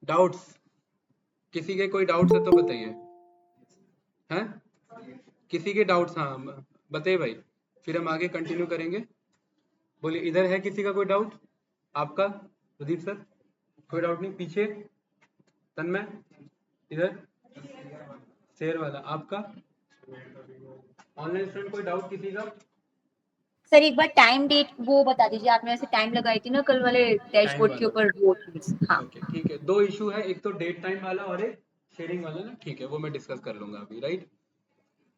Doubts? किसी के कोई डाउट्स है तो बताइए। हैं? किसी के डाउट्स? हाँ बताइए भाई, फिर हम आगे कंटिन्यू करेंगे। बोलिए, इधर है किसी का कोई डाउट? आपका प्रदीप सर कोई डाउट नहीं? पीछे तन्मय, इधर शेर वाला, आपका ऑनलाइन स्टूडेंट कोई डाउट किसी का? सर एक बार टाइम डेट वो बता दीजिए, आपने ऐसे टाइम लगाई थी ना कल वाले टाइम डैशबोर्ड के वाला, ऊपर वो चीज। हाँ ओके ठीक है। दो इशू है, एक तो डेट टाइम वाला और एक शेयरिंग वाला ना, ठीक है वो मैं डिस्कस कर लूंगा अभी, राइट।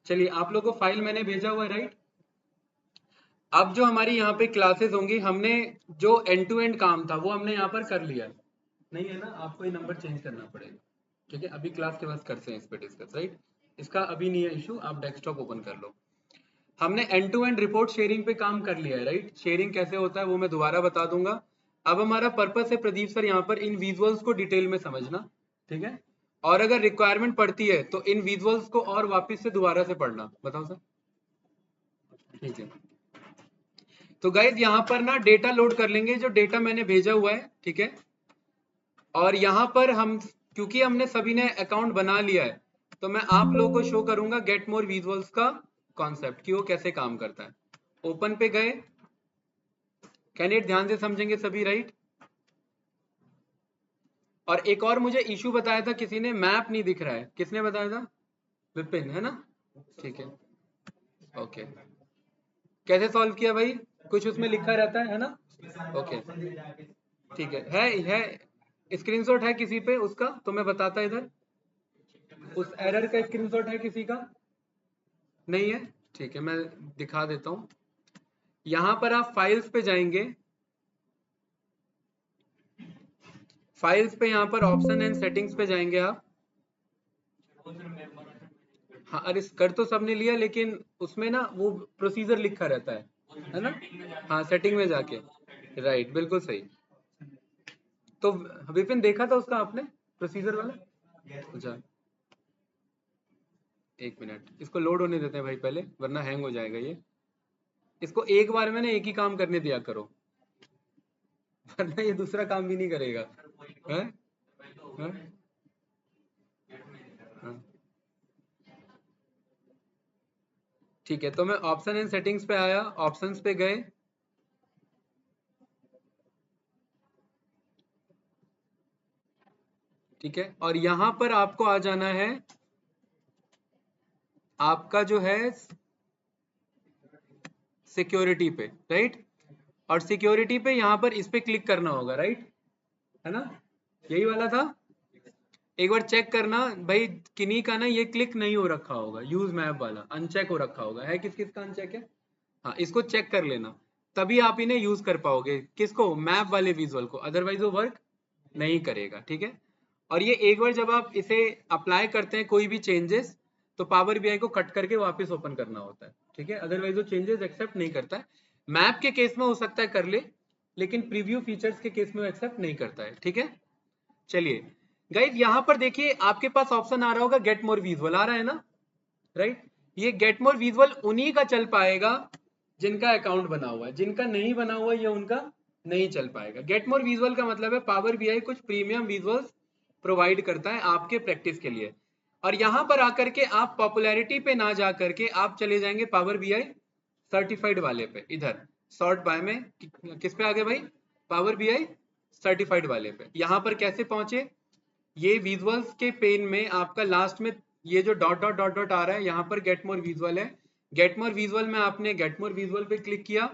चलिए, आप लोगों को फाइल मैंने भेजा हुआ है, राइट। अब जो हमारी यहाँ पे क्लासेस होंगी, हमने जो एंड टू एंड काम था वो हमने यहाँ पर कर लिया नहीं है ना? आपको ये नंबर चेंज करना पड़ेगा, ठीक है। अभी क्लास के बाद करते हैं इस पे डिस्कस, राइट। इसका अभी नहीं है इशू, आप डेस्कटॉप ओपन कर लो। हमने end to end report sharing पे काम कर लिया है, राइट। शेयरिंग कैसे होता है वो मैं दोबारा बता दूंगा। अब हमारा पर्पस है प्रदीप सर यहाँ पर इन विजुअल्स को डिटेल में समझना, ठीक है। और अगर रिक्वायरमेंट पड़ती है तो इन विजुअल्स को और वापस से दोबारा से पढ़ना। बताओ सर, ठीक है। तो गाइज यहाँ पर ना डेटा लोड कर लेंगे, जो डेटा मैंने भेजा हुआ है, ठीक है। और यहाँ पर हम, क्योंकि हमने सभी ने अकाउंट बना लिया है, तो मैं आप लोगों को शो करूंगा गेट मोर विजुअल्स का कॉन्सेप्ट कि वो कैसे काम करता है। ओपन पे गए, कैंडिडेट ध्यान से समझेंगे सभी, राइट। और एक और मुझे इशू बताया था किसी ने, मैप नहीं दिख रहा है, किसने बताया था? विपिन, है ना? ठीक है, ओके। कैसे सॉल्व किया भाई? कुछ उसमें लिखा रहता है ना? ओके ठीक है स्क्रीनशॉट है किसी पे उसका तो मैं बताता इधर, उस एरर का स्क्रीनशॉट है किसी का? नहीं है, ठीक है मैं दिखा देता हूं। यहां पर आप फाइल्स पे जाएंगे, फाइल्स पे यहां पर ऑप्शन एंड सेटिंग्स पे जाएंगे आप। हाँ अरे कर तो सबने लिया, लेकिन उसमें ना वो प्रोसीजर लिखा रहता है ना? हाँ सेटिंग में जाके, राइट बिल्कुल सही। तो विपिन देखा था उसका आपने प्रोसीजर वाला? अच्छा एक मिनट, इसको लोड होने देते हैं भाई पहले, वरना हैंग हो जाएगा ये। इसको एक बार में ना एक ही काम करने दिया करो, वरना ये दूसरा काम भी नहीं करेगा। हैं? हैं? हाँ ठीक है, तो मैं ऑप्शन एंड सेटिंग्स पे आया, ऑप्शंस पे गए, ठीक है। और यहां पर आपको आ जाना है आपका जो है सिक्योरिटी पे, राइट। और सिक्योरिटी पे यहां पर इस पे क्लिक करना होगा, राइट, है ना? यही वाला था। एक बार चेक करना भाई, किन्हीं का ना ये क्लिक नहीं हो रखा होगा, यूज मैप वाला अनचेक हो रखा होगा। है किस किस का अनचेक है? हाँ इसको चेक कर लेना, तभी आप इन्हें यूज कर पाओगे। किसको? मैप वाले विजुअल को, अदरवाइज वो वर्क नहीं करेगा, ठीक है। और ये एक बार जब आप इसे अप्लाई करते हैं कोई भी चेंजेस, तो पावर बीआई को कट करके वापस ओपन करना होता है, ठीक है। अदरवाइज वो चेंजेस एक्सेप्ट नहीं करता है। मैप के केस में हो सकता है कर ले, लेकिन प्रीव्यू फीचर्स के केस में वो एक्सेप्ट नहीं करता है, ठीक है। चलिए गाइज, यहां पर देखिए आपके पास ऑप्शन आ रहा होगा गेट मोर विजुअल, आ रहा है ना, राइट। ये गेट मोर विजुअल उन्हीं का चल पाएगा जिनका अकाउंट बना हुआ है, जिनका नहीं बना हुआ ये उनका नहीं चल पाएगा। गेट मोर विजुअल का मतलब है पावर बीआई कुछ प्रीमियम विजुअल्स प्रोवाइड करता है आपके प्रैक्टिस के लिए। और यहां पर आकर के आप पॉपुलैरिटी पे ना जा करके आप चले जाएंगे पावर बीआई सर्टिफाइड वाले पे, इधर सॉर्ट बाय में किस पे आ गए भाई? पावर बीआई सर्टिफाइड वाले पे। यहां पर कैसे पहुंचे? ये विजुअल्स के पेन में आपका लास्ट में ये जो डॉट डॉट डॉट डॉट आ रहा है, यहाँ पर गेट मोर विजुअल है। गेट मोर विजुअल में आपने गेट मोर विजुअल पे क्लिक किया,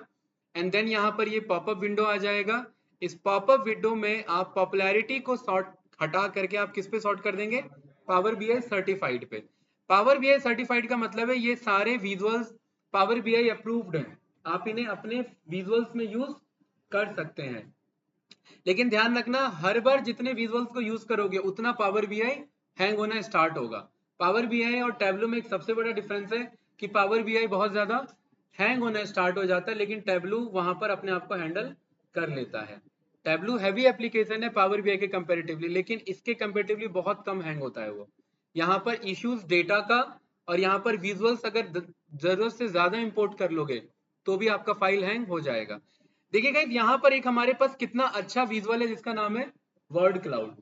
एंड देन यहाँ पर ये पॉपअप विंडो आ जाएगा। इस पॉपअप विंडो में आप पॉपुलैरिटी को सॉर्ट हटा करके आप किस पे सॉर्ट कर देंगे? पावर बीआई सर्टिफाइड पे। पावर बीआई सर्टिफाइड का मतलब है ये सारे विजुअल्स पावर बीआई अप्रूव्ड हैं, आप इन्हें अपने विजुअल्स में यूज कर सकते हैं। लेकिन ध्यान रखना, हर बार जितने विजुअल्स को यूज करोगे उतना पावर बीआई हैंग होना स्टार्ट होगा। पावर बीआई और टैब्लो में एक सबसे बड़ा डिफरेंस है कि पावर बीआई बहुत ज्यादा हैंग होना स्टार्ट हो जाता है, लेकिन टैब्लो वहां पर अपने आप को हैंडल कर लेता है। टैब्लो हैवी एप्लीकेशन है पावर बीआई के कंपेरेटिवली, लेकिन इसके कंपेरेटिवली बहुत कम हैंग होता है वो। यहाँ पर इश्यूज डेटा का, और यहाँ पर विजुअल्स अगर जरूरत से ज्यादा इंपोर्ट कर लोगे तो भी आपका फाइल हैंग हो जाएगा। देखिए गाइस, यहाँ पर एक हमारे पास कितना अच्छा विजुअल है जिसका नाम है वर्ड क्लाउड।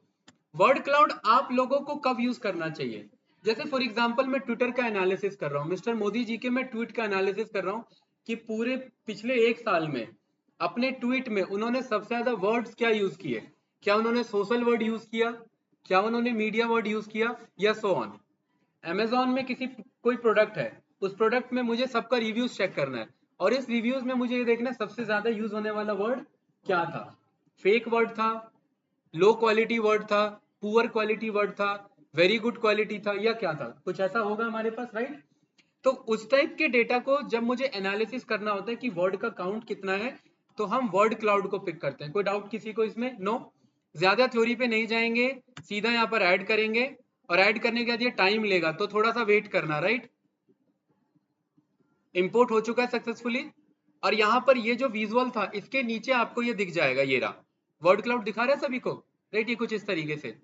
वर्ड क्लाउड आप लोगों को कब यूज करना चाहिए? जैसे फॉर एग्जांपल मैं ट्विटर का एनालिसिस कर रहा हूँ, मिस्टर मोदी जी के मैं ट्वीट का एनालिसिस कर रहा हूँ कि पूरे पिछले 1 साल में अपने ट्वीट में उन्होंने सबसे ज्यादा वर्ड्स क्या यूज किए, क्या उन्होंने सोशल वर्ड यूज किया, क्या उन्होंने मीडिया वर्ड यूज किया, या सो ऑन। अमेजोन में किसी कोई प्रोडक्ट है, उस प्रोडक्ट में मुझे सबका रिव्यूज चेक करना है, और इस रिव्यूज में मुझे ये देखना है सबसे ज्यादा यूज होने वाला वर्ड क्या था। फेक वर्ड था, लो क्वालिटी वर्ड था, पुअर क्वालिटी वर्ड था, वेरी गुड क्वालिटी था, या क्या था? कुछ ऐसा होगा हमारे पास, राइट? तो उस टाइप के डेटा को जब मुझे एनालिसिस करना होता है कि वर्ड का काउंट कितना है, तो हम वर्ड क्लाउड को पिक करते हैं। कोई डाउट किसी को इसमें? नो। ज्यादा थ्योरी पे नहीं जाएंगे, सीधा यहाँ पर ऐड करेंगे, और ऐड करने के बाद ये टाइम लेगा, तो थोड़ा सा वेट करना, राइट? इंपोर्ट हो चुका है सक्सेसफुली, और यहाँ पर ये जो विजुअल था इसके नीचे आपको ये दिख जाएगा, ये रहा वर्ड क्लाउड दिखा रहा है सभी को, राइट? ये कुछ इस तरीके से।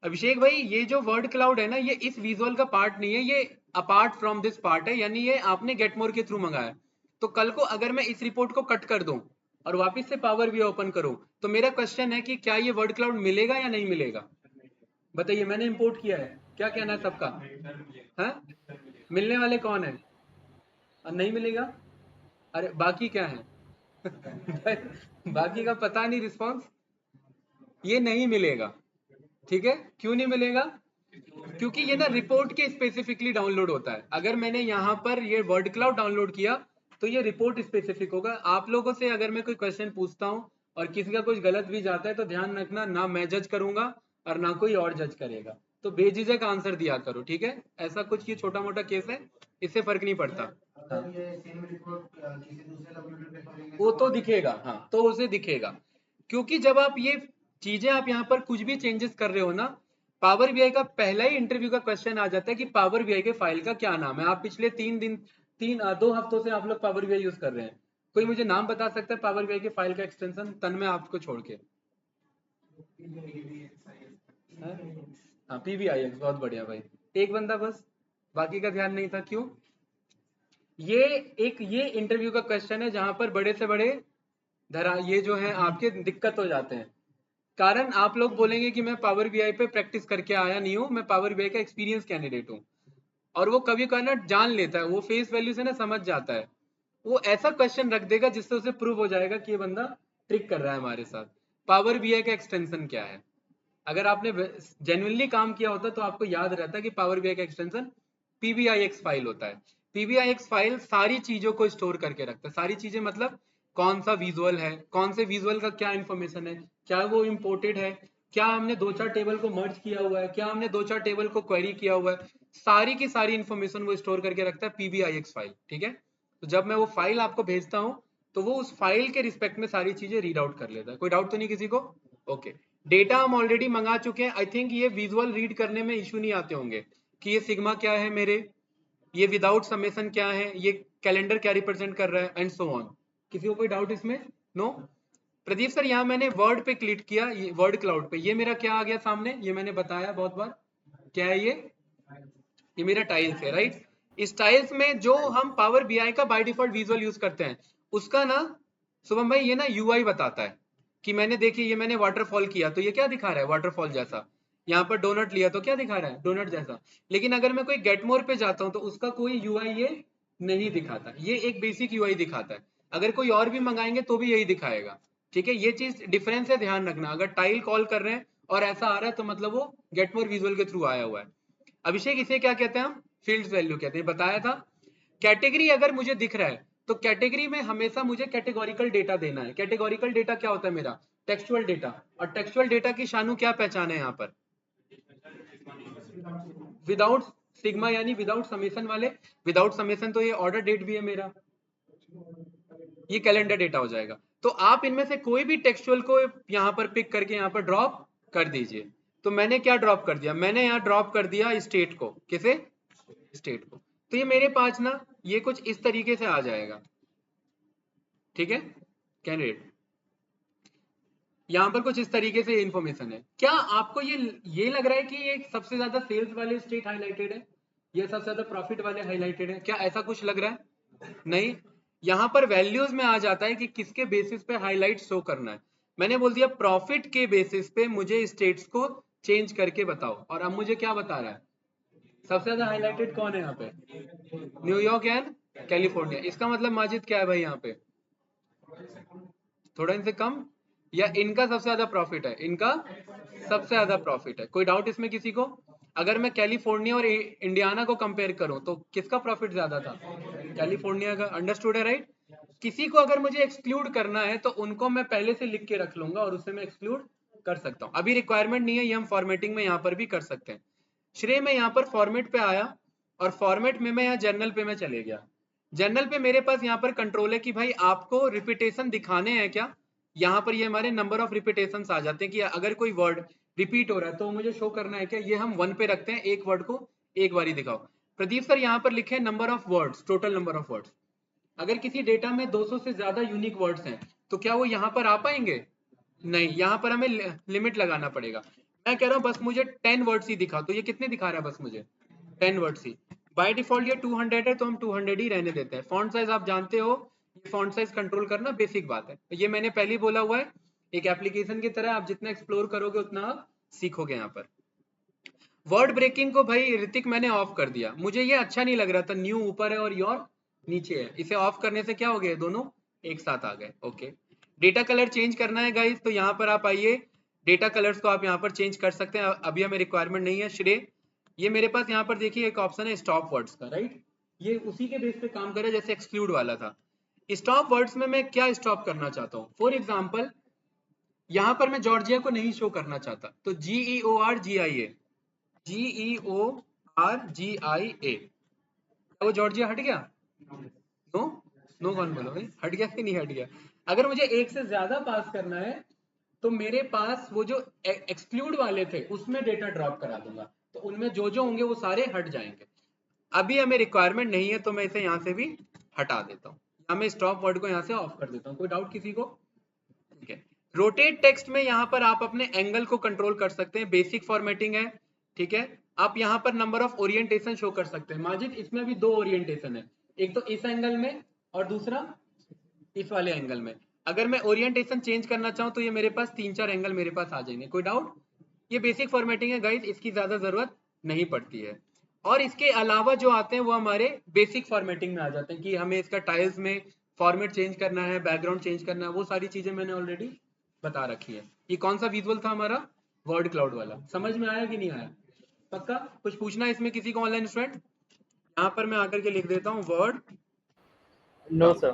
अभिषेक भाई, ये जो वर्ड क्लाउड है ना, ये इस विजुअल का पार्ट नहीं है, ये अपार्ट फ्रॉम दिस पार्ट है, यानी ये आपने गेटमोर के थ्रू मंगाया। तो कल को अगर मैं इस रिपोर्ट को कट कर दूं और वापस से पावर भी ओपन करूं, तो मेरा क्वेश्चन है कि क्या ये वर्ड क्लाउड मिलेगा या नहीं मिलेगा? बताइए, मैंने इंपोर्ट किया है, क्या कहना है सबका? हाँ, मिलने वाले कौन है? नहीं मिलेगा? अरे बाकी क्या है? बाकी का पता नहीं रिस्पॉन्स। ये नहीं मिलेगा, ठीक है? क्यों नहीं मिलेगा? क्योंकि ये ना रिपोर्ट के स्पेसिफिकली डाउनलोड होता है। अगर मैंने यहाँ पर ये वर्ड क्लाउड डाउनलोड किया तो ये रिपोर्ट स्पेसिफिक होगा। आप लोगों से अगर मैं कोई क्वेश्चन पूछता हूँ और किसी का कुछ गलत भी जाता है, तो ध्यान रखना, ना मैं जज करूंगा और ना कोई और जज करेगा, तो बेझिझक आंसर दिया करो, ठीक है? ऐसा कुछ ये छोटा मोटा केस है, इससे फर्क नहीं पड़ता। हाँ। वो तो दिखेगा, हाँ, तो उसे दिखेगा, क्योंकि जब आप ये चीजें, आप यहाँ पर कुछ भी चेंजेस कर रहे हो ना, पावर बीआई का पहला ही इंटरव्यू का क्वेश्चन आ जाता है कि पावर बीआई के फाइल का क्या नाम है। आप पिछले 2 हफ्तों से आप लोग पावर बीआई यूज कर रहे हैं, कोई मुझे नाम बता सकता है पावर बीआई के फाइल का एक्सटेंशन, तन में आपको छोड़ के? हाँ, पीबीआईएक्स, बहुत बढ़िया भाई, एक बंदा बस, बाकी का ध्यान नहीं था। क्यों? ये इंटरव्यू का क्वेश्चन है जहां पर बड़े से बड़े धरा ये जो है आपके दिक्कत हो जाते हैं। कारण आप लोग बोलेंगे कि मैं पावर बीआई पे प्रैक्टिस करके आया नहीं हूं, मैं पावर बीआई का एक्सपीरियंस कैंडिडेट हूं, और वो कभी कभी ना जान लेता है, वो फेस वैल्यू से ना समझ जाता है, वो ऐसा क्वेश्चन रख देगा जिससे उसे प्रूव हो जाएगा कि ये बंदा ट्रिक कर रहा है हमारे साथ। पावर बीआई का एक्सटेंशन क्या है? अगर आपने जेन्युइनली काम किया होता तो आपको याद रहता है कि पावर बीआई का एक्सटेंशन पीबीआईएक्स फाइल होता है। पीबीआईएक्स फाइल सारी चीजों को स्टोर करके रखता है, सारी चीजें मतलब कौन सा विजुअल है, कौन से विजुअल का क्या इंफॉर्मेशन है, क्या वो इम्पोर्टेड है, क्या हमने 2-4 टेबल को मर्ज किया हुआ है, क्या हमने 2-4 टेबल को क्वेरी किया हुआ है, सारी की सारी इंफॉर्मेशन वो स्टोर करके रखता है पीबीआईएक्स फाइल, ठीक है? तो जब मैं वो फाइल आपको भेजता हूँ तो वो उस फाइल के रिस्पेक्ट में सारी चीजें रीड आउट कर लेता है। कोई डाउट तो नहीं किसी को? ओके। डेटा हम ऑलरेडी मंगा चुके हैं, आई थिंक ये विजुअल रीड करने में इशू नहीं आते होंगे कि ये सिग्मा क्या है मेरे, ये विदाउट समेसन क्या है, ये कैलेंडर क्या रिप्रेजेंट कर रहा है, एंड सो ऑन। किसी को कोई डाउट इसमें? नो? प्रदीप सर, यहाँ मैंने वर्ड पे क्लिक किया, ये वर्ड क्लाउड पे, ये मेरा क्या आ गया सामने, ये मैंने बताया बहुत बार, क्या है ये मेरा टाइल्स है, राइट? इस टाइल्स में जो हम पावर बीआई का बाय डिफॉल्ट विजुअल यूज करते हैं, उसका ना शुभम भाई ये ना यूआई बताता है कि मैंने देखिए, ये मैंने वाटरफॉल किया तो ये क्या दिखा रहा है, वाटरफॉल जैसा। यहाँ पर डोनट लिया तो क्या दिखा रहा है, डोनट जैसा। लेकिन अगर मैं कोई गेट मोर पे जाता हूँ तो उसका कोई यूआई ये नहीं दिखाता, ये एक बेसिक यूआई दिखाता है। अगर कोई और भी मंगाएंगे तो भी यही दिखाएगा, ठीक है? ये चीज डिफरेंस है, ध्यान रखना। अगर टाइल कॉल कर रहे हैं और ऐसा आ रहा है तो मतलब वो गेट मोर विजुअल के थ्रू आया हुआ है। अभिषेक, इसे क्या कहते हैं हम? फील्ड्स वैल्यू कहते हैं, बताया था। कैटेगरी अगर मुझे दिख रहा है तो कैटेगरी में हमेशा मुझे कैटेगोरिकल डेटा देना है। कैटेगोरिकल डेटा क्या होता है मेरा? Textual data. और टेक्सचुअल डेटा की शानू क्या पहचान है यहाँ पर? विदाउट सिग्मा यानी विदाउट समेसन वाले। विदाउट समेसन तो ये ऑर्डर डेट भी है मेरा, ये कैलेंडर डेटा हो जाएगा। तो आप इनमें से कोई भी टेक्सचुअल को यहाँ पर पिक करके यहाँ पर ड्रॉप कर दीजिए। तो मैंने क्या ड्रॉप कर दिया? मैंने यहाँ ड्रॉप कर दिया स्टेट को। किसे? स्टेट को। तो ये मेरे पास ना ये कुछ इस तरीके से आ जाएगा, ठीक है? कैंडिडेट यहाँ पर कुछ इस तरीके से इंफॉर्मेशन है। क्या आपको ये लग रहा है कि ये सबसे ज्यादा सेल्स वाले स्टेट हाईलाइटेड है, ये सबसे ज्यादा प्रॉफिट वाले हाईलाइटेड है? क्या ऐसा कुछ लग रहा है? नहीं। यहाँ पर वैल्यूज में आ जाता है कि किसके बेसिस पे हाईलाइट शो करना है। मैंने बोल दिया प्रॉफिट के बेसिस पे मुझे स्टेट्स को चेंज करके बताओ। और अब मुझे क्या बता रहा है, सबसे ज्यादा हाईलाइटेड कौन है यहाँ पे, न्यूयॉर्क एंड कैलिफोर्निया। इसका मतलब माजिद क्या है भाई यहाँ पे, थोड़ा इनसे कम या इनका सबसे ज्यादा प्रॉफिट है, इनका सबसे ज्यादा प्रॉफिट है। कोई डाउट इसमें किसी को? अगर मैं कैलिफोर्निया और इंडियाना को कंपेयर करूं तो किसका प्रॉफिट ज्यादा था, कैलिफोर्निया का। अंडरस्टूड है राइट। किसी को अगर मुझे एक्सक्लूड करना है तो उनको मैं पहले से लिख के रख लूंगा और उससे मैं एक्सक्लूड कर सकता हूं। अभी रिक्वायरमेंट नहीं है, ये हम फॉर्मेटिंग में यहाँ पर भी कर सकते हैं। श्रेय मैं यहाँ पर फॉर्मेट पे आया और फॉर्मेट में मैं यहाँ जर्नल पे मैं चले गया। जर्नल पे मेरे पास यहाँ पर कंट्रोल है कि भाई आपको रिपीटेशन दिखाने हैं क्या। यहाँ पर ये हमारे नंबर ऑफ रिपीटेशन आ जाते हैं कि अगर कोई वर्ड रिपीट हो रहा है तो मुझे शो करना है क्या, ये हम 1 पे रखते हैं, एक वर्ड को एक बार ही दिखाओ। प्रदीप सर यहाँ पर लिखे number of words, total number of words. अगर किसी डेटा में 200 से ज्यादा यूनिक वर्ड्स हैं तो क्या वो यहाँ पर आ पाएंगे, नहीं, यहाँ पर हमें लिमिट लगाना पड़ेगा। मैं कह रहा हूँ बस मुझे 10 वर्ड्स ही दिखा, तो ये कितने दिखा रहा है, बस मुझे 10 वर्ड्स ही। बाय डिफॉल्ट ये 200 है तो हम 200 ही रहने देते हैं। फॉन्ट साइज आप जानते हो, फॉन्ट साइज कंट्रोल करना बेसिक बात है, ये मैंने पहले ही बोला हुआ है। एक एप्लीकेशन की तरह आप जितना एक्सप्लोर करोगे उतना आप सीखोगे। यहाँ पर वर्ड ब्रेकिंग को भाई ऋतिक मैंने ऑफ कर दिया, मुझे ये अच्छा नहीं लग रहा था, न्यू ऊपर है और योर नीचे है, इसे ऑफ करने से क्या हो गया, दोनों एक साथ आ गए। ओके, डेटा कलर चेंज करना है गाइस, तो यहाँ पर आप आइए, डेटा कलर्स को आप यहाँ पर चेंज कर सकते हैं, अभी हमें रिक्वायरमेंट नहीं है। श्रेय ये मेरे पास यहाँ पर देखिए एक ऑप्शन है स्टॉप वर्ड्स का, राइट, ये उसी के बेस पे काम करे जैसे एक्सक्लूड वाला था। स्टॉप वर्ड्स में मैं क्या स्टॉप करना चाहता हूँ, फॉर एग्जाम्पल यहाँ पर मैं जॉर्जिया को नहीं शो करना चाहता, तो GEORGIA, GEORGIA, वो जॉर्जिया हट गया, नो नो कौन बोलो भाई, हट गया कि नहीं हट गया। अगर मुझे एक से ज्यादा पास करना है तो मेरे पास वो जो एक्सक्लूड वाले थे उसमें डेटा ड्रॉप करा दूंगा, तो उनमें जो जो होंगे वो सारे हट जाएंगे। अभी हमें रिक्वायरमेंट नहीं है तो मैं इसे यहाँ से भी हटा देता हूँ, या मैं स्टॉप वर्ड को यहाँ से ऑफ कर देता हूँ। कोई डाउट किसी को? ठीक है। रोटेट टेक्स्ट में यहाँ पर आप अपने एंगल को कंट्रोल कर सकते हैं, बेसिक फॉर्मेटिंग है, ठीक है। आप यहाँ पर नंबर ऑफ ओरिएंटेशन शो कर सकते हैं। माजिद इसमें भी 2 ओरिएंटेशन है, एक तो इस एंगल में और दूसरा इस वाले एंगल में। अगर मैं ओरिएंटेशन चेंज करना चाहूँ तो ये मेरे पास 3-4 एंगल मेरे पास आ जाएंगे। कोई डाउट? ये बेसिक फॉर्मेटिंग है गाइस, इसकी ज्यादा जरूरत नहीं पड़ती है। और इसके अलावा जो आते हैं वो हमारे बेसिक फॉर्मेटिंग में आ जाते हैं कि हमें इसका टाइल्स में फॉर्मेट चेंज करना है, बैकग्राउंड चेंज करना है, वो सारी चीजें मैंने ऑलरेडी बता रखी है। ये कौन सा विजुअल था हमारा, वर्ड क्लाउड वाला, समझ में आया कि नहीं आया? पक्का? कुछ पूछना है इसमें किसी को ऑनलाइन स्टूडेंट? यहाँ पर मैं आकर के लिख देता हूँ वर्ड, नो सर।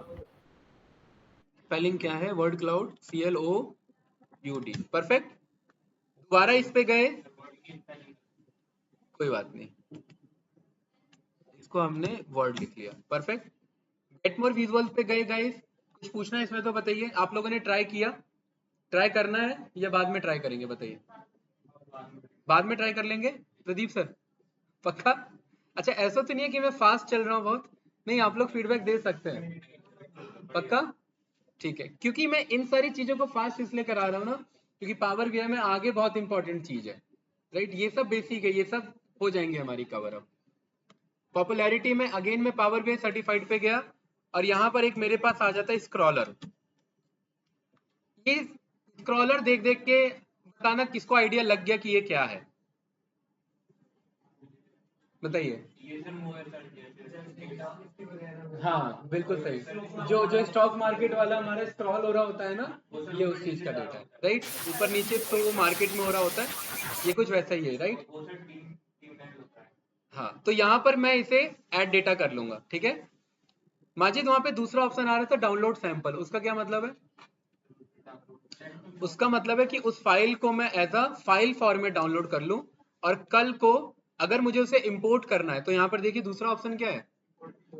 स्पेलिंग क्या है, वर्ड क्लाउड, CLOUD, परफेक्ट। दोबारा इस पे गए, कोई बात नहीं, इसको हमने वर्ड लिख लिया, परफेक्ट। गेट मोर विजुअल पे गए गाइस, कुछ पूछना है इसमें तो बताइए। आप लोगों ने ट्राई किया, ट्राई करना है या बाद में ट्राई करेंगे, बताइए। बाद में ट्राई कर लेंगे प्रदीप सर, पक्का? अच्छा, ऐसा तो नहीं है कि मैं फास्ट चल रहा हूँ बहुत, नहीं, आप लोग फीडबैक दे सकते हैं, पक्का? ठीक है, क्योंकि मैं इन सारी चीजों को फास्ट इसलिए करा रहा हूँ ना, क्योंकि पावर बीआई में आगे बहुत इंपॉर्टेंट चीज है, राइट, ये सब बेसिक है, ये सब हो जाएंगे हमारी कवर अप। पॉपुलैरिटी में अगेन मैं पावर बीआई सर्टिफाइड पे गया और यहाँ पर एक मेरे पास आ जाता है स्क्रॉलर। ये स्क्रॉलर देख देख के बताना किसको आइडिया लग गया कि ये क्या है, बताइए। हाँ बिल्कुल सही, जो जो स्टॉक मार्केट वाला हमारा स्क्रॉल हो रहा होता है ना, ये उस चीज का डेटा है, राइट, ऊपर नीचे तो वो मार्केट में हो रहा होता है, ये कुछ वैसा ही है, राइट। हाँ, तो यहाँ पर मैं इसे ऐड डेटा कर लूंगा, ठीक है। माजिद वहां पे दूसरा ऑप्शन आ रहा था डाउनलोड सैंपल, उसका क्या मतलब है? उसका मतलब है कि उस फाइल को मैं as a file format download कर लूं और कल को अगर मुझे उसे इंपोर्ट करना है तो यहाँ पर देखिए दूसरा ऑप्शन क्या है,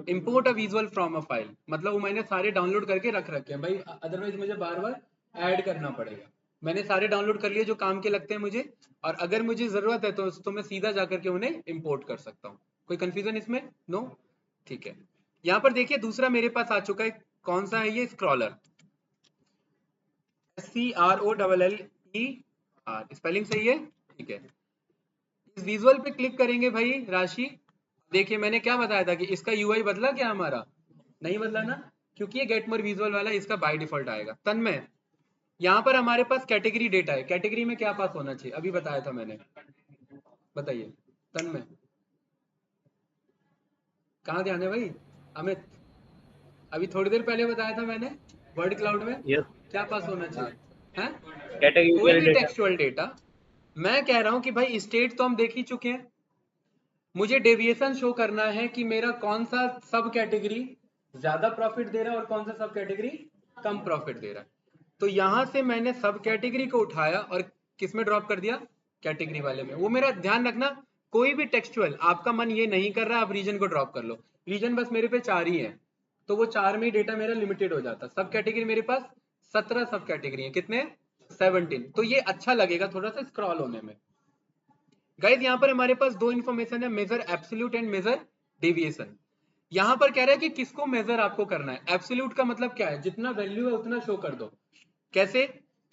import a visual from a file, मतलब वो मैंने सारे डाउनलोड करके रख रखे हैं भाई, अदरवाइज मुझे बार बार ऐड करना पड़ेगा। मैंने सारे डाउनलोड कर लिए जो काम के लगते हैं मुझे, और अगर मुझे जरूरत है तो मैं सीधा जाकर के उन्हें इंपोर्ट कर सकता हूँ। कोई कंफ्यूजन इसमें? नो, ठीक है। यहाँ पर देखिए दूसरा मेरे पास आ चुका है, कौन सा है ये, स्क्रॉलर, SCROLLER, स्पेलिंग सही है, ठीक है। इस विजुअल पे क्लिक करेंगे भाई राशि, देखिए मैंने क्या बताया था कि इसका यूआई बदला क्या हमारा, नहीं बदला ना, क्योंकि ये गेट मोर विजुअल वाला इसका बाय डिफॉल्ट आएगा। तन्मय यहाँ पर हमारे पास कैटेगरी डेटा है, कैटेगरी में क्या पास होना चाहिए अभी बताया था मैंने, बताइए तन में कहाँ ध्यान है भाई अमित, अभी थोड़ी देर पहले बताया था मैंने वर्ड क्लाउड में Yes. क्या पास होना चाहिए हैं, कोई Categorical भी data. Textual data. मैं कह रहा हूँ कि भाई स्टेट तो हम देख ही चुके हैं, मुझे डेविएशन शो करना है कि मेरा कौन सा सब कैटेगरी ज्यादा प्रॉफिट दे रहा है और कौन सा सब कैटेगरी कम प्रॉफिट दे रहा है। तो यहां से मैंने सब कैटेगरी को उठाया और किस में ड्रॉप कर दिया, कैटेगरी वाले में। वो मेरा ध्यान रखना, कोई भी टेक्सचुअल आपका मन ये नहीं कर रहा आप रीजन को ड्रॉप कर लो, रीजन बस मेरे पे 4 ही है, तो वो 4 में ही डेटा मेरा लिमिटेड हो जाता। सब कैटेगरी मेरे पास 17 सब कैटेगरी है, कितने 17। तो ये अच्छा लगेगा थोड़ा सा स्क्रॉल होने में। गाइस यहाँ पर हमारे पास दो इंफॉर्मेशन है, measure absolute and measure deviation. यहाँ पर कह रहा है कि किसको मेजर आपको करना है। एब्सोल्यूट का मतलब क्या है, जितना वैल्यू है उतना शो कर दो। कैसे,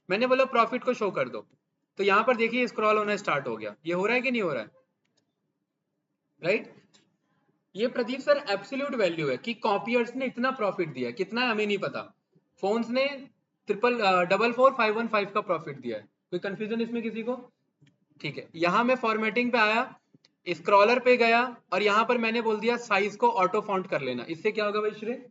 मैंने बोला प्रॉफिट को शो कर दो, तो यहाँ पर देखिए स्क्रॉल होना स्टार्ट हो गया, ये हो रहा है कि नहीं हो रहा है, राइट। ये प्रदीप सर एब्सोल्यूट वैल्यू है कि कॉपियर्स ने इतना प्रॉफिट दिया, कितना है हमें नहीं पता, फोन्स ने 44515 का प्रॉफिट दिया है। कोई कंफ्यूजन इसमें किसी को, ठीक है। यहां मैं फॉर्मेटिंग पे आया, स्क्रॉलर पे गया और यहां पर मैंने बोल दिया साइज को ऑटो फॉन्ट कर लेना। इससे क्या होगा भाई श्रेय,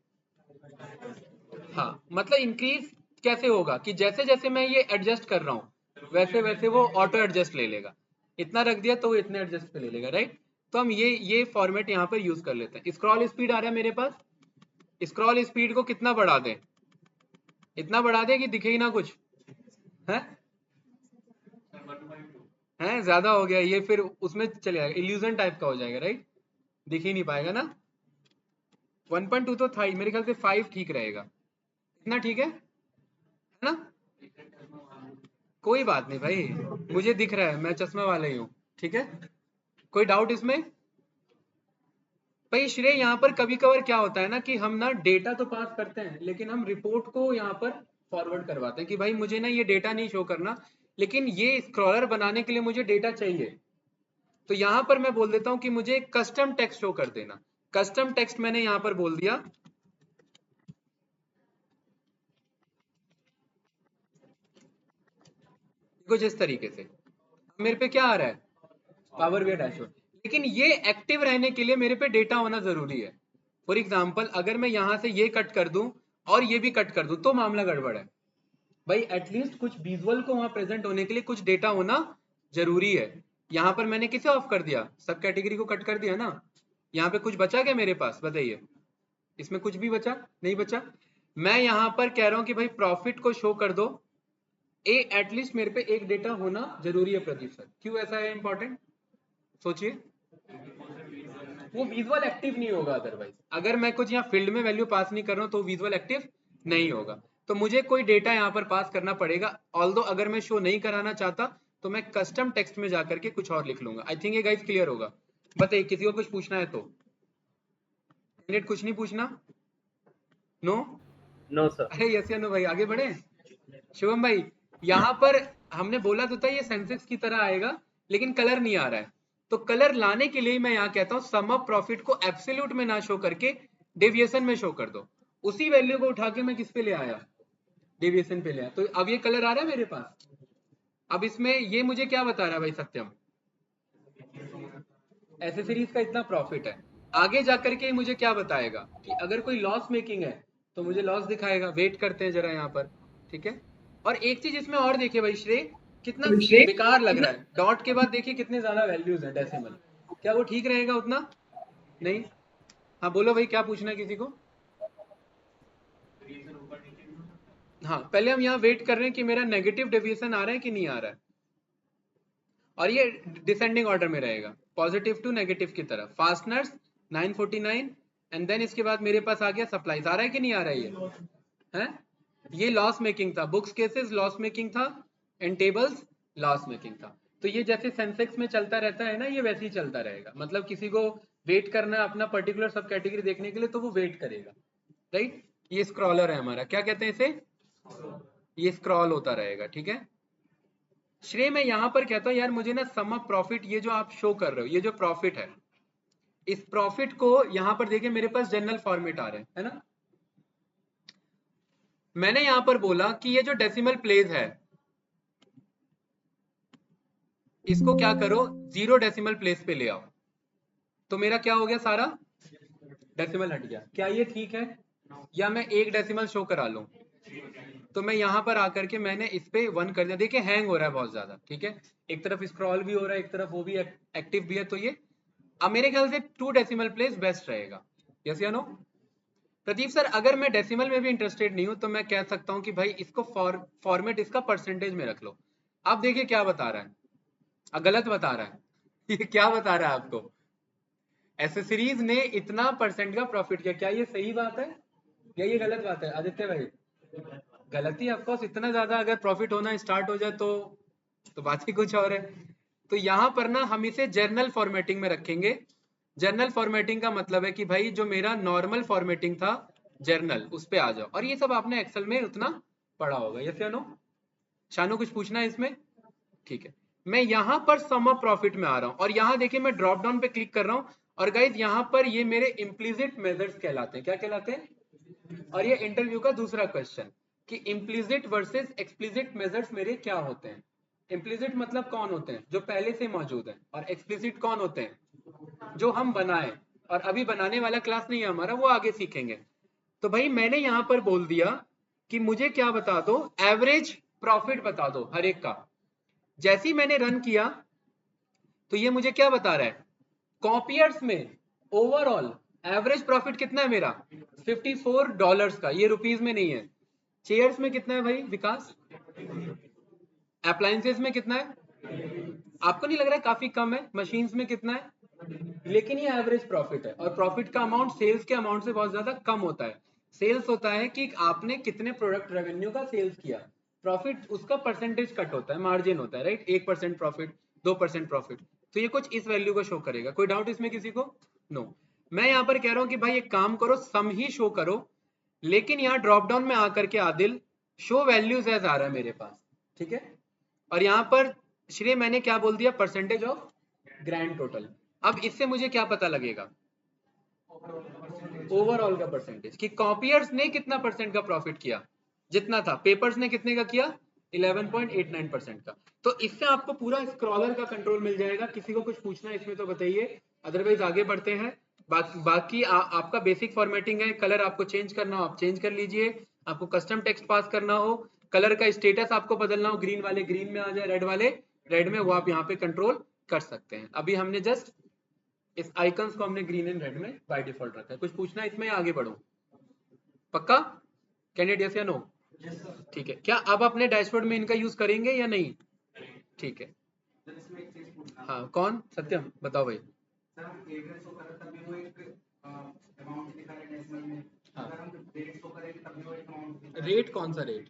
हाँ मतलब इंक्रीज कैसे होगा कि जैसे जैसे मैं ये एडजस्ट कर रहा हूं वैसे वैसे वो ऑटो एडजस्ट ले लेगा, इतना रख दिया तो वो इतने एडजस्ट पे ले लेगा, राइट। तो हम ये फॉर्मेट यहाँ पर यूज कर लेते हैं। स्क्रॉल स्पीड आ रहा है मेरे पास, स्क्रॉल स्पीड को कितना बढ़ा दें, इतना बढ़ा दें कि दिखे ही ना कुछ है, हैं ज्यादा हो गया ये, फिर उसमें चले जाएगा, इल्यूजन टाइप का हो जाएगा, राइट, दिख ही नहीं पाएगा ना। 1.2 तो था ही, मेरे ख्याल से 5 ठीक रहेगा, इतना ठीक है ना। कोई बात नहीं भाई, मुझे दिख रहा है, मैं चश्मा वाला ही हूँ, ठीक है। कोई डाउट इसमें भाई। श्रेय यहाँ पर कभी कभार क्या होता है ना कि हम ना डेटा तो पास करते हैं लेकिन हम रिपोर्ट को यहाँ पर फॉरवर्ड करवाते हैं कि भाई मुझे ना ये डेटा नहीं शो करना, लेकिन ये स्क्रॉलर बनाने के लिए मुझे डेटा चाहिए। तो यहां पर मैं बोल देता हूं कि मुझे कस्टम टेक्स्ट शो कर देना। कस्टम टेक्स्ट मैंने यहां पर बोल दिया, कुछ इस तरीके से। मेरे पे क्या आ रहा है, पावर बीआई डैशबोर्ड, लेकिन ये एक्टिव रहने के लिए मेरे पे डेटा होना जरूरी है। फॉर एग्जाम्पल अगर मैं यहां से ये कट कर दूं और ये भी कट कर दूं तो मामला गड़बड़ है भाई। एटलीस्ट कुछ विजुअल को वहां प्रेजेंट होने के लिए कुछ डेटा होना जरूरी है। यहां पर मैंने किसे ऑफ कर दिया, सब कैटेगरी को कट कर दिया ना। यहाँ पे कुछ बचा क्या मेरे पास, बताइए, इसमें कुछ भी बचा नहीं बचा। मैं यहां पर कह रहा हूं कि भाई प्रॉफिट को शो कर दो, एटलीस्ट मेरे पे एक डेटा होना जरूरी है प्रदीप सर। क्यों ऐसा है इंपॉर्टेंट, सोचिए। वो विजुअल एक्टिव नहीं होगा अदरवाइज, अगर मैं कुछ यहाँ फील्ड में वैल्यू पास नहीं कर रहा हूँ तो विजुअल एक्टिव नहीं होगा। तो मुझे कोई डेटा यहाँ पर पास करना पड़ेगा, ऑल्दो अगर मैं शो नहीं कराना चाहता तो मैं कस्टम टेक्स्ट में जाकर के कुछ और लिख लूंगा। आई थिंक ये गाइस क्लियर होगा। बताइए किसी को कुछ पूछना है तो, कुछ नहीं पूछना, नो No, sir. अरे यस या नो भाई, आगे बढ़े। शिवम भाई यहाँ पर हमने बोला तो था ये सेंसेक्स की तरह आएगा लेकिन कलर नहीं आ रहा है, तो कलर लाने के लिए मैं यहाँ कहता हूँ सम ऑफ प्रॉफिट को एब्सोल्यूट में ना शो करके डेविएशन में शो कर दो। उसी वैल्यू को उठा के मैं किस पे ले आया, डेविएशन पे ले आया, तो अब ये कलर आ रहा है मेरे पास। अब इसमें ये मुझे क्या बता रहा है भाई सत्यम, एसेसरीज का इतना प्रॉफिट है। आगे जाकर के मुझे क्या बताएगा कि अगर कोई लॉस मेकिंग है तो मुझे लॉस दिखाएगा। वेट करते हैं जरा यहाँ पर, ठीक है। और एक चीज इसमें और देखिए भाई श्रेय, कितना बेकार लग रहा है, डॉट के बाद देखिए कितने ज्यादा वैल्यूज है डेसिमल, क्या वो ठीक रहेगा उतना नहीं। हाँ बोलो भाई, क्या पूछना है किसी को। हाँ पहले हम यहाँ वेट कर रहे हैं कि मेरा नेगेटिव डेविएशन आ रहा है कि नहीं आ रहा है, और ये डिसेंडिंग ऑर्डर में रहेगा, पॉजिटिव टू नेगेटिव की तरफ। फास्टनर्स 949 एंड देन इसके बाद मेरे पास आ गया सप्लाईज, आ रहा है कि नहीं आ रहा है ये, है ये लॉस मेकिंग था, बुक्स केसेस लॉस मेकिंग था एंड टेबल्स लॉस मेकिंग था। तो ये जैसे सेंसेक्स में चलता रहता है ना, ये वैसे ही चलता रहेगा। मतलब किसी को वेट करना है अपना पर्टिकुलर सब कैटेगरी देखने के लिए तो वो वेट करेगा, राइट। ये स्क्रॉलर है हमारा, क्या कहते हैं इसे, ये स्क्रॉल होता रहेगा, ठीक है। श्रेय मैं यहां पर कहता हूं यार मुझे ना सम ऑफ प्रॉफिट, ये जो आप शो कर रहे हो ये जो प्रॉफिट है, इस प्रॉफिट को यहां पर देखिए मेरे पास जनरल फॉर्मेट आ रहे हैं, है ना। मैंने यहां पर बोला कि ये जो डेसिमल प्लेस है इसको क्या करो 0 डेसिमल प्लेस पे ले आओ, तो मेरा क्या हो गया, सारा डेसिमल हट गया। क्या ये ठीक है? या मैं 1 डेसिमल शो करा लूं, तो मैं यहां पर आकर के मैंने इस पे 1 कर दिया। देखिए हैंग हो रहा है बहुत ज्यादा, ठीक है, एक तरफ स्क्रॉल भी हो रहा है, एक तरफ वो भी एक्टिव भी है, तो ये अब मेरे ख्याल से 2 डेसिमल प्लेस बेस्ट रहेगा। यस या नो? प्रदीप सर अगर मैं डेसिमल में भी इंटरेस्टेड नहीं हूं तो मैं कह सकता हूं कि भाई इसको फॉर्मेट इसका परसेंटेज में रख लो। अब देखिए क्या बता रहा है, गलत बता रहा है ये क्या बता रहा है आपको, एसेसरीज ने इतना परसेंट का प्रॉफिट किया। क्या ये सही बात है या ये गलत बात है आदित्य भाई? गलती ऑफ कोर्स, इतना ज्यादा अगर प्रॉफिट होना स्टार्ट हो जाए तो बात ही कुछ और है। तो यहाँ पर ना हम इसे जर्नल फॉर्मेटिंग में रखेंगे। जर्नल फॉर्मेटिंग का मतलब है कि भाई जो मेरा नॉर्मल फॉर्मेटिंग था जर्नल, उस पे आ जाओ। और ये सब आपने एक्सेल में उतना पढ़ा होगा। यस या नो? शानू कुछ पूछना है इसमें? ठीक है, मैं यहाँ पर सम ऑफ प्रॉफिट में आ रहा हूँ और यहाँ देखिए मैं ड्रॉप डाउन पे क्लिक कर रहा हूँ और गाइज यहाँ पर ये मेरे इम्प्लीसिट मेजर्स कहलाते हैं। क्या कहलाते हैं? और ये इंटरव्यू का दूसरा क्वेश्चन कि इम्प्लीसिट वर्सेस एक्सप्लिसिट मेजर्स मेरे क्या होते हैं। इम्प्लीसिट मतलब कौन होते हैं? जो पहले से मौजूद हैं। और एक्सप्लिसिट कौन होते हैं? जो हम बनाए, और अभी बनाने वाला क्लास नहीं है हमारा, वो आगे सीखेंगे। तो भाई मैंने यहां पर बोल दिया कि मुझे क्या बता दो, एवरेज प्रॉफिट बता दो हर एक का। जैसे ही मैंने रन किया तो ये मुझे क्या बता रहा है, कॉपियर्स में ओवरऑल एवरेज प्रॉफिट कितना है मेरा, $54 का। ये रुपीज में नहीं है। चेयर्स में कितना है भाई विकास? अप्लायंसेस में कितना है? आपको नहीं लग रहा है काफी कम है? मशीन्स में कितना है? लेकिन ये एवरेज प्रॉफिट है और प्रॉफिट का अमाउंट सेल्स के अमाउंट से बहुत ज्यादा कम होता है। सेल्स होता है कि आपने कितने प्रोडक्ट रेवेन्यू का सेल्स किया, प्रॉफिट उसका परसेंटेज कट होता है, मार्जिन होता है, राइट? 1% प्रॉफिट, 2% प्रॉफिट, तो ये कुछ इस वैल्यू को शो करेगा। कोई डाउट इसमें किसी को? नो। मैं यहाँ पर कह रहा हूँ कि भाई एक काम करो, सम ही शो करो, लेकिन यहाँ ड्रॉप डाउन में आकर के आदिल शो वैल्यूज एज आ रहा है मेरे पास, ठीक है। और यहाँ पर श्रेय मैंने क्या बोल दिया, परसेंटेज ऑफ ग्रैंड टोटल। अब इससे मुझे क्या पता लगेगा, ओवरऑल का परसेंटेज, कि कॉपियर्स ने कितना परसेंट का प्रॉफिट किया, जितना था। पेपर्स ने कितने का किया, 11.89% का। तो इससे आपको पूरा स्क्रॉलर का कंट्रोल मिल जाएगा। किसी को कुछ पूछना है इसमें तो बताइए, अदरवाइज आगे बढ़ते हैं। बाकी आपका बेसिक फॉर्मेटिंग है। कलर आपको चेंज करना हो आप चेंज कर लीजिए, आपको कस्टम टेक्स्ट पास करना हो, कलर का स्टेटस आपको बदलना हो, ग्रीन वाले ग्रीन में आ जाए, रेड वाले रेड में, वो आप यहाँ पे कंट्रोल कर सकते हैं। अभी हमने जस्ट इस आइकन्स को हमने ग्रीन एंड रेड में बाय डिफॉल्ट रखा है। कुछ पूछना है इसमें, आगे बढ़ो? पक्का कैंडिडेट, यस या नो? ठीक है, क्या अब अपने डैशबोर्ड में इनका यूज करेंगे या नहीं? ठीक है, हाँ कौन? सत्यम बताओ भाई। हाँ, रेट कौन सा रेट?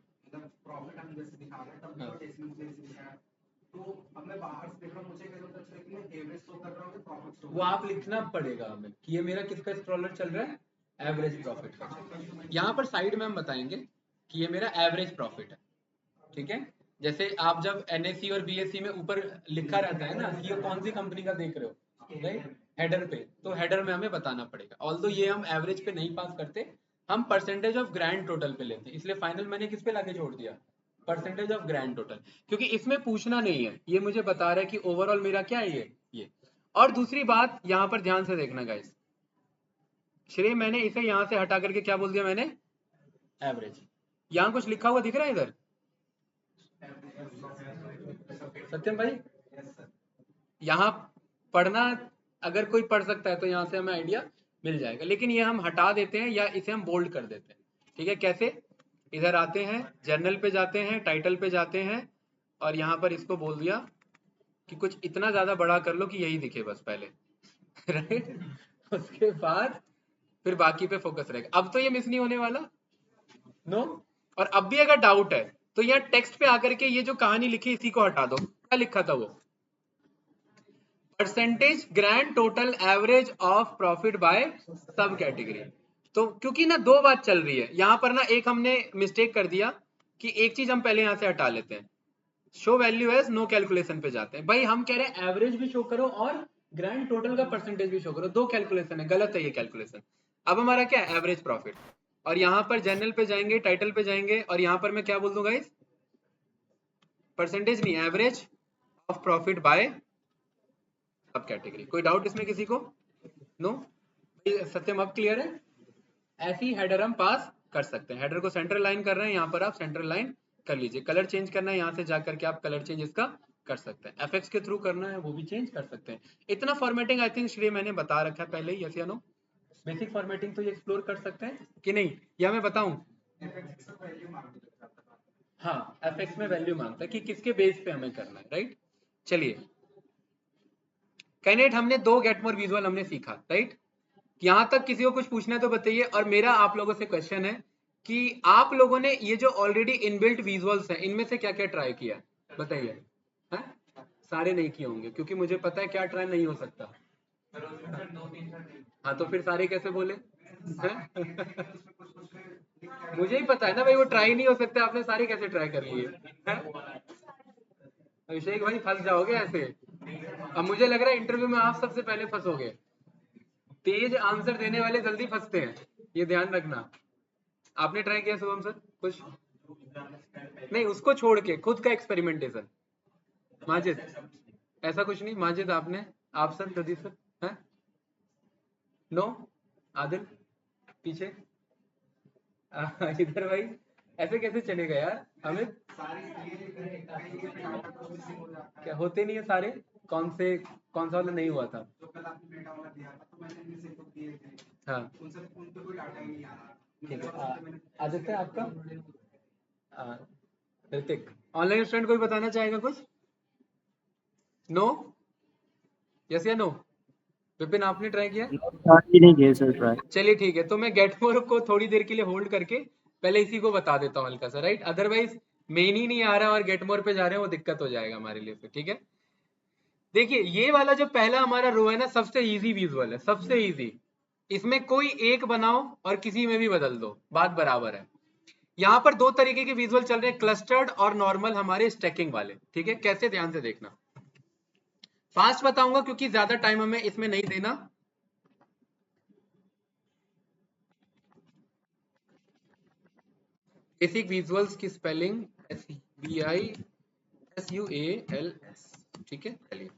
वो आप लिखना पड़ेगा हमें कि ये मेरा किसका स्क्रॉलर चल रहा है, एवरेज प्रॉफिट का। यहाँ पर साइड में हम बताएंगे कि ये मेरा एवरेज प्रॉफिट है, ठीक है। जैसे आप जब एनएससी और बीएससी में ऊपर लिखा रहता है ना कि ये कौन सी कंपनी का देख रहे हो, राइट, हेडर पे, तो हेडर में हमें बताना पड़ेगा। ऑल्दो ये हम एवरेज पे नहीं पास करते, हम परसेंटेज ऑफ ग्रैंड टोटल पे लेते हैं, इसलिए फाइनल मैंने किस पे लाके जोड़ दिया, परसेंटेज ऑफ ग्रैंड टोटल, क्योंकि इसमें पूछना नहीं है, ये मुझे बता रहा है कि ओवरऑल मेरा क्या है ये। और दूसरी बात यहाँ पर ध्यान से देखना गाइस, श्रेय मैंने इसे यहाँ से हटा करके क्या बोल दिया मैंने, एवरेज। यहाँ कुछ लिखा हुआ दिख रहा है इधर सत्यम भाई? यहाँ पढ़ना अगर कोई पढ़ सकता है तो यहाँ से हमें आइडिया मिल जाएगा, लेकिन ये हम हटा देते हैं या इसे हम बोल्ड कर देते हैं, ठीक है। कैसे? इधर आते हैं, जर्नल पे जाते हैं, टाइटल पे जाते हैं, और यहाँ पर इसको बोल दिया कि कुछ इतना ज्यादा बड़ा कर लो कि यही दिखे बस पहले राइट। उसके बाद फिर बाकी पे फोकस रहेगा। अब तो ये मिस नहीं होने वाला, नो। और अब भी अगर डाउट है तो यहाँ टेक्स्ट पे आकर के ये जो कहानी लिखी इसी को हटा दो। क्या लिखा था वो, percentage grand total average of profit by सब कैटेगरी। तो क्योंकि ना दो बात चल रही है यहाँ पर ना, एक हमने मिस्टेक कर दिया कि एक चीज हम पहले यहाँ से हटा लेते हैं, show value as no calculation पे जाते हैं। भाई हम कह रहे हैं एवरेज भी शो करो और ग्रैंड टोटल का परसेंटेज भी शो करो, दो कैलकुलेशन है, गलत है ये कैलकुलेशन। अब हमारा क्या है, एवरेज प्रॉफिट। और यहाँ पर जनरल पे जाएंगे, टाइटल पे जाएंगे, और यहाँ पर मैं क्या बोल दूं गाइस, परसेंटेज नहीं, एवरेज ऑफ प्रॉफिट बाय सब कैटेगरी। कोई डाउट इसमें किसी को? नो? सत्यम अब क्लियर है? ऐसी हेडर हम पास कर सकते हैं। हेडर को सेंटर लाइन कर रहे हैं, यहाँ पर आप सेंटर लाइन कर लीजिए। कलर चेंज करना है, यहाँ से जाकर के आप कलर चेंज इसका कर सकते हैं। एफएक्स के थ्रू करना है वो भी चेंज कर सकते हैं। इतना फॉर्मेटिंग आई थिंक श्रेय मैंने बता रखा है पहले ही, यस या नो? बेसिक फॉर्मेटिंग तो ये एक्सप्लोर कर सकते हैं कि नहीं, या मैं बताऊं? हाँ, एफएक्स में वैल्यू मांगता है कि किसके बेस पे हमें करना है, राइट? चलिए, कैनेट हमने 2 गेट मोर विजुअल हमने सीखा, राइट? यहाँ तक किसी को कुछ पूछना है तो बताइए। और मेरा आप लोगों से क्वेश्चन है कि आप लोगों ने ये जो ऑलरेडी इनबिल्ट विजुअल्स हैं इनमें से क्या क्या ट्राई किया, बताइए। हैं? सारे नहीं किए होंगे, क्योंकि मुझे पता है क्या ट्राई नहीं हो सकता। हाँ, तो फिर सारे कैसे बोले? मुझे ही पता है ना भाई, वो ट्राई नहीं हो सकता, आपने सारे कैसे ट्राई कर लिए? अभिषेक भाई फंस जाओगे ऐसे। अब मुझे लग रहा है इंटरव्यू में आप सबसे पहले फंसोगे। तेज आंसर देने वाले जल्दी फंसते हैं, ये ध्यान रखना। आपने ट्राई किया शुभम सर कुछ? नहीं, उसको छोड़ के खुद का एक्सपेरिमेंटेशन। माजिद ऐसा कुछ नहीं। माजिद आपने? आप सर, प्रदीप सर? हैं? नो? आदिल पीछे? इधर भाई ऐसे कैसे चलेगा यार? हमें क्या होते नहीं है सारे? कौन सा वाला नहीं हुआ था? हाँ ठीक है। आदित्य आपका? ऋतिक? ऑनलाइन स्टूडेंट कोई बताना चाहेगा कुछ? नो? यस या नो? विपिन आपने ट्राई किया? नहीं किया सर ट्राई। चलिए ठीक है, तो मैं गेट मोर को थोड़ी देर के लिए होल्ड करके पहले इसी को बता देता हूँ हल्का सा, राइट? अदरवाइज मेन ही नहीं आ रहा और गेट मोर पे जा रहे हैं, वो दिक्कत हो जाएगा हमारे लिए फिर, ठीक है? देखिए, ये वाला जो पहला हमारा रो है ना, सबसे इजी विजुअल है, सबसे इजी। इसमें कोई एक बनाओ और किसी में भी बदल दो, बात बराबर है। यहाँ पर 2 तरीके के विजुअल चल रहे हैं, क्लस्टर्ड और नॉर्मल हमारे स्टैकिंग वाले, ठीक है? कैसे, ध्यान से देखना। फास्ट बताऊंगा क्योंकि ज्यादा टाइम हमें इसमें नहीं देना। बेसिक विजुअल्स की स्पेलिंग SBISUALS, ठीक है? चलिए,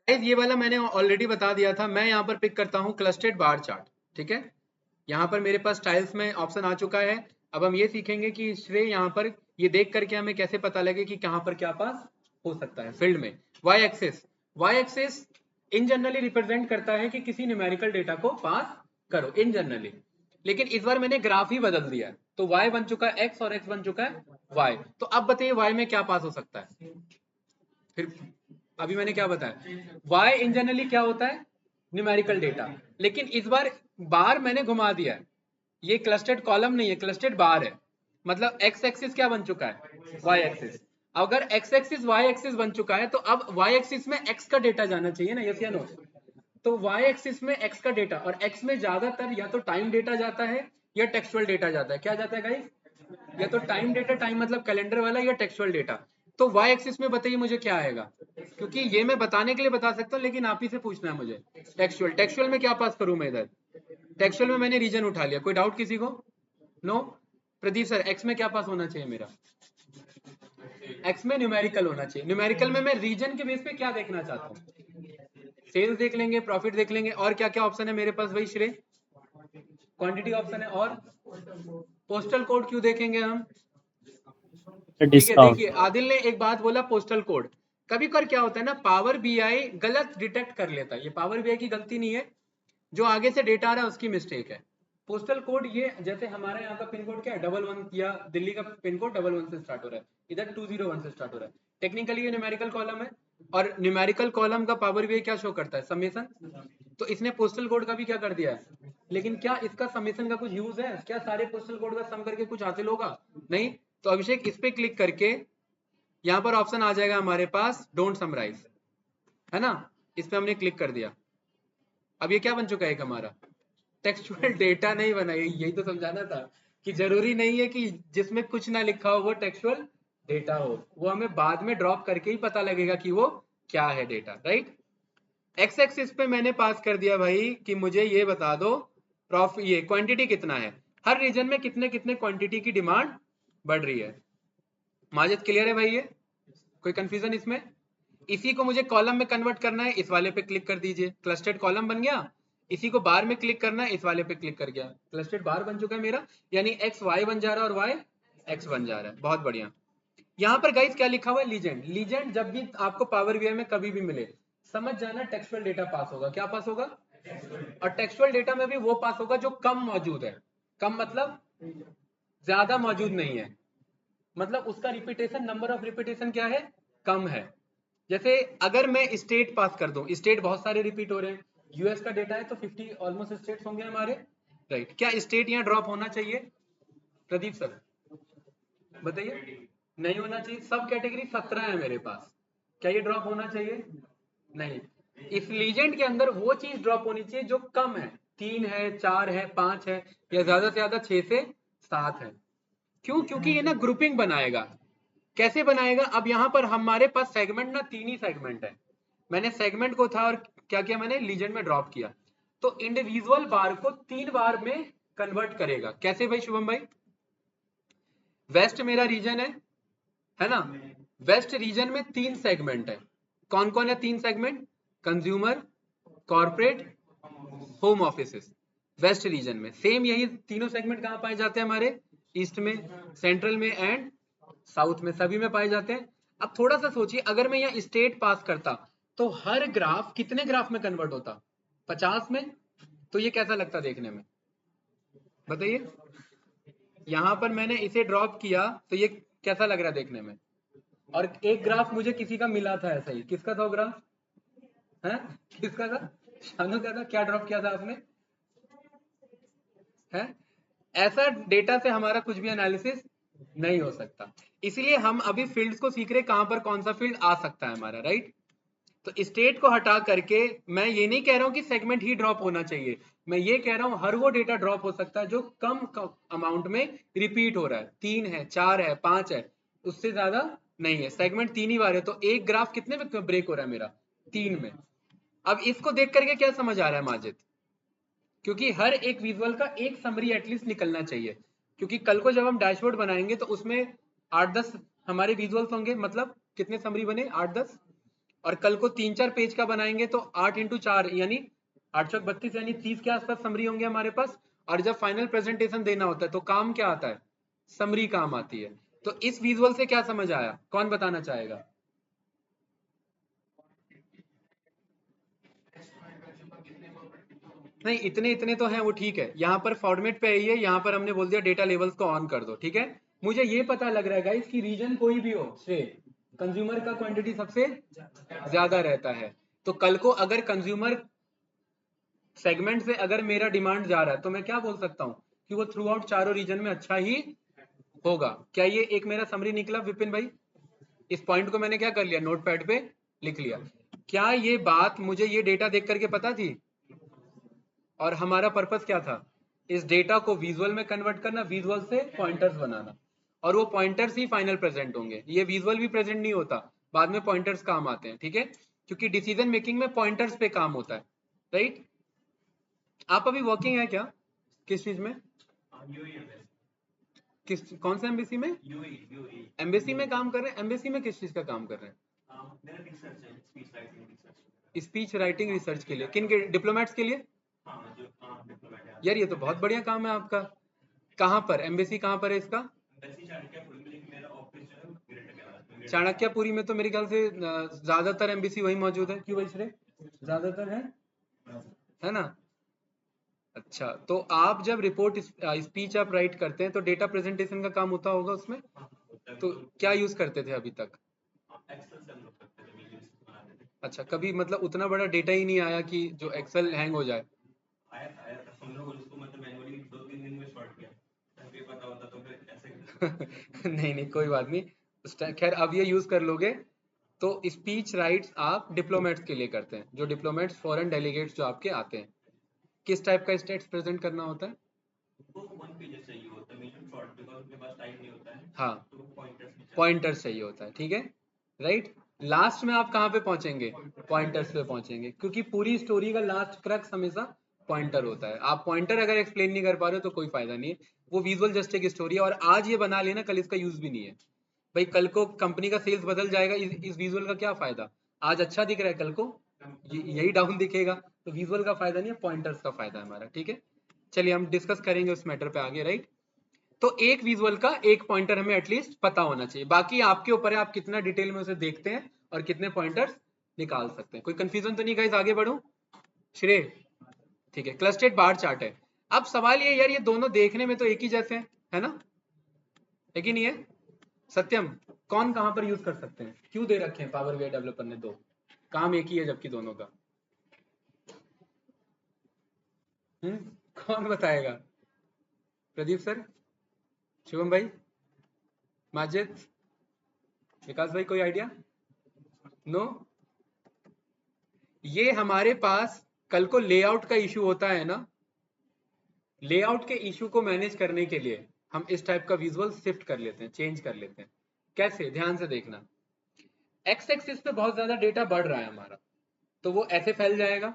ये वाला मैंने ऑलरेडी बता दिया था। मैं यहाँ पर पिक करता हूँ क्लस्टर्ड बार चार्ट, ठीक है? यहाँ पर मेरे पास टाइल्स में ऑप्शन आ चुका है। अब हम ये सीखेंगे कि श्रेय यहाँ पर ये देख करके हमें कैसे पता लगे कि कहाँ पर क्या पास हो सकता है फील्ड में। Y axis in generally represent करता है कि किसी न्यूमेरिकल डेटा को पास करो, इन जनरली। लेकिन इस बार मैंने ग्राफ ही बदल दिया है, तो y बन चुका है x और x बन चुका है y। तो अब बताइए y में क्या पास हो सकता है? फिर अभी मैंने क्या बताया, y इन जनरली क्या होता है? Numerical data. लेकिन इस बार बार मैंने घुमा दिया है, ये क्लस्टर्ड कॉलम नहीं है, क्लस्टर्ड बार है। मतलब x एक्सिस क्या बन चुका है? y axis. अगर x एक्सिस y एक्सिस बन चुका है तो अब y एक्सिस में x का डेटा जाना चाहिए ना, यस या नो? तो y एक्सिस में x का डेटा, और x में ज्यादातर या तो टाइम डेटा जाता है या टेक्सचुअल डेटा जाता है। क्या जाता है गाइस? या तो टाइम डेटा, टाइम मतलब कैलेंडर वाला, या टेक्सचुअल डेटा। तो y एक्सिस में बताइए मुझे क्या आएगा? क्योंकि ये मैं बताने के लिए बता सकता हूँ, लेकिन आप ही से पूछना है मुझे। टेक्सचुअल में क्या पास करूं मैं इधर? टेक्सचुअल में मैंने रीजन उठा लिया। कोई डाउट किसी को? नो? प्रदीप सर, एक्स में क्या पास होना चाहिए मेरा? एक्स में न्यूमेरिकल होना चाहिए। न्यूमेरिकल में मैं रीजन के बेस पे क्या देखना चाहता हूँ? सेल्स देख लेंगे, प्रॉफिट देख लेंगे, और क्या क्या ऑप्शन है मेरे पास भाई श्रेय? क्वांटिटी ऑप्शन है, और पोस्टल कोड क्यों देखेंगे हम? ठीक है, देखिए आदिल ने एक बात बोला, पोस्टल कोड। कभी कर क्या होता है ना, पावर बीआई गलत डिटेक्ट कर लेता है। ये पावर बीआई की गलती नहीं है, जो आगे से डेटा आ रहा है उसकी मिस्टेक है। पोस्टल कोड, ये जैसे हमारे यहाँ का पिन कोड क्या है, 11, या दिल्ली का पिन कोड 11 से स्टार्ट हो रहा है, इधर 201 से स्टार्ट हो रहा है। टेक्निकली ये न्यूमेरिकल कॉलम है, और न्यूमेरिकल कॉलम का पावर बीआई क्या शो करता है? समेशन। तो इसने पोस्टल कोड का भी क्या कर दिया है? लेकिन क्या इसका समेशन का कुछ यूज है? क्या सारे पोस्टल कोड का सम करके कुछ हासिल होगा? नहीं। तो अभिषेक इस पे क्लिक करके यहाँ पर ऑप्शन आ जाएगा हमारे पास, डोंट समराइज, है ना? इस पे हमने क्लिक कर दिया। अब ये क्या बन चुका है? एक हमारा टेक्सचुअल डेटा नहीं बना। यही तो समझाना था कि जरूरी नहीं है कि जिसमें कुछ ना लिखा हो वो टेक्सचुअल डेटा हो, वो हमें बाद में ड्रॉप करके ही पता लगेगा कि वो क्या है डेटा, राइट? एक्स एक्सिस पे मैंने पास कर दिया भाई कि मुझे ये बता दो प्रॉफिट, ये क्वांटिटी कितना है, हर रीजन में कितने कितने क्वांटिटी की डिमांड बढ़ रही है। माजिद क्लियर है भाई? ये कोई कंफ्यूजन इसमें? इसी को मुझे कॉलम में कन्वर्ट करना है, इस वाले पे क्लिक कर दीजिए, क्लस्टर्ड कॉलम बन गया। इसी को बार में क्लिक करना है, इस वाले पे क्लिक कर गया, क्लस्टर्ड बार बन चुका है मेरा, यानी एक्स वाई बन जा रहा है और वाई एक्स बन जा रहा है। बहुत बढ़िया। यहाँ पर गाइस क्या लिखा हुआ है, लीजेंड। लीजेंड जब भी आपको पावर बीआई में कभी भी मिले, समझ जाना टेक्सचुअल डेटा पास होगा। क्या पास होगा? और टेक्सचुअल डेटा में भी वो पास होगा जो कम मौजूद है। कम मतलब ज्यादा मौजूद नहीं है, मतलब उसका रिपीटेशन, नंबर ऑफ रिपीटेशन क्या है, कम है। जैसे अगर मैं स्टेट पास कर दूं, स्टेट बहुत सारे रिपीट हो रहे हैं, यूएस का डेटा है तो 50 ऑलमोस्ट स्टेट्स होंगे हमारे, राइट। क्या स्टेट यहाँ ड्रॉप होना चाहिए प्रदीप सर? बताइए। नहीं होना चाहिए। सब कैटेगरी 17 है मेरे पास, क्या ये ड्रॉप होना चाहिए? नहीं। इस लीजेंड के अंदर वो चीज ड्रॉप होनी चाहिए जो कम है, 3 है, 4 है, 5 है, या ज्यादा से ज्यादा 6 से 7 है। क्यों? क्योंकि ये ना ग्रुपिंग बनाएगा। कैसे बनाएगा? अब यहाँ पर हमारे पास सेगमेंट ना 3 ही सेगमेंट है, मैंने सेगमेंट को था और क्या किया, मैंने लीजेंड में ड्रॉप किया, तो इंडिविजुअल बार को 3 बार में कन्वर्ट करेगा। कैसे भाई शुभम भाई? वेस्ट मेरा रीजन है ना, वेस्ट रीजन में 3 सेगमेंट है। कौन कौन है 3 segment? Consumer, corporate, home offices. West region में सेम यही तीनों सेगमेंट कहाँ पाए जाते हैं हमारे? ईस्ट में, सेंट्रल में एंड साउथ में, सभी में पाए जाते हैं। अब थोड़ा सा सोचिए, अगर मैं यहाँ स्टेट पास करता तो हर ग्राफ कितने ग्राफ में कन्वर्ट होता? 50 में। तो ये कैसा लगता देखने में, बताइए। यहाँ पर मैंने इसे ड्रॉप किया तो ये कैसा लग रहा है देखने में? और एक ग्राफ मुझे किसी का मिला था ऐसा ही, किसका था वो ग्राफ? है किसका था? शानू का था। क्या ड्रॉप किया था आपने? है ऐसा डेटा से हमारा कुछ भी एनालिसिस नहीं हो सकता। इसलिए हम अभी फील्ड्स को सीख रहे, कहां पर कौन सा फील्ड आ सकता है हमारा, राइट। तो स्टेट को हटा करके मैं ये नहीं कह रहा हूं कि सेगमेंट ही ड्रॉप होना चाहिए, मैं ये कह रहा हूं हर वो डेटा ड्रॉप हो सकता है जो कम अमाउंट में रिपीट हो रहा है, 3 है, 4 है, 5 है, उससे ज्यादा नहीं है। सेगमेंट 3 ही बार है, तो एक ग्राफ कितने में ब्रेक हो रहा है मेरा? 3 में। अब इसको देख करके क्या समझ आ रहा है माजिद? क्योंकि हर एक विजुअल का एक समरी एटलीस्ट निकलना चाहिए, क्योंकि कल को जब हम डैशबोर्ड बनाएंगे तो उसमें 8-10 हमारे विजुअल्स होंगे, मतलब कितने समरी बने? 8-10। और कल को 3-4 पेज का बनाएंगे तो 8 इंटू 4 यानी 8 चौक 32 यानी 30 के आसपास समरी होंगे हमारे पास। और जब फाइनल प्रेजेंटेशन देना होता है तो काम क्या आता है? समरी काम आती है। तो इस विजुअल से क्या समझ आया, कौन बताना चाहेगा? नहीं, इतने इतने तो हैं वो ठीक है, यहाँ पर फॉर्मेट पे आइए, यहाँ पर हमने बोल दिया डेटा लेवल्स को ऑन कर दो, ठीक है। मुझे ये पता लग रहा है गाइस कि रीजन कोई भी हो, से कंज्यूमर का क्वांटिटी सबसे ज्यादा रहता है। तो कल को अगर कंज्यूमर सेगमेंट से अगर मेरा डिमांड जा रहा है तो मैं क्या बोल सकता हूँ कि वो थ्रू आउट चारों रीजन में अच्छा ही होगा। क्या ये एक मेरा समरी निकला विपिन भाई? इस पॉइंट को मैंने क्या कर लिया, नोटपैड पे लिख लिया। क्या ये बात मुझे ये डेटा देख करके पता थी? और हमारा पर्पस क्या था? इस डेटा को विजुअल में कन्वर्ट करना, विजुअल से पॉइंटर्स बनाना, और वो पॉइंटर्स ही फाइनल प्रेजेंट होंगे। ये विजुअल भी प्रेजेंट नहीं होता, बाद में पॉइंटर्स काम आते हैं, ठीक है, क्योंकि डिसीजन मेकिंग में पॉइंटर्स पे काम होता है, राइट। आप अभी वर्किंग है क्या, किस चीज में? किस कौन सा एम्बेसी में? एम्बेसी में काम कर रहे हैं? एम्बेसी में किस चीज का काम कर रहे हैं? स्पीच राइटिंग रिसर्च के लिए, किन के? डिप्लोमेट्स के लिए? यार ये तो बहुत बढ़िया काम है आपका। कहाँ पर एम्बेसी, कहाँ पर है इसका? चाणक्यपुरी में तो मेरे ख्याल से ज्यादातर एम्बेसी वही मौजूद है, क्यों वही ज्यादातर है ना। अच्छा, तो आप जब रिपोर्ट स्पीच आप राइट करते हैं तो डेटा प्रेजेंटेशन का काम होता होगा उसमें, तो क्या यूज करते थे अभी तक? अच्छा, कभी मतलब उतना बड़ा डेटा ही नहीं आया कि जो एक्सेल हैंग हो जाए? नहीं नहीं, कोई बात नहीं, खैर अब ये यूज कर लोगे। तो स्पीच राइट्स आप डिप्लोमेट्स के लिए करते हैं, जो डिप्लोमेट्स फॉरेन डेलीगेट्स जो आपके आते हैं, किस टाइप का स्टेट्स प्रेजेंट करना होता है? हाँ, पॉइंटर्स चाहिए होता है, ठीक है, राइट। लास्ट में आप कहाँ पे पहुंचेंगे? पॉइंटर्स पे पहुंचेंगे, क्योंकि पूरी स्टोरी का लास्ट क्रक्स हमेशा पॉइंटर होता है। आप पॉइंटर अगर एक्सप्लेन नहीं कर पा रहे हो तो कोई फायदा नहीं है, वो विजुअल जस्ट एक स्टोरी है, और आज ये बना लेना कल इसका यूज भी नहीं है भाई। कल को कंपनी का सेल्स बदल जाएगा, इस विजुअल का क्या फायदा? आज अच्छा दिख रहा है, कल को यही डाउन दिखेगा, तो विजुअल का फायदा नहीं है, पॉइंटर्स का फायदा है हमारा। ठीक है, चलिए हम डिस्कस करेंगे उस मैटर पे आगे, राइट। तो एक विजुअल का एक पॉइंटर हमें एटलीस्ट पता होना चाहिए, बाकी आपके ऊपर है आप कितना डिटेल में उसे देखते हैं और कितने पॉइंटर्स निकाल सकते हैं। कोई कंफ्यूजन तो नहीं गाइस? आगे बढ़ो श्रेय। ठीक है, क्लस्टर्ड बार चार्ट है। अब सवाल ये यार, ये दोनों देखने में तो एक ही जैसे हैं, है ना? एक ही नहीं है? सत्यम, कौन कहां पर यूज कर सकते हैं? क्यों दे रखे हैं पावर बीआई डेवलपर ने दो? काम एक ही है जबकि दोनों का। कौन बताएगा? प्रदीप सर, शिवम भाई, माजिद, विकास भाई, कोई आइडिया? नो? ये हमारे पास कल को लेआउट का इशू होता है ना, लेआउट के इशू को मैनेज करने के लिए हम इस टाइप का विजुअल शिफ्ट कर लेते हैं, चेंज कर लेते हैं। कैसे? ध्यान से देखना, एक्स एक्सिस पे बहुत ज्यादा डेटा बढ़ रहा है हमारा, तो वो ऐसे फैल जाएगा,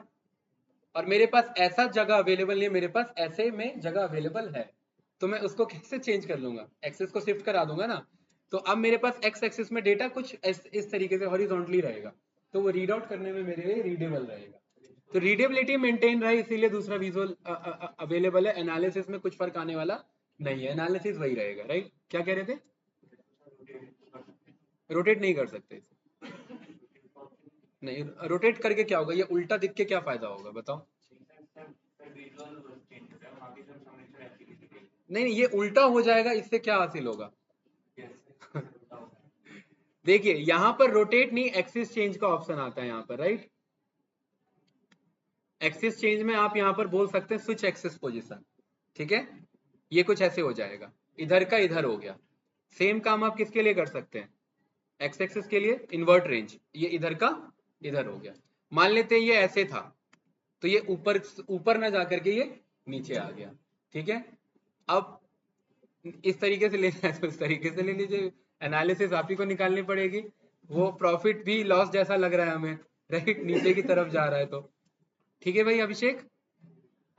और मेरे पास ऐसा जगह अवेलेबल नहीं है, मेरे पास ऐसे में जगह अवेलेबल है, तो मैं उसको कैसे चेंज कर लूंगा? एक्सिस को शिफ्ट करा दूंगा ना। तो अब मेरे पास एक्स एक्सिस में डेटा कुछ इस तरीके से हॉरिजॉन्टली रहेगा, तो वो रीड आउट करने में मेरे लिए रीडेबल रहेगा। तो रीडेबिलिटी मेंटेन रहे, इसीलिए दूसरा विजुअल अवेलेबल है। एनालिसिस में कुछ फर्क आने वाला नहीं है, एनालिसिस वही रहेगा, राइट। क्या कह रहे थे? रोटेट नहीं कर सकते? नहीं, रोटेट करके क्या होगा? ये उल्टा दिख के क्या फायदा होगा बताओ? नहीं नहीं, ये उल्टा हो जाएगा, इससे क्या हासिल होगा? देखिए यहां पर रोटेट नहीं, एक्सिस चेंज का ऑप्शन आता है यहाँ पर, राइट। एक्सिस चेंज में आप यहाँ पर बोल सकते हैं स्विच एक्सिस पोजीशन, ठीक है। ये कुछ ऐसे हो जाएगा, इधर का इधर हो गया। सेम काम आप किसके लिए कर सकते हैं? एक्स एक्सिस के लिए इन्वर्ट रेंज, ये इधर का इधर हो गया। मान लेते हैं ये ऐसे था, तो ये ऊपर ऊपर ना जाकर के ये नीचे आ गया, ठीक है। अब इस तरीके से लेना है तो इस तरीके से ले लीजिए, एनालिसिस आप ही को निकालनी पड़ेगी। वो प्रॉफिट भी लॉस जैसा लग रहा है हमें, राइट, नीचे की तरफ जा रहा है तो। ठीक है भाई अभिषेक,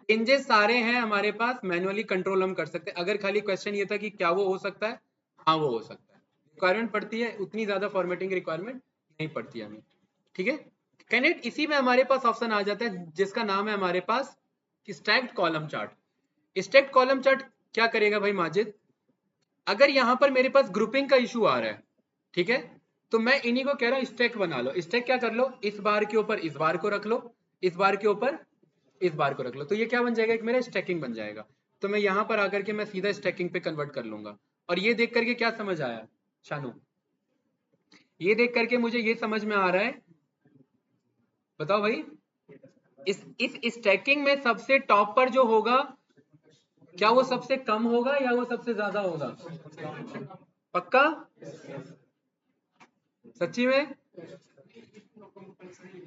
चेंजेस सारे हैं हमारे पास, मैनुअली कंट्रोल हम कर सकते हैं। अगर खाली क्वेश्चन ये था कि क्या वो हो सकता है, हाँ वो हो सकता है। रिक्वायरमेंट पड़ती है, उतनी ज्यादा फॉर्मेटिंग रिक्वायरमेंट नहीं पड़ती हमें, ठीक है। कैनेट इसी में हमारे पास ऑप्शन आ जाता है जिसका नाम है हमारे पास stacked column chart. Stacked column chart क्या करेगा भाई माजिद? अगर यहाँ पर मेरे पास ग्रुपिंग का इशू आ रहा है, ठीक है, तो मैं इन्हीं को कह रहा हूँ स्टैक बना लो। स्टैक क्या कर लो, इस बार के ऊपर इस बार को रख लो, इस बार के ऊपर इस बार को रख लो, तो ये क्या बन जाएगा? एक मेरा स्टैकिंग बन जाएगा। तो मैं यहाँ पर आकर के मैं सीधा स्टैकिंग पे कन्वर्ट कर लूंगा। और ये देख करके क्या समझ आया शानू? ये देख करके मुझे ये समझ में आ रहा है, बताओ भाई, इस स्टैकिंग में सबसे टॉप पर जो होगा, क्या वो सबसे कम होगा या वो सबसे ज्यादा होगा? पक्का? सच्ची में?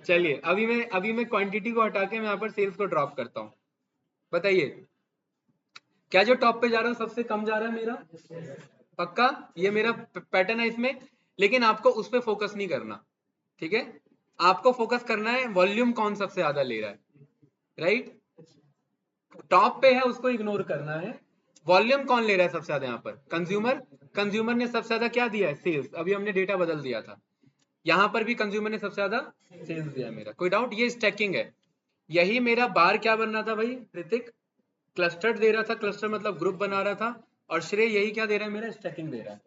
चलिए अभी मैं क्वांटिटी को हटा के मैं यहाँ पर सेल्स को ड्रॉप करता हूँ। बताइए, क्या जो टॉप पे जा रहा है सबसे कम जा रहा है मेरा? पक्का? ये मेरा पैटर्न है इसमें, लेकिन आपको उस पर फोकस नहीं करना, ठीक है। आपको फोकस करना है वॉल्यूम कौन सबसे ज्यादा ले रहा है, राइट। टॉप पे है उसको इग्नोर करना है, वॉल्यूम कौन ले रहा है सबसे ज्यादा यहाँ पर? कंज्यूमर। कंज्यूमर ने सबसे ज्यादा क्या दिया है? सेल्स। अभी हमने डेटा बदल दिया था, यहाँ पर भी कंज्यूमर ने सबसे ज्यादा सेल्स दिया मेरा। कोई डाउट? ये स्टैकिंग है। यही मेरा बार क्या बनना था भाई ऋतिक? क्लस्टर दे रहा था, क्लस्टर मतलब ग्रुप बना रहा था, और श्रेय यही क्या दे रहा है मेरा? स्टैकिंग दे रहा है।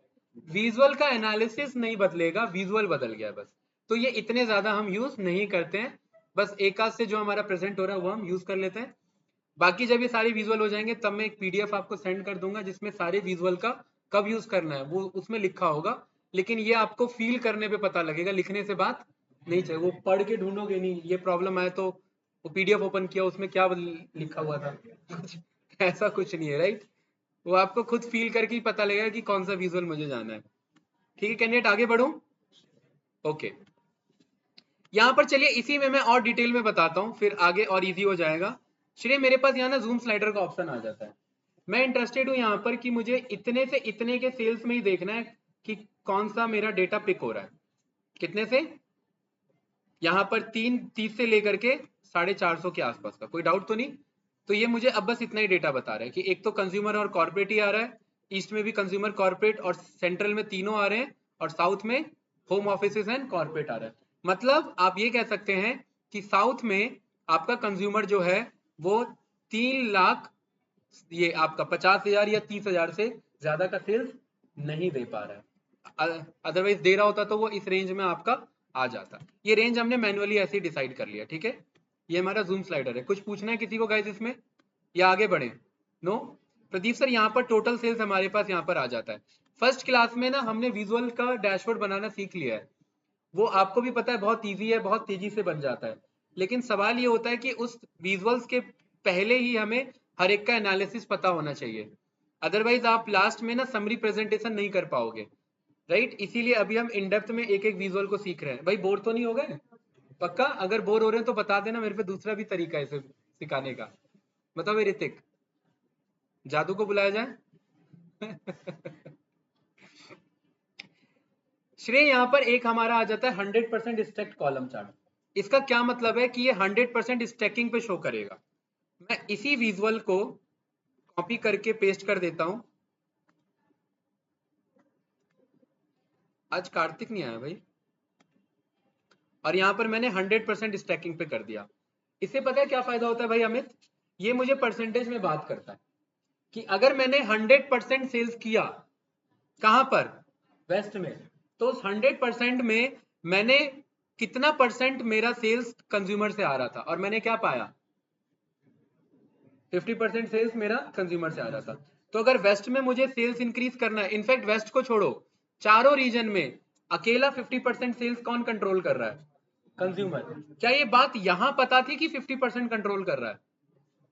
विजुअल का एनालिसिस नहीं बदलेगा, विजुअल बदल गया बस। तो ये इतने ज्यादा हम यूज नहीं करते हैं, बस एक आध से जो हमारा प्रेजेंट हो रहा है वो हम यूज कर लेते हैं। बाकी जब ये सारे विजुअल हो जाएंगे तब मैं एक पीडीएफ आपको सेंड कर दूंगा जिसमें सारे विजुअल का कब यूज करना है वो उसमें लिखा होगा। लेकिन ये आपको फील करने पे पता लगेगा, लिखने से बात नहीं चाहिए। वो पढ़ के ढूंढोगे नहीं, ये प्रॉब्लम है तो वो पीडीएफ ओपन किया उसमें क्या लिखा हुआ था ऐसा कुछ नहीं है, राइट। वो आपको खुद फील करके ही पता लगेगा कि कौन सा विजुअल मुझे जाना है। ठीक है कैंडिडेट, आगे बढ़ूं? ओके, यहाँ पर चलिए इसी में मैं और डिटेल में बताता हूँ, फिर आगे और इजी हो जाएगा। श्रेय मेरे पास यहाँ ना जूम स्लाइडर का ऑप्शन आ जाता है। मैं इंटरेस्टेड हूँ यहाँ पर कि मुझे इतने से इतने के सेल्स में ही देखना है कि कौन सा मेरा डेटा पिक हो रहा है। कितने से? यहाँ पर 30 से लेकर के 450 के आसपास का। कोई डाउट तो नहीं? तो ये मुझे अब बस इतना ही डेटा बता रहा है कि एक तो कंज्यूमर और कॉर्पोरेट ही आ रहा है, ईस्ट में भी कंज्यूमर कॉर्पोरेट और सेंट्रल में तीनों आ रहे हैं, और साउथ में होम ऑफिसेज एंड कॉर्पोरेट आ रहा है। मतलब आप ये कह सकते हैं कि साउथ में आपका कंज्यूमर जो है वो 3 लाख, ये आपका 50,000 या 30,000 से ज्यादा का सेल्स नहीं दे पा रहा है। अदरवाइज दे रहा होता तो वो इस रेंज में आपका आ जाता। ये रेंज हमने मैनुअली ऐसे ही डिसाइड कर लिया, ठीक है। ये हमारा जूम स्लाइडर है। कुछ पूछना है किसी को गाइस इसमें, या आगे बढ़े? नो? प्रदीप सर यहाँ पर टोटल सेल्स हमारे पास यहाँ पर आ जाता है। फर्स्ट क्लास में ना हमने विजुअल का डैशबोर्ड बनाना सीख लिया है, वो आपको भी पता है बहुत ईजी है, बहुत तेजी से बन जाता है। लेकिन सवाल ये होता है कि उस विजुअल्स के पहले ही हमें हर एक का एनालिसिस पता होना चाहिए, अदरवाइज आप लास्ट में ना समरी प्रेजेंटेशन नहीं कर पाओगे, राइट। इसीलिए अभी हम इन डेप्थ में एक एक विजुअल को सीख रहे हैं। भाई बोर तो नहीं हो गए? पक्का? अगर बोर हो रहे हैं तो बता देना, मेरे पे दूसरा भी तरीका है इसे सिखाने का। बताओ भाई ऋतिक, जादू को बुलाया जाए? श्रेय यहाँ पर एक हमारा आ जाता है 100% स्टैक्ड कॉलम चार्ट। इसका क्या मतलब है कि ये 100% स्टैकिंग पे शो करेगा। मैं इसी विजुअल को कॉपी करके पेस्ट कर देता हूं। आज कार्तिक नहीं आया भाई, और यहां पर मैंने 100% स्टैकिंग पे कर दिया। इससे पता है क्या फायदा होता है भाई अमित? ये मुझे परसेंटेज में बात करता है कि अगर मैंने 100% सेल्स किया कहां पर, वेस्ट में, तो उस 100% में मैंने कितना परसेंट मेरा सेल्स कंज्यूमर से आ रहा था, और मैंने क्या पाया? 50% सेल्स मेरा कंज्यूमर से आ रहा था। तो अगर वेस्ट में मुझे सेल्स इंक्रीज करना है, इनफैक्ट वेस्ट को छोड़ो, चारों रीजन में अकेला 50% सेल्स कौन कंट्रोल कर रहा है? कंज्यूमर। क्या ये बात यहां पता थी कि 50% कंट्रोल कर रहा है?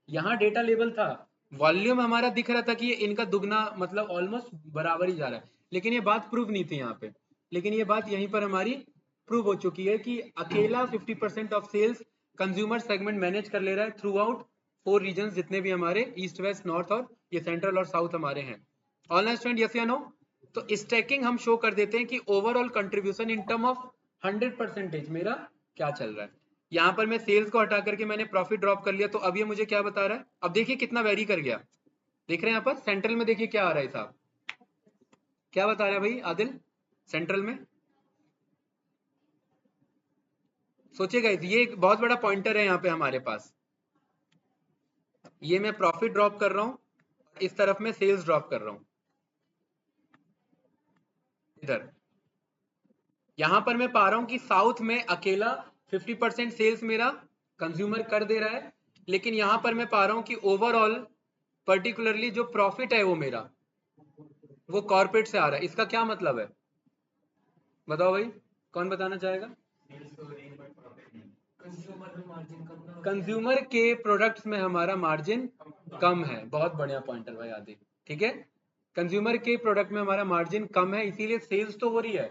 यहाँ डेटा लेवल था, वॉल्यूम हमारा दिख रहा था कि ये इनका दुगना, मतलब ऑलमोस्ट बराबर ही जा रहा है, लेकिन ये बात प्रूव नहीं थी यहाँ पे। लेकिन ये बात यहीं पर हमारी प्रूव हो चुकी है कि अकेला 50% of sales consumer segment manage कर ले रहा है थ्रू आउट 4 रीजन, जितने भी हमारे ईस्ट वेस्ट नॉर्थ और ये सेंट्रल और साउथ हमारे हैं। ऑनलाइन स्टूडेंट, यस या नो? तो स्टैकिंग हम शो कर देते हैं कि overall contribution in term of 100% मेरा क्या चल रहा है। यहाँ पर मैं सेल्स को हटा करके मैंने प्रॉफिट ड्रॉप कर लिया, तो अब ये मुझे क्या बता रहा है? अब देखिए कितना वेरी कर गया, देख रहे हैं यहाँ पर सेंट्रल में, देखिए क्या आ रहा है साहब, क्या बता रहा है भाई आदिल सेंट्रल में? सोचिएगा, ये एक बहुत बड़ा पॉइंटर है यहाँ पे हमारे पास। ये मैं प्रॉफिट ड्रॉप कर रहा हूँ, इस तरफ में सेल्स ड्रॉप कर रहा हूँ इधर। यहां पर मैं पा रहा हूं कि साउथ में अकेला 50% सेल्स मेरा कंज्यूमर कर दे रहा है, लेकिन यहां पर मैं पा रहा हूं कि ओवरऑल पर्टिकुलरली जो प्रॉफिट है वो मेरा, वो कॉर्पोरेट से आ रहा है। इसका क्या मतलब है बताओ भाई, कौन बताना चाहेगा? कंज्यूमर के प्रोडक्ट्स में हमारा मार्जिन कम है। बहुत बढ़िया पॉइंटर भाई आदि, ठीक है। कंज्यूमर के प्रोडक्ट में हमारा मार्जिन कम है, इसीलिए सेल्स तो हो रही है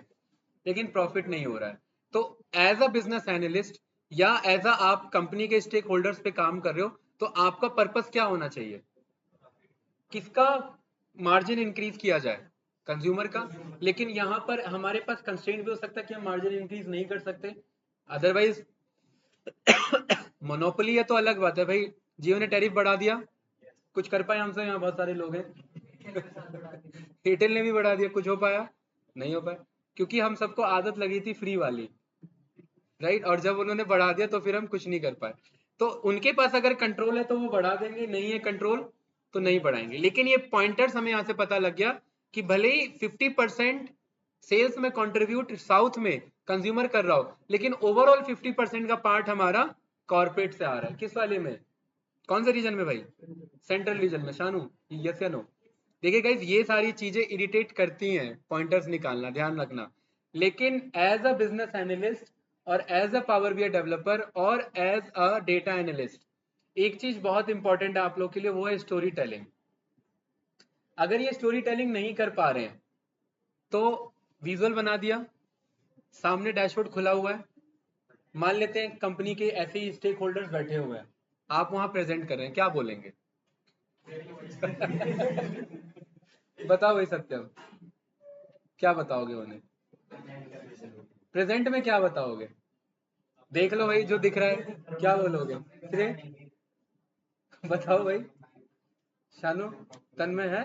लेकिन प्रॉफिट नहीं हो रहा है। तो एज अ बिजनेस एनालिस्ट या एज अ आप कंपनी के स्टेक होल्डर्स पे काम कर रहे हो, तो आपका पर्पस क्या होना चाहिए? किसका मार्जिन इंक्रीज किया जाए? कंज्यूमर का। लेकिन यहाँ पर हमारे पास कंस्ट्रेंट भी हो सकता है कि हम मार्जिन इंक्रीज नहीं कर सकते, अदरवाइज मोनोपोली है तो अलग बात है भाई। जियो ने टैरिफ बढ़ा दिया, कुछ कर पाए हमसे? यहाँ बहुत सारे लोग हैं। एयरटेल ने भी बढ़ा दिया, कुछ हो पाया? नहीं हो पाया, क्योंकि हम सबको आदत लगी थी फ्री वाली, राइट। और जब उन्होंने बढ़ा दिया तो फिर हम कुछ नहीं कर पाए। तो उनके पास अगर कंट्रोल है तो वो बढ़ा देंगे, नहीं है कंट्रोल तो नहीं बढ़ाएंगे। लेकिन ये पॉइंटर्स हमें यहाँ से पता लग गया कि भले ही 50% सेल्स में कंट्रीब्यूट साउथ में कंज्यूमर कर रहा हो, लेकिन ओवरऑल 50% का पार्ट हमारा कॉर्पोरेट से आ रहा है। किस वाले में? कौन से रीजन में भाई? सेंट्रल रीजन में। शानू, यस या नो? देखिए गाइज, ये सारी चीजें इरिटेट करती हैं, पॉइंटर्स निकालना, ध्यान रखना। लेकिन एज अ बिजनेस एनालिस्ट और as a power BI developer और एज अ डेटा एनालिस्ट, एक चीज बहुत इंपॉर्टेंट है आप लोग के लिए, वो है स्टोरी टेलिंग। अगर ये स्टोरी टेलिंग नहीं कर पा रहे हैं तो विजुअल बना दिया, सामने डैशबोर्ड खुला हुआ है, मान लेते हैं कंपनी के ऐसे ही स्टेक होल्डर्स बैठे हुए हैं, आप वहां प्रेजेंट कर रहे हैं, क्या बोलेंगे? बताओ भाई सत्यम, क्या बताओगे उन्हें? प्रेजेंट में क्या बताओगे? देख लो भाई जो दिख रहा है, क्या बोलोगे? बताओ भाई, शानू तन्मय है,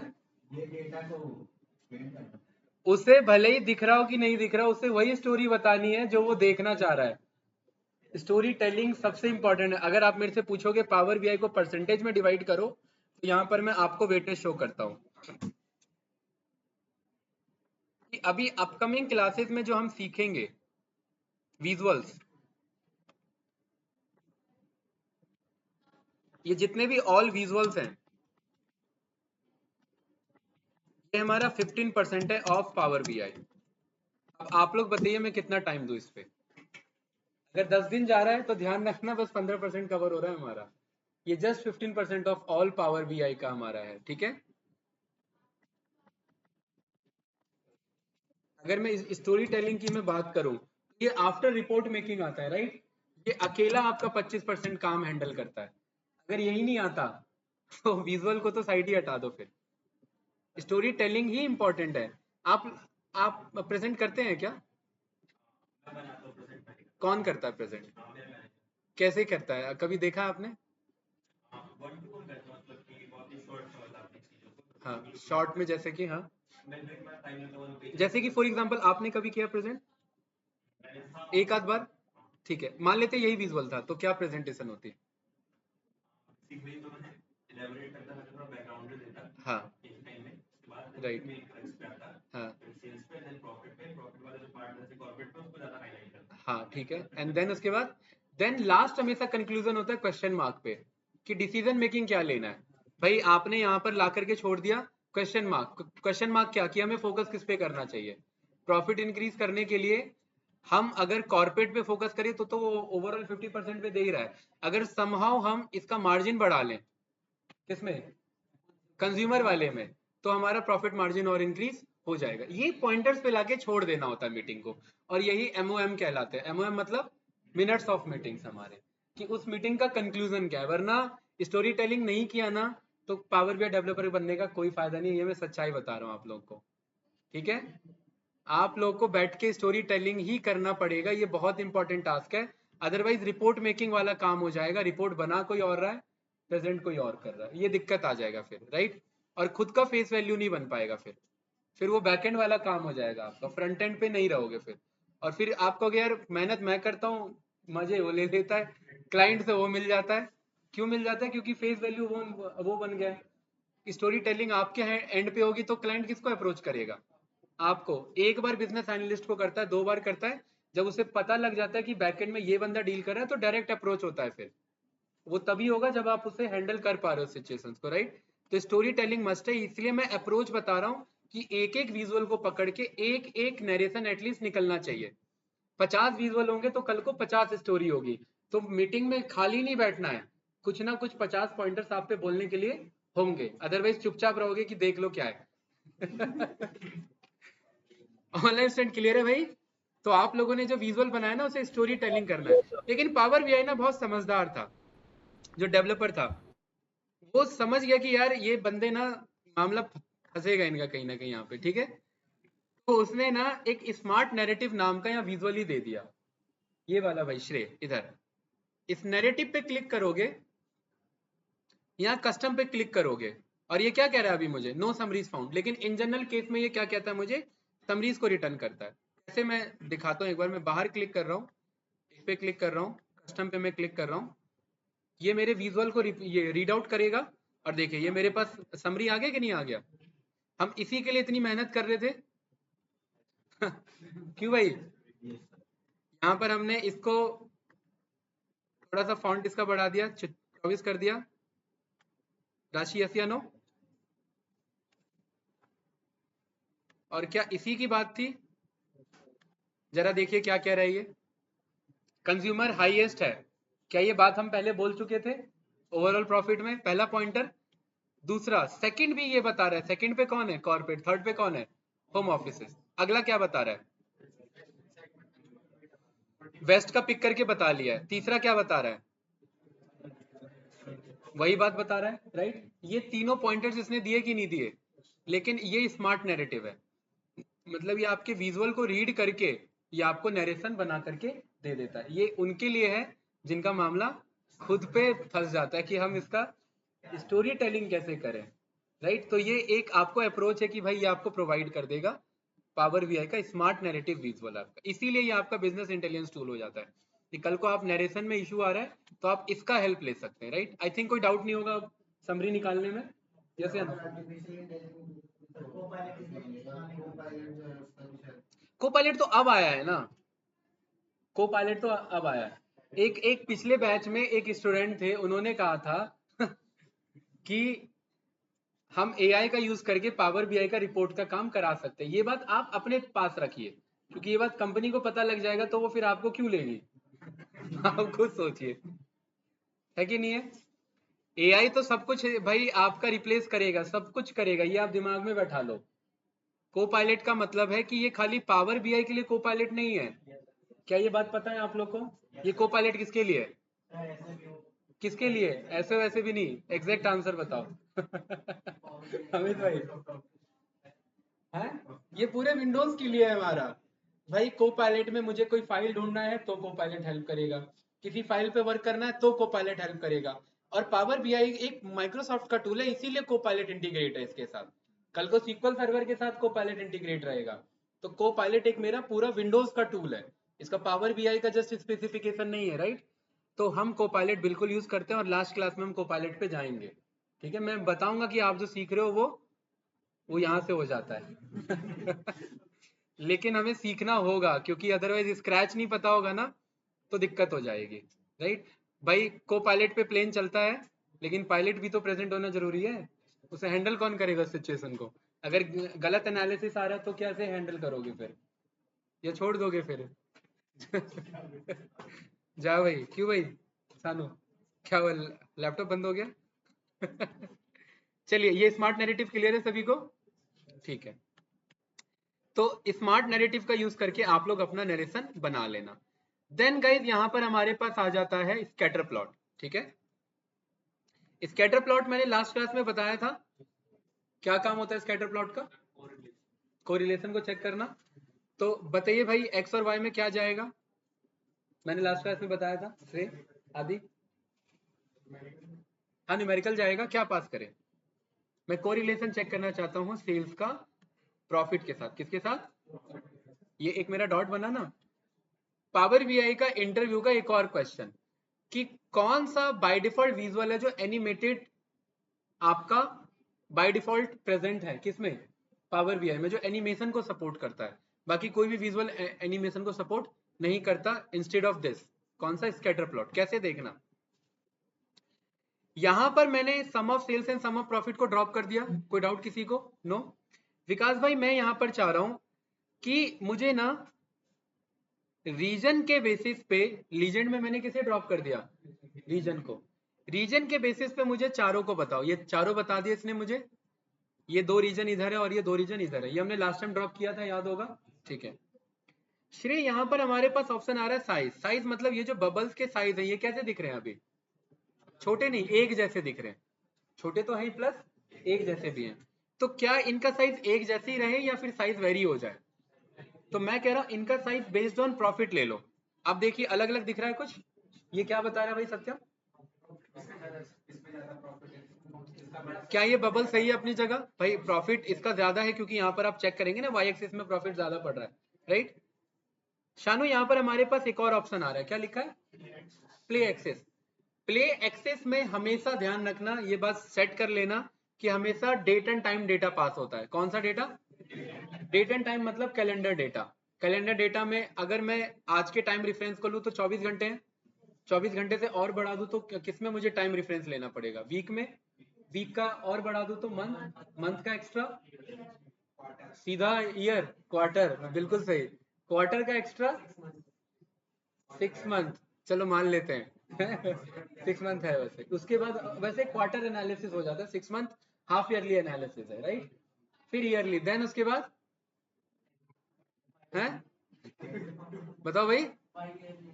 उसे भले ही दिख रहा हो कि नहीं दिख रहा, उसे वही स्टोरी बतानी है जो वो देखना चाह रहा है। स्टोरी टेलिंग सबसे इंपॉर्टेंट है। अगर आप मेरे से पूछोगे पावर बीआई को परसेंटेज में डिवाइड करो, तो यहाँ पर मैं आपको वेटेज शो करता हूँ कि अभी अपकमिंग क्लासेस में जो हम सीखेंगे विजुअल्स, ये जितने भी ऑल विजुअल्स हैं, ये हमारा 15% है ऑफ पावर बीआई। अब आप लोग बताइए मैं कितना टाइम दूं इस पे। अगर 10 दिन जा रहा है तो ध्यान रखना बस 15% कवर हो रहा है हमारा। ये just 15% of all power BI का हमारा है, ठीक है। अगर मैं स्टोरी टेलिंग की मैं बात करूं, ये आफ्टर रिपोर्ट मेकिंग आता है, राइट। ये अकेला आपका 25% काम हैंडल करता है। अगर यही नहीं आता तो विजुअल को तो साइड ही हटा दो। फिर स्टोरी टेलिंग ही इंपॉर्टेंट है। आप प्रेजेंट करते हैं क्या? कौन करता है प्रेजेंट? कैसे करता है, कभी देखा आपने? हाँ, शॉर्ट में, जैसे कि हाँ, जैसे कि फॉर एग्जांपल आपने कभी किया प्रेजेंट एक आध बार? ठीक है, मान लेते यही विजुअल था, तो क्या प्रेजेंटेशन होती? हाँ, राइट, हाँ, हाँ, ठीक है। एंड देन उसके बाद देन लास्ट हमेशा कंक्लूजन होता है क्वेश्चन मार्क पे, कि डिसीजन मेकिंग क्या लेना है। भाई आपने यहाँ पर ला करके छोड़ दिया क्वेश्चन मार्क। क्वेश्चन मार्क क्या किया, हमें फोकस किस पे करना चाहिए? प्रॉफिट इंक्रीज करने के लिए हम अगर कॉर्पोरेट पे फोकस करें तो वो ओवरऑल 50% पे दे ही रहा है। अगर समहाउ हम इसका मार्जिन बढ़ा लें, किसमें? कंज्यूमर वाले में, तो हमारा प्रॉफिट मार्जिन और इंक्रीज हो जाएगा। ये पॉइंटर्स पे लाके छोड़ देना होता है मीटिंग को, और यही एमओएम कहलाते हैं। एमओएम मतलब मिनट्स ऑफ मीटिंग्स हमारे, कि उस मीटिंग का कंक्लूजन क्या है। वरना स्टोरी टेलिंग नहीं किया ना, तो पावर बीआई डेवलपर बनने का कोई फायदा नहीं है। ये मैं सच्चाई बता रहा हूँ आप लोग को, ठीक है। आप लोग को बैठ के स्टोरी टेलिंग ही करना पड़ेगा, ये बहुत इंपॉर्टेंट टास्क है। अदरवाइज रिपोर्ट मेकिंग वाला काम हो जाएगा, रिपोर्ट बना कोई और रहा है, प्रेजेंट कोई और कर रहा है, ये दिक्कत आ जाएगा फिर, राइट। और खुद का फेस वैल्यू नहीं बन पाएगा फिर वो बैकएंड वाला काम हो जाएगा आपका, फ्रंट एंड पे नहीं रहोगे फिर। और फिर आप कहोगे यार मेहनत मैं करता हूँ, मजे वो ले लेता है, क्लाइंट से वो मिल जाता है। क्यों मिल जाता है? क्योंकि फेस वैल्यू वो बन गया है। स्टोरी टेलिंग आपके एंड पे होगी तो क्लाइंट किसको अप्रोच करेगा? आपको। एक बार बिजनेस एनालिस्ट को करता है, 2 बार करता है, जब उसे पता लग जाता है कि बैकएंड में ये बंदा डील कर रहा है, तो डायरेक्ट अप्रोच होता है। फिर वो तभी होगा जब आप उसे हैंडल कर पा रहे हो सिचुएशंस को, राइट। तो स्टोरी टेलिंग मस्ट है, इसलिए मैं अप्रोच बता रहा हूँ कि एक एक विजुअल को पकड़ के एक एक नरेशन एटलीस्ट निकलना चाहिए। 50 विजुअल होंगे तो कल को 50 स्टोरी होगी। तो मीटिंग में खाली नहीं बैठना है, कुछ ना कुछ 50 पॉइंटर्स आप पे बोलने के लिए होंगे। अदरवाइज चुपचाप रहोगे कि देख लो क्या है। ऑनलाइन स्टूडेंट क्लियर है भाई? तो आप लोगों ने जो विजुअल बनाया ना, उसे स्टोरी टेलिंग करना है। लेकिन पावर बीआई ना बहुत समझदार था, जो डेवलपर था, वो समझ गया कि यार ये बंदे ना मामला फंसेगा इनका कहीं ना कहीं यहाँ पे, ठीक है। तो उसने ना एक स्मार्ट नैरेटिव नाम का यहाँ विजुअल ही दे दिया, ये वाला भाई श्रेय इधर। इस नैरेटिव पे क्लिक करोगे, यहाँ कस्टम पे क्लिक करोगे, और ये क्या कह रहा है अभी मुझे? No summaries found. लेकिन इन जनरल केस में ये क्या कहता है मुझे? समरीज को रिटर्न करता है। कैसे मैं दिखाता हूँ एक बार। मैं बाहर क्लिक कर रहा हूँ, इस पे क्लिक कर रहा हूँ, कस्टम पे मैं क्लिक कर रहा हूँ, ये मेरे विजुअल को ये रीड आउट करेगा। और देखिए ये मेरे पास समरी आ गया कि नहीं आ गया? हम इसी के लिए इतनी मेहनत कर रहे थे। क्यों भाई? यहाँ पर हमने इसको थोड़ा सा फॉन्ट इसका बढ़ा दिया, 24 कर दिया। राशि यस या नो? और क्या इसी की बात थी? जरा देखिए क्या कह रहा है ये। कंज्यूमर हाईएस्ट है, क्या ये बात हम पहले बोल चुके थे ओवरऑल प्रॉफिट में? पहला पॉइंटर। दूसरा, सेकंड भी ये बता रहा है। सेकंड पे कौन है? कॉर्पोरेट। थर्ड पे कौन है? Home offices. अगला क्या बता रहा है? वेस्ट का पिक करके बता लिया है। तीसरा क्या बता रहा है? वही बात बता रहा है, राइट। ये तीनों पॉइंटर्स इसने दिए कि नहीं दिए? लेकिन ये स्मार्ट नैरेटिव है, मतलब ये आपके विजुअल को रीड करके ये आपको नरेशन बना करके दे देता है। ये उनके लिए है जिनका मामला खुद पे फंस जाता है कि हम इसका स्टोरी टेलिंग कैसे करें, राइट। तो ये एक आपको अप्रोच है कि भाई ये आपको प्रोवाइड कर देगा पावर बीआई का स्मार्ट नैरेटिव विजुअल आपका, इसीलिए ये आपका बिजनेस इंटेलिजेंस टूल हो जाता है कि कल को आप नरेशन में इशू आ रहा है तो आप इसका हेल्प ले सकते हैं, राइट। आई थिंक कोई डाउट नहीं होगा समरी निकालने में, जैसे को पायलट तो अब आया है ना, को पायलट तो अब आया है। एक पिछले बैच में एक स्टूडेंट थे, उन्होंने कहा था कि हम एआई का यूज करके पावर बीआई का रिपोर्ट का काम करा सकते हैं। ये बात आप अपने पास रखिए, क्योंकि ये बात कंपनी को पता लग जाएगा तो वो फिर आपको क्यों लेगी। आप खुद सोचिए, है कि नहीं है। एआई तो सब कुछ भाई आपका रिप्लेस करेगा, सब कुछ करेगा, ये आप दिमाग में बैठा लो। को पायलट का मतलब है कि ये खाली पावर बीआई के लिए को पायलट नहीं है। क्या ये बात पता है आप लोग को? ये को पायलट किसके लिए है? किसके लिए? ऐसे वैसे भी नहीं, एग्जैक्ट आंसर बताओ। अमित भाई है, ये पूरे विंडोज के लिए है हमारा भाई। को पायलट में मुझे कोई फाइल ढूंढना है तो को पायलट हेल्प करेगा, किसी फाइल पे वर्क करना है तो को पायलट हेल्प करेगा। और पावर बीआई एक माइक्रोसॉफ्ट का टूल है, इसीलिए को पायलट इंटीग्रेट है इसके साथ। कल को SQL सर्वर के साथ को पायलट इंटीग्रेट रहेगा। तो को पायलट एक मेरा पूरा विंडोज का टूल है, इसका पावर बीआई का जस्ट स्पेसिफिकेशन नहीं है, राइट। तो हम को पायलट बिल्कुल यूज करते हैं और लास्ट क्लास में हम को पायलट पे जाएंगे, ठीक है। मैं बताऊंगा कि आप जो सीख रहे हो वो यहाँ से हो जाता है। लेकिन हमें सीखना होगा, क्योंकि अदरवाइज स्क्रैच नहीं पता होगा ना तो दिक्कत हो जाएगी, राइट। भाई को पायलट पे प्लेन चलता है, लेकिन पायलट भी तो प्रेजेंट होना जरूरी है। उसे हैंडल कौन करेगा सिचुएशन को? अगर गलत एनालिसिस आ रहा है तो कैसे हैंडल करोगे फिर, या छोड़ दोगे फिर? जा भाई, क्यों भाई सानू, क्या हुआ, लैपटॉप बंद हो गया? चलिए, ये स्मार्ट नैरेटिव क्लियर है सभी को? ठीक है, तो स्मार्ट नैरेटिव का यूज करके आप लोग अपना नरेशन बना लेना। देन गाइज यहाँ पर हमारे पास आ जाता है स्कैटर प्लॉट, ठीक है। स्कैटर प्लॉट मैंने लास्ट क्लास में बताया था, क्या काम होता है स्कैटर प्लॉट का? कोरिलेशन को चेक करना। तो बताइए भाई, एक्स और वाई में क्या जाएगा? मैंने लास्ट क्लास में बताया था श्रेय आदि। हाँ, न्यूमेरिकल जाएगा, क्या पास करें? मैं कोरिलेशन चेक करना चाहता हूँ सेल्स का प्रॉफिट के साथ। किसके साथ? ये एक मेरा डॉट बना ना। पावर बीआई का इंटरव्यू का एक और क्वेश्चन, कि कौन सा बाय डिफॉल्ट विजुअल है जो एनिमेटेड आपका बाय डिफॉल्ट प्रेजेंट है किसमें? पावर बीआई में, जो एनिमेशन को सपोर्ट करता है। बाकी कोई भी विजुअल एनिमेशन को सपोर्ट नहीं करता। इंस्टेड ऑफ दिस कौन सा? Scatter plot. कैसे देखना? यहां पर मैंने sum of sales and sum of profit को ड्रॉप कर दिया। कोई डाउट किसी को? नो। विकास भाई, मैं यहां पर चाह रहा हूं कि मुझे ना रीजन के बेसिस पे, लीजेंड में मैंने किसे ड्रॉप कर दिया? रीजन को। रीजन के बेसिस पे मुझे चारों को बताओ। ये चारों बता दिए इसने मुझे, ये दो रीजन इधर है और ये दो रीजन इधर है। ये हमने लास्ट टाइम ड्रॉप किया था, याद होगा, ठीक है। श्रेय, यहाँ पर हमारे पास ऑप्शन आ रहा है साइज। साइज मतलब ये जो बबल्स के साइज है ये कैसे दिख रहे हैं? अभी छोटे नहीं, एक जैसे दिख रहे हैं। छोटे तो हैं प्लस एक जैसे भी हैं। तो क्या इनका साइज एक जैसे ही रहे या फिर साइज वेरी हो जाए? तो मैं कह रहा हूं इनका साइज बेस्ड ऑन प्रॉफिट ले लो। अब देखिए अलग अलग दिख रहा है कुछ। ये क्या बता रहा है भाई सत्यम? क्या ये बबल सही है अपनी जगह? भाई प्रॉफिट इसका ज्यादा है, क्योंकि यहाँ पर आप चेक करेंगे ना वाई एक्सिस में प्रॉफिट ज्यादा पड़ रहा है, राइट। शानू, यहाँ पर हमारे पास एक और ऑप्शन आ रहा है, क्या लिखा है? Play access. प्ले एक्सेस में हमेशा ध्यान रखना, ये बात सेट कर लेना कि हमेशा डेट एंड टाइम डेटा पास होता है। कौन सा डेटा? डेट एंड टाइम मतलब कैलेंडर डेटा। कैलेंडर डेटा में अगर मैं आज के टाइम रेफरेंस को लूं तो 24 घंटे हैं। 24 घंटे से और बढ़ा दूं तो किसमें मुझे टाइम रेफरेंस लेना पड़ेगा? वीक में। वीक का और बढ़ा दूं तो मंथ। मंथ का एक्स्ट्रा, सीधा ईयर। क्वार्टर, बिल्कुल सही। क्वार्टर का एक्स्ट्रा 6 मंथ, चलो मान लेते हैं। 6 मंथ है वैसे। उसके बाद वैसे क्वार्टर एनालिसिस हो जाता है, 6 मंथ हाफ ईयरली एनालिसिस है, राइट। फिर ईयरली, देन उसके बाद है, बताओ भाई।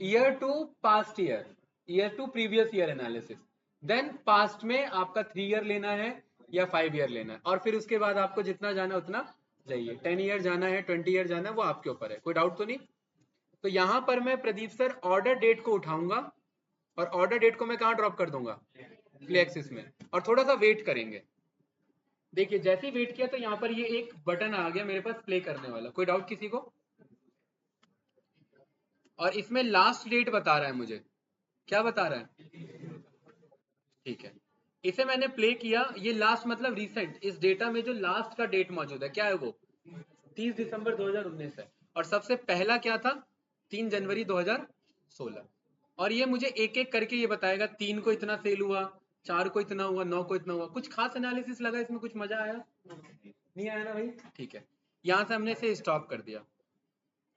Year to past year, year to previous year analysis. Then past में आपका 3 ईयर लेना है या 5 ईयर लेना है, और फिर उसके बाद आपको जितना जाना है उतना जाइए। 10 ईयर जाना है, 20 ईयर जाना है, वो आपके ऊपर है। कोई डाउट तो नहीं? तो यहां पर मैं प्रदीप सर ऑर्डर डेट को उठाऊंगा, और ऑर्डर डेट को मैं कहां ड्रॉप कर दूंगा? प्ले एक्सिस में, और थोड़ा सा वेट करेंगे। देखिए जैसे ही वेट किया तो यहाँ पर ये एक बटन आ गया मेरे पास प्ले करने वाला। कोई डाउट किसी को? और इसमें लास्ट डेट बता रहा है मुझे, क्या बता रहा है? ठीक है, इसे मैंने प्ले किया, ये लास्ट मतलब रिसेंट, इस डेटा में जो लास्ट का डेट मौजूद है क्या है वो 30 दिसंबर 2019 है, और सबसे पहला क्या था 3 जनवरी 2016। और ये मुझे एक एक करके ये बताएगा 3 को इतना सेल हुआ, 4 को इतना हुआ, 9 को इतना हुआ। कुछ खास एनालिसिस लगा इसमें? कुछ मजा आया? नहीं आया ना भाई? ठीक है, यहाँ से हमने इसे स्टॉप कर दिया।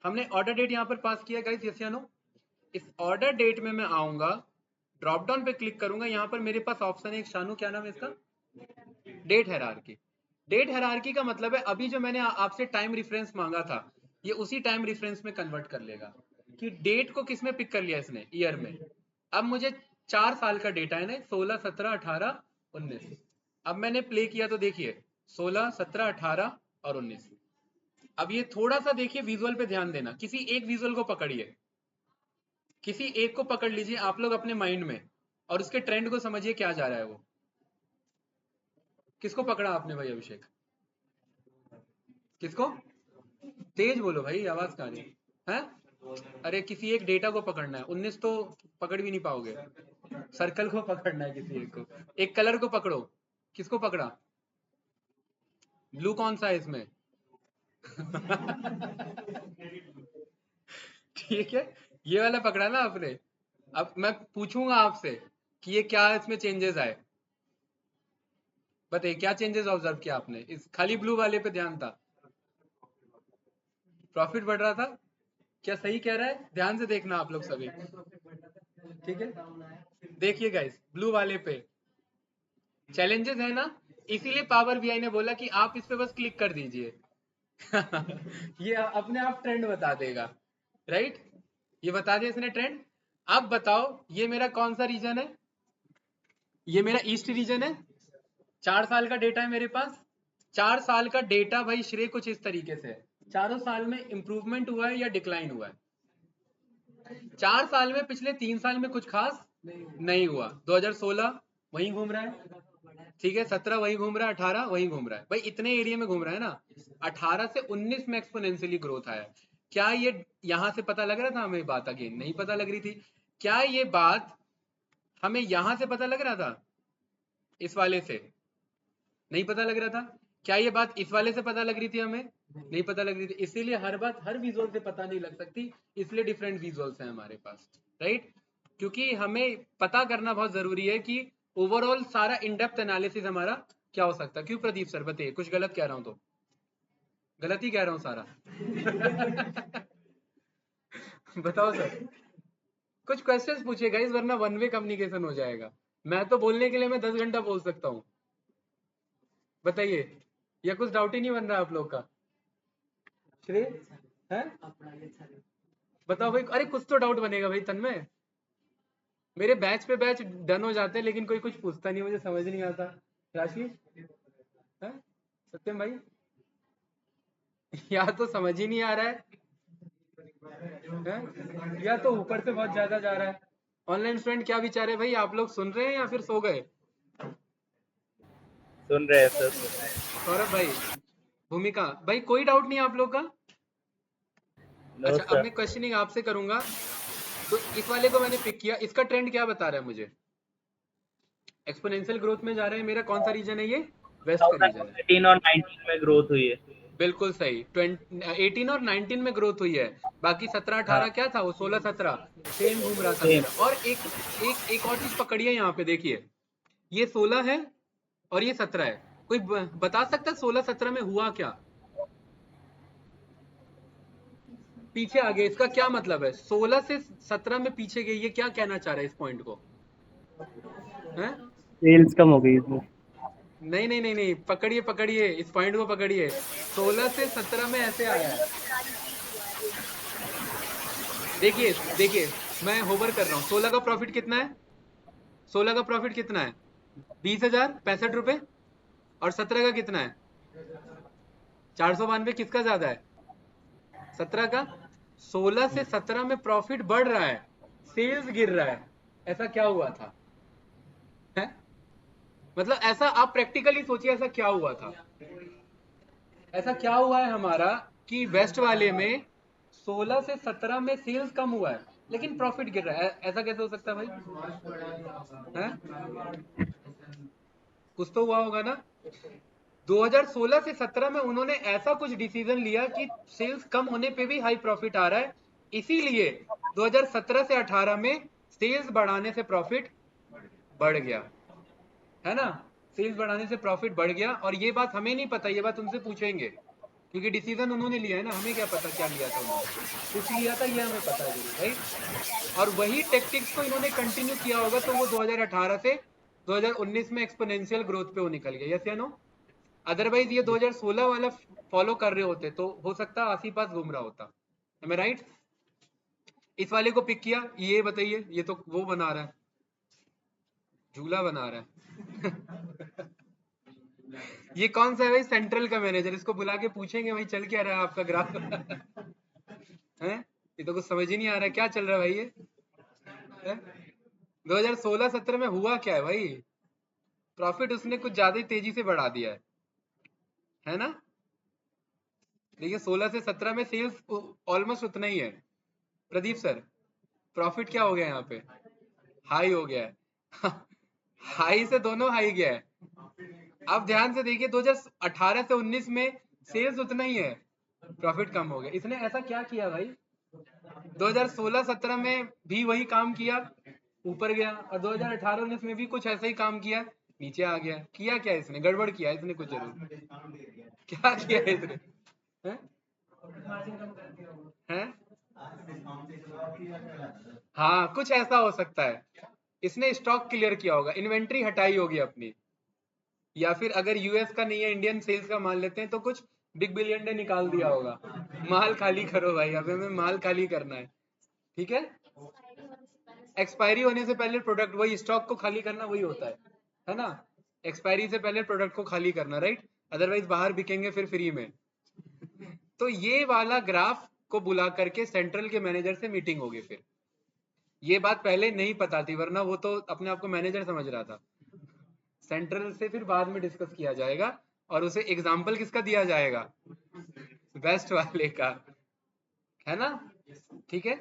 हमने ऑर्डर डेट यहाँ पर पास किया गाइस, यस या नो? इस ऑर्डर डेट में मैं आऊंगा, ड्रॉप डाउन पे क्लिक करूंगा, यहाँ पर मेरे पास ऑप्शन है एक, शानू क्या नाम है इसका? Date hierarchy. डेट हायरार्की का मतलब है अभी जो मैंने आपसे टाइम रेफरेंस मांगा था, ये उसी टाइम रेफरेंस में कन्वर्ट कर लेगा कि डेट को किस में पिक कर लिया इसने, ईयर में। अब मुझे 4 साल का डेटा है ना, 16, 17, 18, 19। अब मैंने प्ले किया तो देखिए 16, 17, 18 और 19। अब ये थोड़ा सा देखिए विजुअल पे ध्यान देना, किसी एक विजुअल को पकड़िए, किसी एक को पकड़ लीजिए आप लोग अपने माइंड में, और उसके ट्रेंड को समझिए क्या जा रहा है वो। किसको पकड़ा आपने भाई अभिषेक? किसको? तेज बोलो भाई, आवाज कहाँ रही है? अरे किसी एक डेटा को पकड़ना है, 19 तो पकड़ भी नहीं पाओगे। सर्कल को पकड़ना है, किसी एक को, एक कलर को पकड़ो। किसको पकड़ा? ब्लू कौन सा है इसमें? ठीक है, ये वाला पकड़ा ना आपने। अब मैं पूछूंगा आपसे कि ये क्या इसमें चेंजेस आए, बताइए क्या चेंजेस ऑब्जर्व किया आपने? इस खाली ब्लू वाले पे ध्यान था, प्रॉफिट बढ़ रहा था। क्या सही कह रहा है? ध्यान से देखना आप लोग सभी, ठीक है? देखिए गाइस, ब्लू वाले पे चैलेंजेस है ना, इसीलिए पावर बीआई ने बोला कि आप इस पे बस क्लिक कर दीजिए। ये अपने आप ट्रेंड बता देगा, राइट? ये बता दिया इसने ट्रेंड। अब बताओ ये मेरा कौन सा रीजन है? ये मेरा ईस्ट रीजन है। 4 साल का डेटा है मेरे पास। 4 साल का डेटा भाई श्रेय कुछ इस तरीके से है, चारों साल में इंप्रूवमेंट हुआ है या डिक्लाइन हुआ है? 4 साल में पिछले 3 साल में कुछ खास नहीं हुआ। 2016 वहीं घूम रहा है, ठीक है, 17 वहीं घूम रहा है, 18 वहीं घूम रहा है, भाई इतने एरिया में घूम रहा है ना। 18 से 19 में एक्सपोनेंशियली ग्रोथ आया। क्या ये यहां से पता लग रहा था हमें बात? अगेन नहीं पता लग रही थी। क्या ये बात हमें यहां से पता लग रहा था? इस वाले से नहीं पता लग रहा था। क्या ये बात इस वाले से पता लग रही थी हमें? नहीं पता लग रही थी। इसीलिए हर बात हर विजुअल से पता नहीं लग सकती, इसलिए डिफरेंट विजुअल्स हैं हमारे पास, राइट? क्योंकि हमें पता करना बहुत जरूरी है कि ओवरऑल सारा इन डेप्थ एनालिसिस हमारा क्या हो सकता है। क्यों प्रदीप सर बताइए, कुछ गलत कह रहा हूं तो? गलत ही कह रहा हूं सारा। बताओ सर, कुछ क्वेश्चंस पूछिए गाइस, वरना वन वे कम्युनिकेशन हो जाएगा। मैं तो बोलने के लिए मैं 10 घंटा बोल सकता हूँ, बताइए। या कुछ डाउट ही नहीं बन रहा आप लोग का? श्रेय है? बताओ भाई, अरे कुछ तो डाउट बनेगा भाई तन्मय। मेरे बैच पे बैच डन हो जाते हैं लेकिन कोई कुछ पूछता नहीं, मुझे समझ नहीं आता। राशि है? सत्यम भाई या तो समझ ही नहीं आ रहा है? या तो ऊपर से बहुत ज्यादा जा रहा है। ऑनलाइन स्टूडेंट क्या विचार है भाई, आप लोग सुन रहे हैं या फिर सो गए? सुन रहे हैं सर, सुन रहे हैं। सौरभ भाई, भूमिका भाई, कोई डाउट नहीं आप लोग का? नो अच्छा, अब सर। मैं क्वेश्चनिंग आपसे करूंगा। तो इस वाले को मैंने पिक किया, इसका ट्रेंड क्या बता रहा है मुझे? एक्सपोनेंशियल ग्रोथ में जा रहे हैं। मेरा कौन सा रीजन है? ये वेस्ट का रीजन है। 2018 और 19 में ग्रोथ हुई है। बिल्कुल सही, 18 और 19 में ग्रोथ हुई है। बाकी 17, 18 हाँ, क्या था? वो 16, 17 सेम घूम रहा था सेम। मेरा। और एक और चीज पकड़िए यहाँ पे, देखिए ये 16 है और ये 17 है। कोई बता सकता है 16, 17 में हुआ क्या? पीछे आ गए, इसका क्या मतलब है? 16 से 17 में पीछे गए, ये क्या कहना चाह रहा है इस पॉइंट को? है? सेल्स कम हो गई इसमें। नहीं नहीं नहीं नहीं, पकड़िए पकड़िए, इस पॉइंट को पकड़िए। 16 से 17 में ऐसे आया है, देखिए देखिए, मैं होवर कर रहा हूँ। 16 का प्रॉफिट कितना है? 16 का प्रॉफिट कितना है? 20,065 रुपए। और 17 का कितना है? 492। किसका ज्यादा है? 17 का। 16 से 17 में प्रॉफिट बढ़ रहा है, सेल्स गिर रहा है, ऐसा क्या हुआ था? है? मतलब ऐसा आप प्रैक्टिकली सोचिए, ऐसा क्या हुआ था, ऐसा क्या हुआ है हमारा कि वेस्ट वाले में 16 से 17 में सेल्स कम हुआ है लेकिन प्रॉफिट गिर रहा है, ऐसा कैसे हो सकता है भाई? हैं? कुछ तो हुआ होगा ना। 2016 से 17 में उन्होंने ऐसा कुछ डिसीजन लिया कि सेल्स कम होने पे भी हाई प्रॉफिट आ रहा है, इसीलिए 2017 से 18 में सेल्स बढ़ाने से प्रॉफिट बढ़ गया, है ना। सेल्स बढ़ाने से प्रॉफिट बढ़ गया, और ये बात हमें नहीं पता, ये बात उनसे पूछेंगे क्योंकि डिसीजन उन्होंने लिया है ना, हमें क्या पता क्या लिया था उन्होंने, कुछ लिया था ये हमें पता है जरूर, राइट। और वही टेक्टिक्स को इन्होंने कंटिन्यू किया होगा, तो वो 2018 से 2019 में एक्सपोनेंशियल ग्रोथ पे वो निकल गया, यस या नो। अदरवाइज ये 2016 वाला फॉलो कर रहे होते तो हो सकता आसी पास घूम रहा होता, हमें राइट। इस वाले को पिक किया, ये बताइए, ये तो वो बना रहा है, झूला बना रहा है ये कौन सा है भाई? सेंट्रल का मैनेजर, इसको बुला के पूछेंगे भाई चल क्या रहा है आपका ग्राफ हैं? ये तो कुछ समझ ही नहीं आ रहा है क्या चल रहा है भाई ये है? 2016-17 में हुआ क्या है भाई? प्रॉफिट उसने कुछ ज्यादा ही तेजी से बढ़ा दिया है ना। देखिए 16 से 17 में सेल्स ऑलमोस्ट उतना ही है प्रदीप सर, प्रॉफिट क्या हो गया यहाँ पे? हाई हो गया है हाई से दोनों हाई गया है। अब ध्यान से देखिए 2018 से 19 में सेल्स उतना ही है, प्रॉफिट कम हो गया। इसने ऐसा क्या किया भाई? 2016-17 में भी वही काम किया, ऊपर गया, और 2018-19 में भी कुछ ऐसा ही काम किया, नीचे आ गया। किया क्या इसने? गड़बड़ किया इसने कुछ जरूर क्या किया इसने? हैं? हैं? हाँ कुछ ऐसा हो सकता है, इसने स्टॉक क्लियर किया होगा, इन्वेंट्री हटाई होगी अपनी, या फिर अगर यूएस का नहीं है इंडियन सेल्स का मान लेते हैं तो कुछ बिग बिलियन डे निकाल दिया होगा, माल खाली करो भाई, अब हमें माल खाली करना है, ठीक है। एक्सपायरी होने से पहले प्रोडक्ट, वही स्टॉक को खाली करना वही होता है ना। एक्सपायरी से पहले प्रोडक्ट को खाली करना, राइट, अदरवाइज बाहर बिकेंगे फिर फ्री में। तो ये वाला ग्राफ को बुला करके सेंट्रल के मैनेजर से मीटिंग होगी फिर, ये बात पहले नहीं पता थी, वरना वो तो अपने आप को मैनेजर समझ रहा था। सेंट्रल से फिर बाद में डिस्कस किया जाएगा, और उसे एग्जाम्पल किसका दिया जाएगा? वेस्ट वाले का, है ना, ठीक है।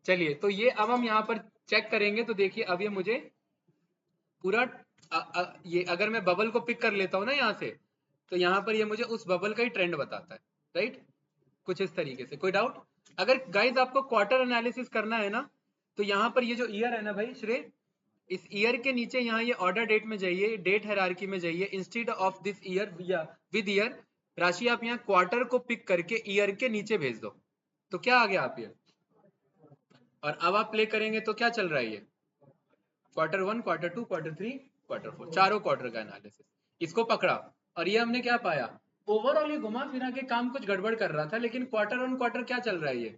चलिए तो ये अब हम यहाँ पर चेक करेंगे, तो देखिए अब ये मुझे पूरा ये अगर मैं बबल को पिक कर लेता हूँ ना यहाँ से, तो यहाँ पर ये मुझे उस बबल का ही ट्रेंड बताता है, राइट, कुछ इस तरीके से। कोई डाउट? अगर गाइज आपको क्वार्टर एनालिसिस करना है ना, तो यहाँ पर ये जो ईयर है ना भाई श्रेय, इस ईयर के नीचे यहाँ ये ऑर्डर डेट में जाइए, डेट हायरार्की में जाइए, इंस्टेड ऑफ दिस ईयर या विद ईयर, राशि आप यहाँ क्वार्टर को पिक करके ईयर के नीचे भेज दो, तो क्या आ गया आप ये। और अब आप प्ले करेंगे तो क्या चल रहा है ये? क्वार्टर 1, क्वार्टर 2, क्वार्टर 3, क्वार्टर 4, चारों क्वार्टर का एनालिसिस, इसको पकड़ा। और ये हमने क्या पाया? ओवरऑल ये घुमा फिरा के काम कुछ गड़बड़ कर रहा था, लेकिन क्वार्टर ऑन क्वार्टर क्या चल रहा है? ये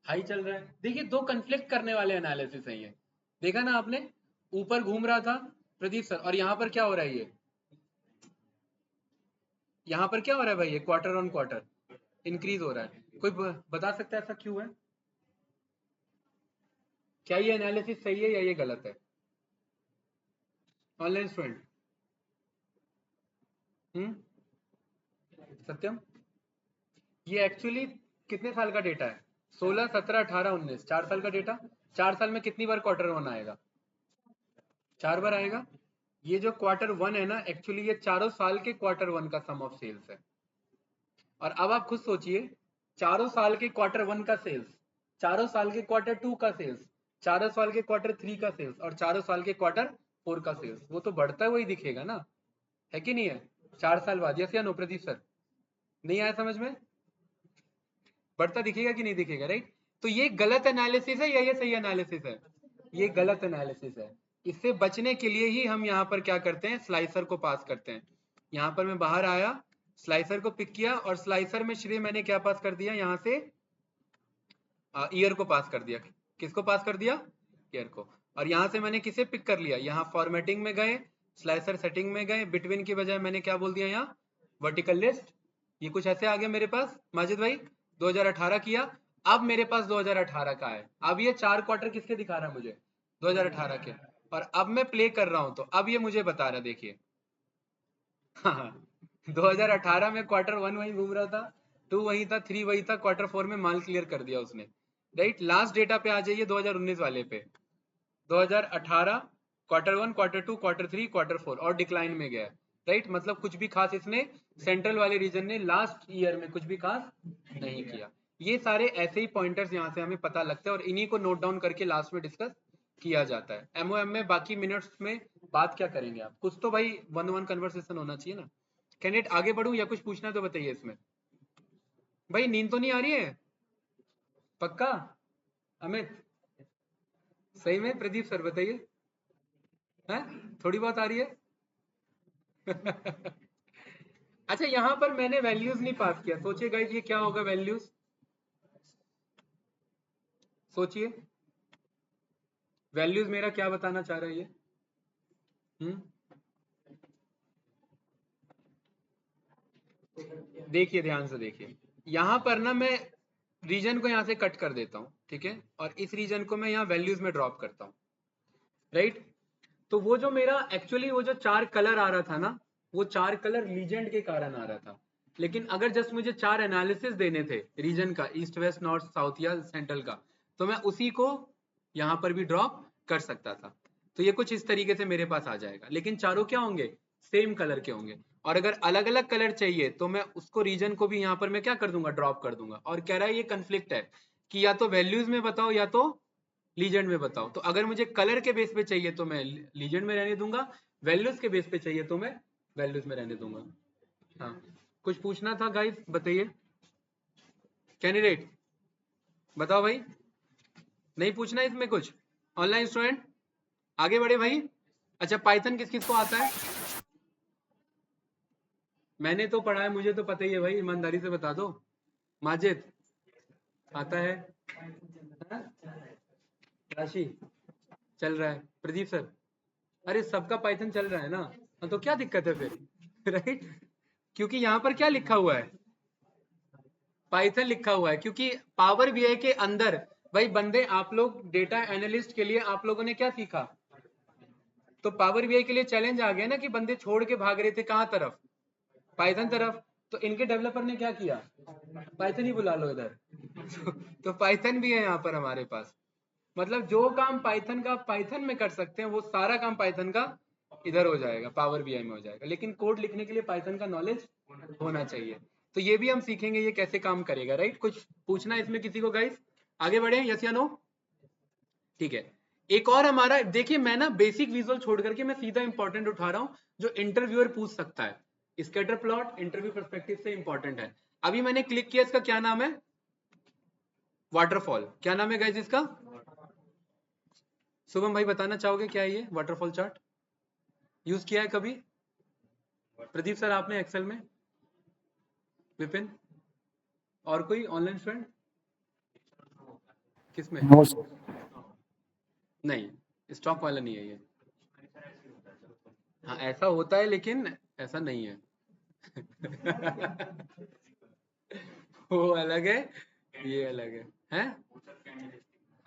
हाई चल रहा है। देखिए दो कंफ्लिक्ट करने वाले एनालिसिस है ये, देखा ना आपने, ऊपर घूम रहा था प्रदीप सर, और यहाँ पर क्या हो रहा है? ये यहाँ पर क्या हो रहा है भाई? ये क्वार्टर ऑन क्वार्टर इंक्रीज हो रहा है। कोई बता सकता है ऐसा क्यों है? क्या ये एनालिसिस सही है या ये गलत है? ऑनलाइन स्टूडेंट, सत्यम, ये एक्चुअली कितने साल का डेटा है? 16, 17, 18, 19, 4 साल का डेटा। 4 साल में कितनी बार क्वार्टर 1 आएगा? 4 बार आएगा। ये जो क्वार्टर 1 है ना, एक्चुअली ये चारों साल के क्वार्टर 1 का सम ऑफ सेल्स है। और अब आप खुद सोचिए, चारों साल के क्वार्टर 1 का सेल्स, चारों साल के क्वार्टर 2 का सेल्स, चारों साल के क्वार्टर 3 का सेल्स, और चारों साल के क्वार्टर 4 का सेल्स, वो तो बढ़ता है वही दिखेगा ना, है कि नहीं है? 4 साल बाद, यस या नो प्रदीप सर? नहीं आया समझ में? बढ़ता दिखेगा कि नहीं दिखेगा, राइट। तो ये गलत एनालिसिस है या ये सही एनालिसिस है? ये गलत एनालिसिस है। इससे बचने के लिए ही हम यहाँ पर क्या करते हैं, स्लाइसर को पास करते हैं। यहाँ पर मैं बाहर आया, स्लाइसर को पिक किया, और स्लाइसर में श्रेय मैंने क्या पास कर दिया? यहाँ से ईयर को पास कर दिया। किसको पास कर दिया? ईयर को। और यहाँ से मैंने किसे पिक कर लिया? यहाँ फॉर्मेटिंग में गए, स्लाइसर सेटिंग में गए, बिटवीन की बजाय मैंने क्या बोल दिया यहाँ? Vertical list. ये कुछ ऐसे आ गया मेरे पास माजिद भाई, 2018 किया, अब मेरे पास 2018 का है। अब ये 4 क्वार्टर किसके दिखा रहा है मुझे? 2018 के। और अब मैं प्ले कर रहा हूं तो अब ये मुझे बता रहा, देखिए। हाँ, 2018 में क्वार्टर 1 वहीं घूम रहा था, 2 वहीं था, 3 वहीं था, क्वार्टर 4 में माल क्लियर कर दिया उसने, राइट। लास्ट डेटा पे आ जाइए 2019 वाले पे, 2018 क्वार्टर 1, क्वार्टर 2, क्वार्टर 3, क्वार्टर 4 और डिक्लाइन में गया, राइट। मतलब कुछ भी खास इसने सेंट्रल वाले रीजन ने लास्ट ईयर में कुछ भी खास नहीं किया। ये सारे ऐसे ही पॉइंटर्स यहाँ से हमें पता लगते हैं और इन्हीं को नोट डाउन करके लास्ट में डिस्कस किया जाता है। एमओएम में बाकी मिनट्स में बात क्या करेंगे आप, कुछ तो भाई 1-1 कन्वर्सेशन होना चाहिए ना। कैंडिडेट आगे बढ़ूं या कुछ पूछना है तो बताइए इसमें। भाई नींद तो नहीं आ रही है पक्का? अमित सही में? प्रदीप सर बताइए, हैं थोड़ी बहुत आ रही है? अच्छा, यहाँ पर मैंने वैल्यूज नहीं पास किया, सोचिए गाइस ये क्या होगा वैल्यूज, सोचिए वैल्यूज मेरा क्या बताना चाह रहा है ये। देखिए ध्यान से देखिए, यहाँ पर ना मैं रीजन को यहाँ से कट कर देता हूँ, ठीक है, और इस रीजन को मैं यहाँ वैल्यूज में ड्रॉप करता हूँ, राइट। तो वो जो मेरा एक्चुअली वो जो 4 कलर आ रहा था ना, वो 4 कलर लीजेंड के कारण आ रहा था, लेकिन अगर जस्ट मुझे 4 एनालिसिस देने थे रीजन का, ईस्ट वेस्ट नॉर्थ साउथ या सेंट्रल का, तो मैं उसी को यहाँ पर भी ड्रॉप कर सकता था। तो ये कुछ इस तरीके से मेरे पास आ जाएगा, लेकिन चारों क्या होंगे, सेम कलर के होंगे। और अगर अलग अलग कलर चाहिए तो मैं उसको रीजन को भी यहाँ पर मैं क्या कर दूंगा, ड्रॉप कर दूंगा। और कह रहा है ये कंफ्लिक्ट है कि या तो वैल्यूज में बताओ या तो लीजेंड में बताओ। तो अगर मुझे कलर के बेस पे चाहिए तो मैं लीजेंड में रहने दूंगा, वैल्यूज के बेस पे चाहिए तो मैं वैल्यूज में रहने दूंगा। हाँ, कुछ पूछना था गाइस, बताइए कैंडिडेट, बताओ भाई। नहीं पूछना इसमें कुछ? ऑनलाइन स्टूडेंट आगे बढ़े भाई। अच्छा, पाइथन किस किस को आता है? मैंने तो पढ़ा है, मुझे तो पता ही है भाई, ईमानदारी से बता दो। माजिद आता है? हाँ? राशि चल रहा है? प्रदीप सर, अरे सबका पाइथन चल रहा है ना, हाँ, तो क्या दिक्कत है फिर? राइट, क्योंकि यहाँ पर क्या लिखा हुआ है, पाइथन लिखा हुआ है। क्योंकि पावर बीआई के अंदर भाई बंदे, आप लोग डेटा एनालिस्ट के लिए आप लोगों ने क्या सीखा, तो पावर बीआई के लिए चैलेंज आ गया ना कि बंदे छोड़ के भाग रहे थे कहाँ तरफ, पाइथन तरफ। तो इनके डेवलपर ने क्या किया, पाइथन ही बुला लो इधर। तो पाइथन भी है यहाँ पर हमारे पास। मतलब जो काम पाइथन का पाइथन में कर सकते हैं वो सारा काम पाइथन का इधर हो जाएगा, पावर बीआई में हो जाएगा। लेकिन कोड लिखने के लिए पाइथन का नॉलेज होना चाहिए। तो ये भी हम सीखेंगे ये कैसे काम करेगा, राइट। कुछ पूछना है इसमें किसी को गाइस? आगे बढ़े, यस या नो? ठीक है। एक और हमारा देखिए, मैं ना बेसिक विजुअल छोड़ करके मैं सीधा इंपॉर्टेंट उठा रहा हूं जो इंटरव्यूअर पूछ सकता है। स्कैटर प्लॉट इंटरव्यू पर्सपेक्टिव से इंपॉर्टेंट है। अभी मैंने क्लिक किया, इसका क्या नाम है, वाटरफॉल। क्या नाम है गाइस इसका? शुभम भाई बताना चाहोगे क्या है ये वाटरफॉल चार्ट? यूज किया है कभी? प्रदीप सर आपने एक्सेल में? विपिन और कोई ऑनलाइन स्टूडेंट? किसमें? नहीं, स्टॉक वाला नहीं है ये। हाँ ऐसा होता है लेकिन ऐसा नहीं है। वो अलग है, ये अलग है?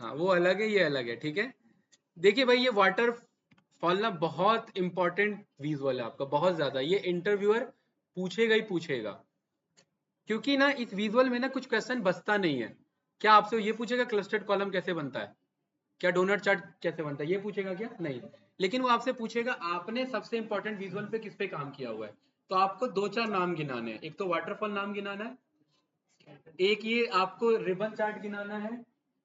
हाँ वो अलग है, ये अलग है, ठीक है। देखिए भाई, ये वाटर फॉल ना बहुत इंपॉर्टेंट विजुअल है आपका, बहुत ज्यादा। ये इंटरव्यूअर पूछेगा ही पूछेगा, क्योंकि ना इस विजुअल में ना कुछ क्वेश्चन बचता नहीं है। क्या आपसे ये पूछेगा क्लस्टर्ड कॉलम कैसे बनता है, क्या डोनट चार्ट कैसे बनता है, ये पूछेगा क्या? नहीं। लेकिन वो आपसे पूछेगा आपने सबसे इंपॉर्टेंट विजुअल पे किस पे काम किया हुआ है। तो आपको 2-4 नाम गिनाने हैं। एक तो वाटरफॉल नाम गिनाना है, एक ये आपको रिबन चार्ट गिनाना है,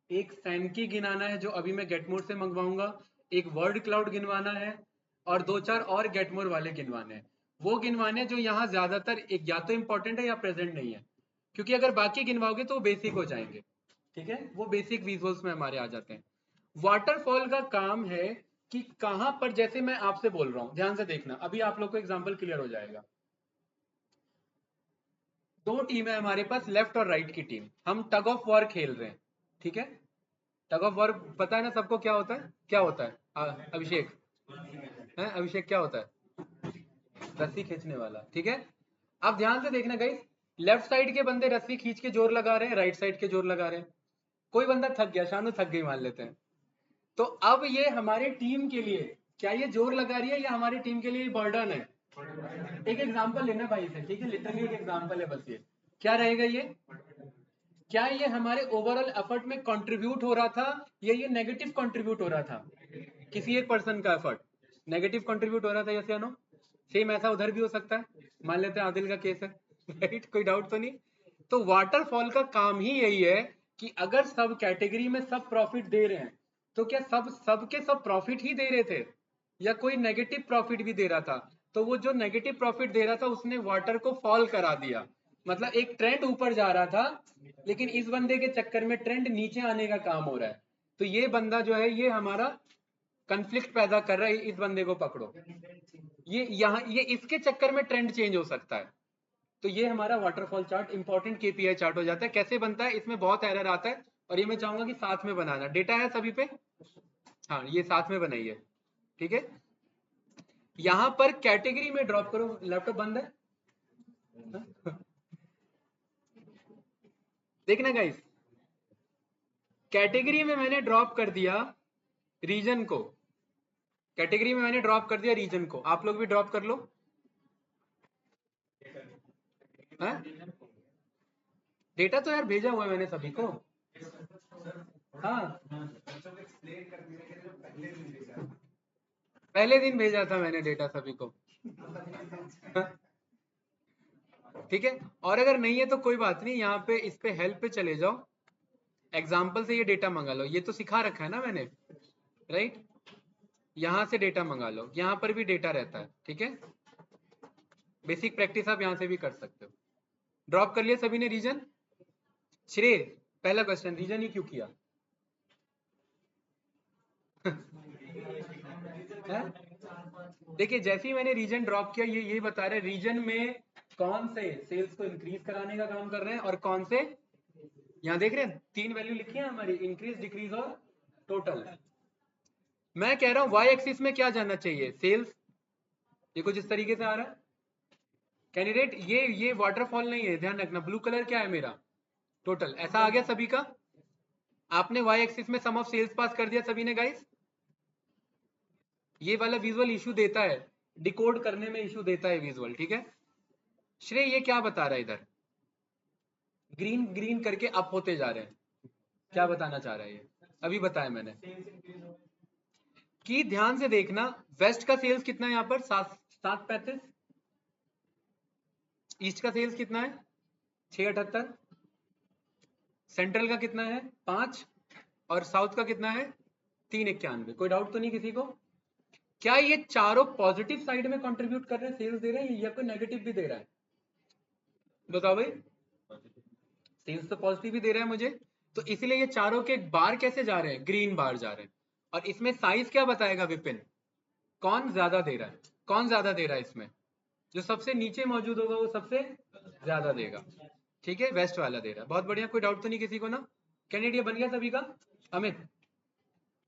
एक सैनकी गिनाना है जो अभी मैं गेटमोर से मंगवाऊंगा, एक वर्ड क्लाउड गिनवाना है, और 2-4 और गेटमोर वाले गिनवाने हैं। वो गिनवाने जो यहाँ ज्यादातर एक या तो इंपॉर्टेंट है या प्रेजेंट नहीं है, क्योंकि अगर बाकी गिनवाओगे तो वो बेसिक हो जाएंगे, ठीक है। वो बेसिक विजुअल्स में हमारे आ जाते हैं। वाटरफॉल का काम है कि कहां पर, जैसे मैं आपसे बोल रहा हूं, ध्यान से देखना, अभी आप लोग को एग्जांपल क्लियर हो जाएगा। 2 टीम है हमारे पास, लेफ्ट और राइट की टीम। हम टग ऑफ वॉर खेल रहे हैं, ठीक है। टग ऑफ वॉर पता है ना सबको क्या होता है? क्या होता है अभिषेक? है अभिषेक, क्या होता है? रस्सी खींचने वाला, ठीक है। अब ध्यान से देखना गाइस, लेफ्ट साइड के बंदे रस्सी खींच के जोर लगा रहे हैं, राइट साइड के जोर लगा रहे हैं। कोई बंदा थक गया, शानू थक गई मान लेते हैं, तो अब ये हमारे टीम के लिए क्या ये जोर लगा रही है या हमारी टीम के लिए बर्डन है? एक एग्जांपल लेना भाई से, ठीक है, लिटरली एक एग्जांपल है बस। ये क्या रहेगा? ये क्या ये हमारे ओवरऑल एफर्ट में कंट्रीब्यूट हो रहा था या ये नेगेटिव कंट्रीब्यूट हो रहा था? किसी एक पर्सन का एफर्ट नेगेटिव कंट्रीब्यूट हो रहा था, यस या नो? सेम ऐसा उधर भी हो सकता है, मान लेते हैं आदिल का केस है, राइट? कोई डाउट तो नहीं? तो वाटरफॉल का काम ही यही है कि अगर सब कैटेगरी में सब प्रॉफिट दे रहे हैं तो क्या सब प्रॉफिट ही दे रहे थे या कोई नेगेटिव प्रॉफिट भी दे रहा था? तो वो जो नेगेटिव प्रॉफिट दे रहा था उसने वाटर को फॉल करा दिया, मतलब एक ट्रेंड ऊपर जा रहा था लेकिन इस बंदे के चक्कर में ट्रेंड नीचे आने का काम हो रहा है। तो ये बंदा जो है ये हमारा कंफ्लिक्ट पैदा कर रहा है, इस बंदे को पकड़ो, ये इसके चक्कर में ट्रेंड चेंज हो सकता है। तो ये हमारा waterfall chart important KPI chart हो जाता है। कैसे बनता है? इसमें बहुत एरर आता है और ये मैं चाहूंगा कि साथ में बनाना। डेटा है सभी पे? हाँ, ये साथ में बनाइए, ठीक है। यहां पर कैटेगरी में ड्रॉप करो। लैपटॉप बंद है? देखना गाइस, कैटेगरी में मैंने ड्रॉप कर दिया रीजन को, कैटेगरी में मैंने ड्रॉप कर दिया रीजन को। आप लोग भी ड्रॉप कर लो। डेटा तो यार भेजा हुआ है मैंने सभी को। हाँ, पहले दिन भेजा था मैंने डेटा सभी को। ठीक है, और अगर नहीं है तो कोई बात नहीं, यहाँ पे इस पे हेल्प पे चले जाओ, एग्जाम्पल से ये डेटा मंगा लो। ये तो सिखा रखा है ना मैंने, राइट? यहां से डेटा मंगा लो, यहां पर भी डेटा रहता है, ठीक है। बेसिक प्रैक्टिस आप यहां से भी कर सकते हो। ड्रॉप कर लिया सभी ने रीजन? श्रेय, पहला क्वेश्चन, रीजन ही क्यों किया? देखिए, जैसे ही मैंने रीजन ड्रॉप किया ये बता रहे रीजन में कौन से सेल्स को इंक्रीज कराने का काम कर रहे हैं और कौन से, यहां देख रहे हैं 3 वैल्यू लिखी है हमारी, इंक्रीज, डिक्रीज और टोटल। मैं कह रहा हूं वाई एक्सिस में क्या जाना चाहिए? सेल्स। ये कुछ इस तरीके से आ रहा है कैंडिडेट। ये वाटरफॉल नहीं है, ध्यान रखना। ब्लू कलर क्या है मेरा? टोटल। ऐसा आ गया सभी का? आपने वाई एक्सिस में सम ऑफ सेल्स पास कर दिया सभी ने गाइस? ये वाला विजुअल इशू देता है, डिकोड करने में इशू देता है विजुअल, ठीक है। श्रेय, ये क्या बता रहा है इधर? ग्रीन ग्रीन करके अप होते जा रहे हैं, क्या बताना चाह रहा है ये? अभी बताया मैंने कि ध्यान से देखना, वेस्ट का सेल्स कितना है यहाँ पर? 735। ईस्ट का सेल्स कितना है? 678। सेंट्रल का कितना है? 5। और साउथ का कितना है? 391। कोई डाउट तो नहीं किसी को? क्या ये चारों पॉजिटिव साइड में कंट्रीब्यूट कर रहे हैं, सेल्स दे रहे हैं, या कोई नेगेटिव भी दे रहा है? बताओ भाई। सेल्स तो पॉजिटिव ही दे रहा है मुझे, तो इसलिए ये चारों के बार कैसे जा रहे हैं? ग्रीन बार जा रहे हैं। और इसमें साइज क्या बताएगा विपिन? कौन ज्यादा दे रहा है? कौन ज्यादा दे रहा है इसमें? जो सबसे नीचे मौजूद होगा वो सबसे ज्यादा देगा, ठीक है। वेस्ट वाला दे रहा है, बहुत बढ़िया। कोई डाउट तो नहीं किसी को ना? कैंडिडेट ये बन गया सभी का? अमित,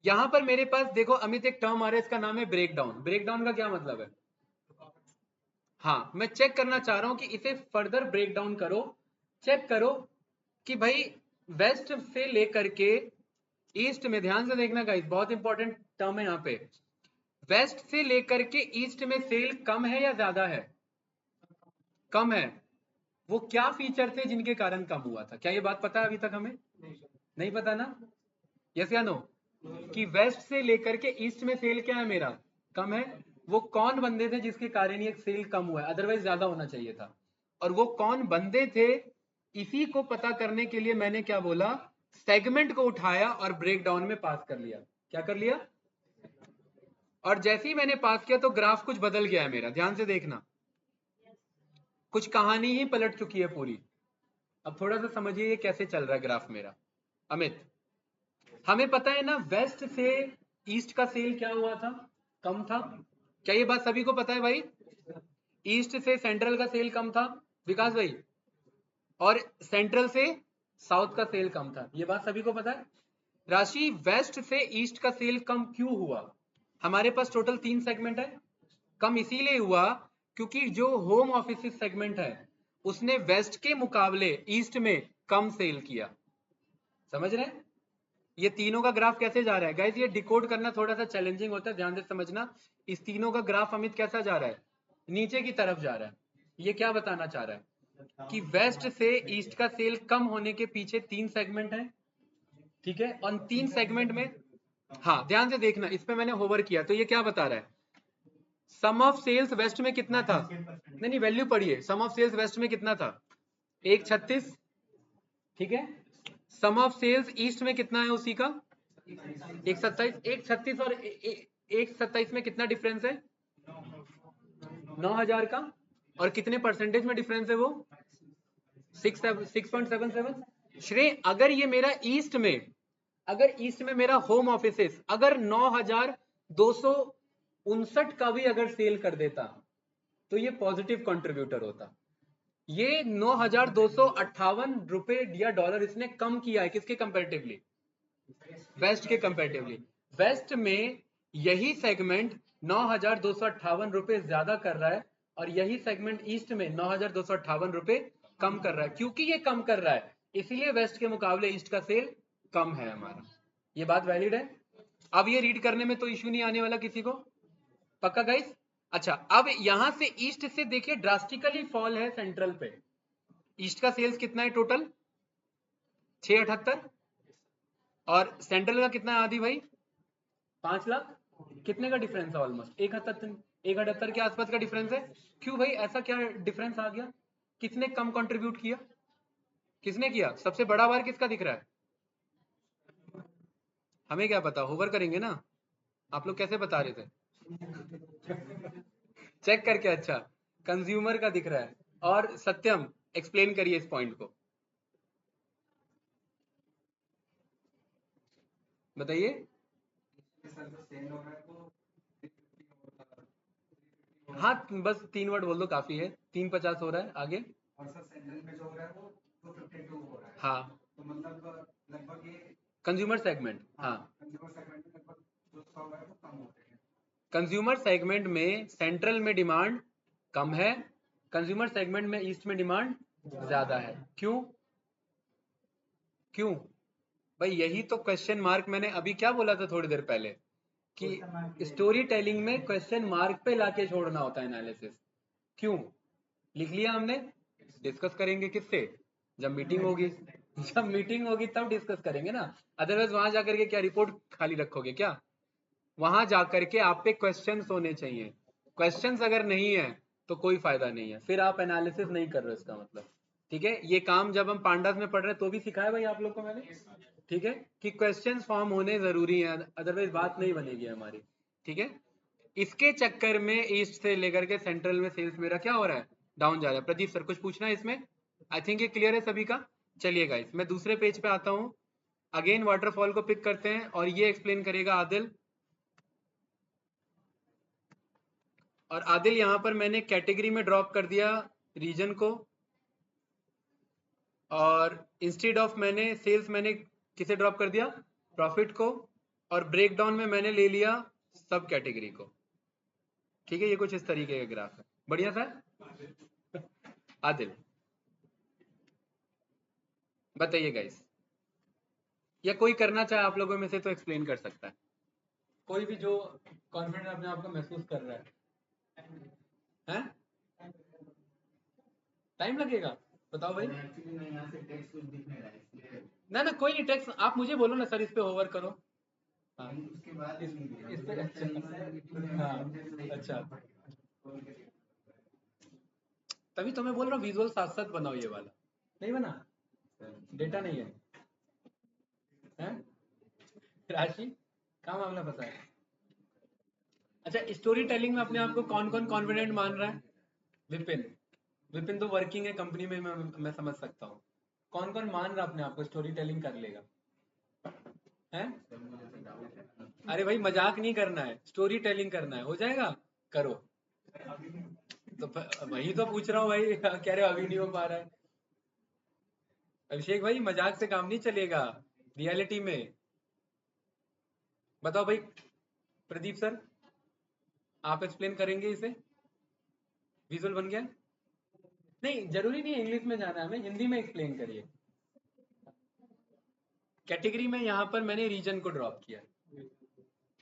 यहां पर मेरे पास देखो अमित, एक टर्म आ रहा है, इसका नाम है ब्रेक डाउन। ब्रेक डाउन का क्या मतलब है? हाँ, मैं चेक करना चाह रहा हूं कि इसे फर्दर ब्रेक डाउन करो, चेक करो कि भाई वेस्ट से लेकर के ईस्ट में, ध्यान से देखना गाइस, बहुत इंपॉर्टेंट टर्म है यहाँ पे। वेस्ट से लेकर के ईस्ट में सेल कम है या ज्यादा है? कम है। वो क्या फीचर थे जिनके कारण कम हुआ था? क्या ये बात पता है अभी तक हमें? नहीं पता ना? यस या नो? कि वेस्ट से लेकर के ईस्ट में सेल क्या है मेरा? कम है। वो कौन बंदे थे जिसके कारण ये सेल कम हुआ है? अदरवाइज ज्यादा होना चाहिए था। और वो कौन बंदे थे, इसी को पता करने के लिए मैंने क्या बोला, सेगमेंट को उठाया और ब्रेक डाउन में पास कर लिया। क्या कर लिया? और जैसे ही मैंने पास किया तो ग्राफ कुछ बदल गया है मेरा, ध्यान से देखना। कुछ कहानी ही पलट चुकी है पूरी। अब थोड़ा सा समझिए ये कैसे चल रहा है ग्राफ मेरा। अमित, हमें पता है ना वेस्ट से ईस्ट का सेल क्या हुआ था? कम था। क्या ये बात सभी को पता है भाई? ईस्ट से सेंट्रल का सेल कम था विकास भाई, और सेंट्रल से साउथ का सेल कम था, ये बात सभी को पता है। राशि, वेस्ट से ईस्ट का सेल कम क्यों हुआ? हमारे पास टोटल 3 सेगमेंट है, कम इसीलिए हुआ क्योंकि जो होम ऑफिस सेगमेंट है उसने वेस्ट के मुकाबले ईस्ट में कम सेल किया। समझ रहे हैं? ये तीनों का ग्राफ कैसे जा रहा है गाइस? ये डिकोड करना थोड़ा सा चैलेंजिंग होता है, ध्यान से समझना। इस तीनों का ग्राफ अमित कैसा जा रहा है? नीचे की तरफ जा रहा है। ये क्या बताना चाह रहा है कि वेस्ट से ईस्ट का सेल कम होने के पीछे 3 सेगमेंट है, ठीक है। और 3 सेगमेंट में, हाँ ध्यान से देखना, इस पे मैंने होवर किया तो ये क्या बता रहा है? सम ऑफ सेल्स वेस्ट में कितना था? नहीं नहीं, वैल्यू पढ़िए। सम ऑफ सेल्स वेस्ट में कितना था? 136, ठीक है। सम ऑफ सेल्स ईस्ट में कितना है उसी का? 127। 136 और 127 में कितना डिफरेंस है? 9000 का। और कितने परसेंटेज में डिफरेंस है वो? 6.77। श्रेय, अगर ये मेरा ईस्ट में, अगर ईस्ट में मेरा होम ऑफिस अगर 9259 का भी अगर सेल कर देता तो ये पॉजिटिव कंट्रीब्यूटर होता। ये 9258 रुपए या डॉलर इसने कम किया है, किसके कंपैरेटिवली? वेस्ट के कंपैरेटिवली। वेस्ट में यही सेगमेंट 9258 रुपए ज्यादा कर रहा है और यही सेगमेंट ईस्ट में 9258 रुपए कम कर रहा है। क्योंकि ये कम कर रहा है इसलिए वेस्ट के मुकाबले ईस्ट का सेल कम है हमारा। ये बात वैलिड है? अब ये रीड करने में तो इश्यू नहीं आने वाला किसी को, पक्का गाइस? अच्छा, अब यहां से ईस्ट से देखिए ड्रास्टिकली फॉल है सेंट्रल पे। ईस्ट का सेल्स कितना है टोटल? 678। और सेंट्रल का कितना है आदि भाई? 5 लाख। कितने का डिफरेंस है? ऑलमोस्ट 178 के आसपास का डिफरेंस है। क्यों भाई, ऐसा क्या डिफरेंस आ गया? किसने कम कंट्रीब्यूट किया? किसने किया? सबसे बड़ा बार किसका दिख रहा है? हमें क्या पता, होवर करेंगे ना। आप लोग कैसे बता रहे थे? चेक करके। अच्छा, कंज्यूमर का दिख रहा है। और सत्यम एक्सप्लेन करिए इस पॉइंट को, बताइए। हाँ बस 3 वर्ड बोल दो काफी है। 350 हो रहा है, आगे। हाँ, कंज्यूमर सेगमेंट, हाँ। कंज्यूमर सेगमेंट में सेंट्रल में डिमांड कम है, कंज्यूमर सेगमेंट में ईस्ट में डिमांड ज्यादा है। क्यों? क्यों भाई? यही तो क्वेश्चन मार्क मैंने अभी क्या बोला था थोड़ी देर पहले कि स्टोरी टेलिंग में क्वेश्चन मार्क पे लाके छोड़ना होता है एनालिसिस। क्यों? लिख लिया हमने, डिस्कस करेंगे किससे? जब मीटिंग होगी। जब मीटिंग होगी तब डिस्कस करेंगे ना। अदरवाइज वहां जाकर के क्या रिपोर्ट खाली रखोगे क्या? वहां जाकर के आप पे क्वेश्चंस होने चाहिए। क्वेश्चंस अगर नहीं है तो कोई फायदा नहीं है, फिर आप एनालिसिस नहीं कर रहे हो इसका मतलब। ठीक है, ये काम जब हम पांडास में पढ़ रहे हैं तो भी सिखाया भाई आप लोग को मैंने, ठीक है, कि क्वेश्चंस फॉर्म होने जरूरी है, अदरवाइज बात नहीं बनेगी हमारी। ठीक है, इसके चक्कर में ईस्ट से लेकर के सेंट्रल में सेल्स मेरा क्या हो रहा है? डाउन जा रहा है। प्रदीप सर कुछ पूछना है इसमें? आई थिंक ये क्लियर है सभी का। चलिए गाइस, मैं दूसरे पेज पे आता हूँ। अगेन वाटरफॉल को पिक करते हैं और ये एक्सप्लेन करेगा आदिल। और आदिल यहाँ पर मैंने कैटेगरी में ड्रॉप कर दिया रीजन को, और इंस्टेड ऑफ मैंने सेल्स मैंने किसे ड्रॉप कर दिया? प्रॉफिट को। और ब्रेकडाउन में मैंने ले लिया सब कैटेगरी को। ठीक है, ये कुछ इस तरीके का ग्राफ है। बढ़िया सर। आदिल बताइए गाइस, या कोई करना चाहे आप लोगों में से तो एक्सप्लेन कर सकता है, कोई भी जो कॉन्फिडेंट अपने आप को महसूस कर रहा है। हैं? टाइम लगेगा? बताओ भाई। ना ना कोई नहीं, टेक्स्ट आप मुझे बोलो ना सर, इस पे होवर करो। हाँ, इस पे अच्छा। हाँ अच्छा, तभी तो मैं बोल रहा हूँ विजुअल साथ साथ बनाओ। ये वाला नहीं बना, डेटा नहीं है। हैं? राशि क्या मामला पता है? अच्छा, स्टोरी टेलिंग में अपने आप को कौन कौन कॉन्फिडेंट मान रहा है? विपिन। विपिन तो वर्किंग है कंपनी में, मैं समझ सकता हूँ। कौन कौन मान रहा अपने आप को स्टोरी टेलिंग कर लेगा? हैं? अरे भाई मजाक नहीं करना है, स्टोरी टेलिंग करना है, हो जाएगा, करो। तो वही तो पूछ रहा हूँ भाई। कह रहे अभी नहीं हो पा रहा है। अभिषेक भाई मजाक से काम नहीं चलेगा रियलिटी में। बताओ भाई। प्रदीप सर आप एक्सप्लेन करेंगे इसे? विजुअल बन गया? नहीं जरूरी नहीं इंग्लिश में जाना है, हमें हिंदी में एक्सप्लेन करिए। कैटेगरी में यहाँ पर मैंने रीजन को ड्रॉप किया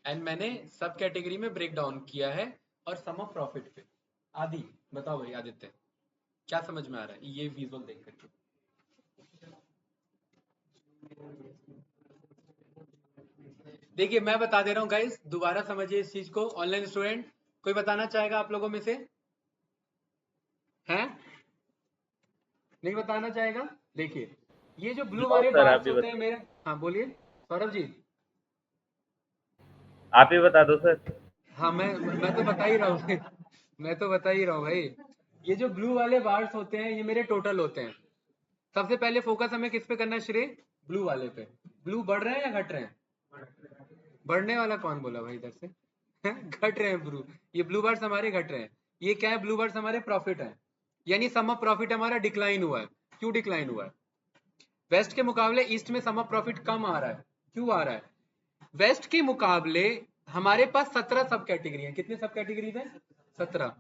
एंड मैंने सब कैटेगरी में ब्रेक डाउन किया है और सम ऑफ प्रॉफिट पे। आदि बताओ भाई आदित्य, क्या समझ में आ रहा है ये विजुअल देख करके? देखिए मैं बता दे रहा हूँ गाइस, दोबारा समझिए इस चीज को। ऑनलाइन स्टूडेंट कोई बताना चाहेगा आप लोगों में से? हैं? नहीं बताना चाहेगा? देखिए ये जो ब्लू नो वाले सर, आप बार्स ही होते हैं बता, मेरे, हाँ बोलिए सौरभ जी। आप ही बता दो सर। हाँ मैं तो बता ही रहा हूँ मैं तो बता ही रहा हूँ भाई। ये जो ब्लू वाले बार्स होते हैं ये मेरे टोटल होते हैं। सबसे पहले फोकस हमें किस पे करना है श्रेय? ब्लू वाले पे। ब्लू बढ़ रहे हैं या घट रहे हैं? बढ़ने वाला कौन बोला भाई इधर से? घट रहे हैं ब्लू। ये ब्लू बार्स हमारे घट रहे हैं। ये क्या है? ब्लू बार्स हमारे प्रॉफिट है, यानी सम ऑफ प्रॉफिट हमारा डिक्लाइन हुआ है। क्यों डिक्लाइन हुआ है? वेस्ट के मुकाबले ईस्ट में सम ऑफ प्रॉफिट कम आ रहा है। क्यों आ रहा है? वेस्ट के मुकाबले हमारे पास 17 सब कैटेगरी है। कितने सब कैटेगरीज हैं? 17।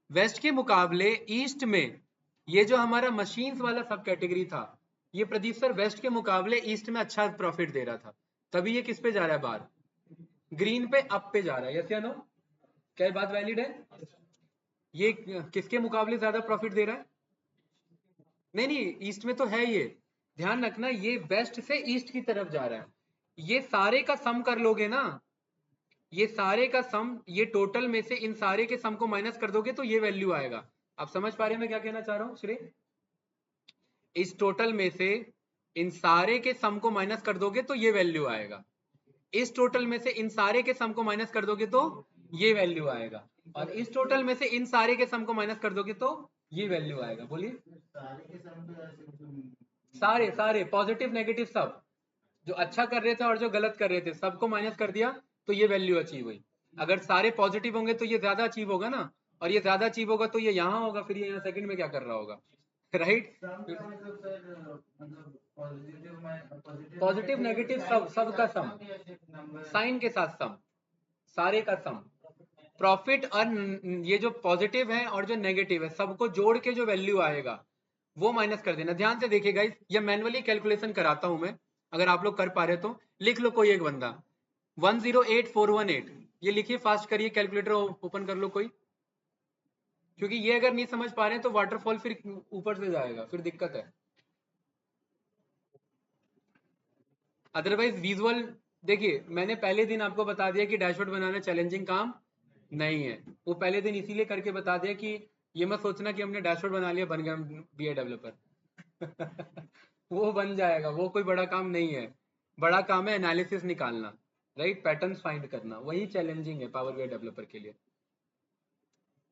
वेस्ट के मुकाबले ईस्ट में ये जो हमारा मशीन्स वाला सब कैटेगरी था, ये प्रदीप सर वेस्ट के मुकाबले ईस्ट में अच्छा प्रॉफिट दे रहा था, तभी ये किस पे जा रहा है? बाहर ग्रीन पे अप पे जा रहा है। यस या नो? क्या ये बात वैलिड है? ये किसके मुकाबले ज्यादा प्रॉफिट दे रहा है? नहीं नहीं, ईस्ट में तो है ये, ध्यान रखना, ये वेस्ट से ईस्ट की तरफ जा रहा है। ये सारे का सम कर लोगे ना, ये सारे का सम, ये टोटल में से इन सारे के सम को माइनस कर दोगे तो ये वैल्यू आएगा। आप समझ पा रहे हैं मैं क्या कहना चाह रहा हूँ श्रेय? इस टोटल में से इन सारे के सम को माइनस कर दोगे तो ये वैल्यू आएगा। इस टोटल में से इन सारे के सम को माइनस कर दोगे तो ये वैल्यू आएगा, और इस टोटल में से इन सारे के सम को माइनस कर दोगे तो ये वैल्यू आएगा। बोलिए। सारे सारे पॉजिटिव नेगेटिव सब, जो अच्छा कर रहे थे और जो गलत कर रहे थे, सबको माइनस कर दिया तो ये वैल्यू अचीव हुई। अगर सारे पॉजिटिव होंगे तो ये ज्यादा अचीव होगा ना, और ये ज्यादा अचीव होगा तो ये यहाँ होगा, फिर ये यहाँ सेकंड में क्या कर रहा होगा? राइट? पॉजिटिव नेगेटिव सब, सब का सम, साइन के साथ सम, सारे का सम। प्रॉफिट और ये जो पॉजिटिव है और जो नेगेटिव है, सबको जोड़ के जो वैल्यू आएगा वो माइनस कर देना। ध्यान से देखिए गाइस, ये मैनुअली कैलकुलेशन कराता हूं मैं, अगर आप लोग कर पा रहे तो लिख लो कोई एक बंदा। 108418, ये लिखिए, फास्ट करिए, कैलकुलेटर ओपन कर लो कोई, क्योंकि ये अगर नहीं समझ पा रहे हैं तो वाटरफॉल फिर ऊपर से जाएगा, फिर दिक्कत है। अदरवाइज विजुअल, देखिए मैंने पहले दिन आपको बता दिया कि डैशबोर्ड बनाना चैलेंजिंग काम नहीं है। वो पहले दिन इसीलिए करके बता दिया कि ये मत सोचना कि हमने डैशबोर्ड बना लिया बन गया बीए डेवलपर वो बन जाएगा, वो कोई बड़ा काम नहीं है। बड़ा काम है एनालिसिस निकालना, राइट, पैटर्न्स फाइंड करना, वही चैलेंजिंग है पावर बीआई डेवलपर के लिए।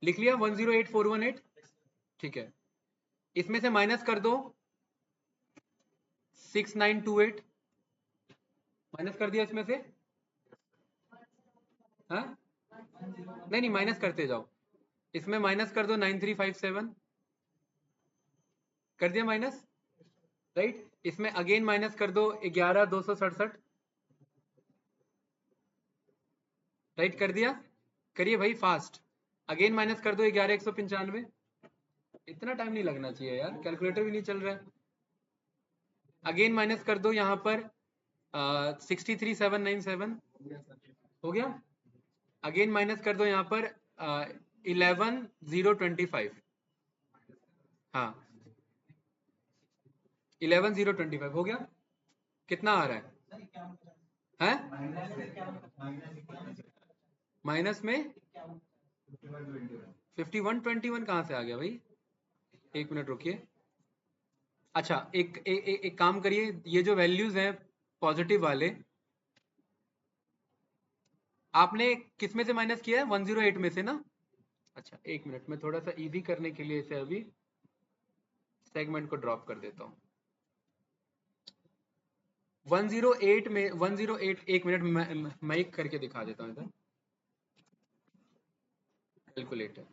लिख लिया 108418? ठीक है, इसमें से माइनस कर दो 6928, माइनस कर दिया इसमें से? हाँ नहीं नहीं, माइनस करते जाओ, इसमें माइनस कर दो 9357, कर दिया माइनस, राइट। इसमें अगेन माइनस कर दो 11267, राइट, कर दिया? करिए भाई फास्ट, अगेन माइनस कर दो 11195, इतना टाइम नहीं लगना चाहिए यार, कैलकुलेटर भी नहीं चल रहा है। अगेन माइनस कर दो यहाँ पर 63797, हो गया? अगेन माइनस कर दो यहाँ पर 11025, हाँ 11025 हो गया। कितना आ रहा है? माइनस में 5121 कहाँ से आ गया भाई? एक मिनट रुकिए। अच्छा एक काम करिए, ये जो वैल्यूज हैं पॉजिटिव वाले, आपने किस में से माइनस किया है? 108 में से ना? अच्छा एक मिनट, मैं थोड़ा सा इजी करने के लिए इसे अभी सेगमेंट को ड्रॉप कर देता हूँ। 108 में 108, एक मिनट मैं करके दिखा देता हूँ इधर कैलकुलेटर।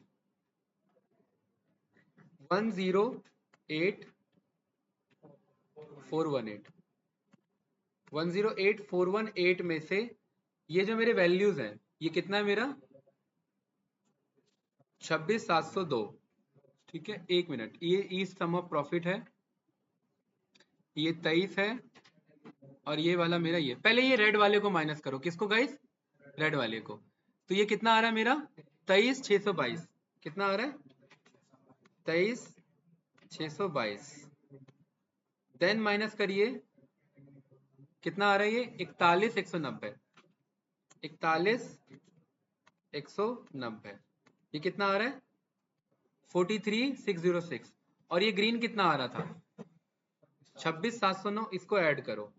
108418, 108418 में से ये जो मेरे वैल्यूज हैं, ये कितना है मेरा? 26702, ठीक है। एक मिनट, ये ईस्ट सम ऑफ प्रॉफिट है, ये 23 है, और ये वाला मेरा ये, पहले ये रेड वाले को माइनस करो, किसको गाइस, रेड वाले को। तो ये कितना आ रहा है मेरा 23,622, कितना आ रहा है 23,622, देन माइनस करिए, कितना आ रहा है ये 41,190, 41,190, ये कितना आ रहा है 43,606। और ये ग्रीन कितना आ रहा था 26,709, इसको ऐड करो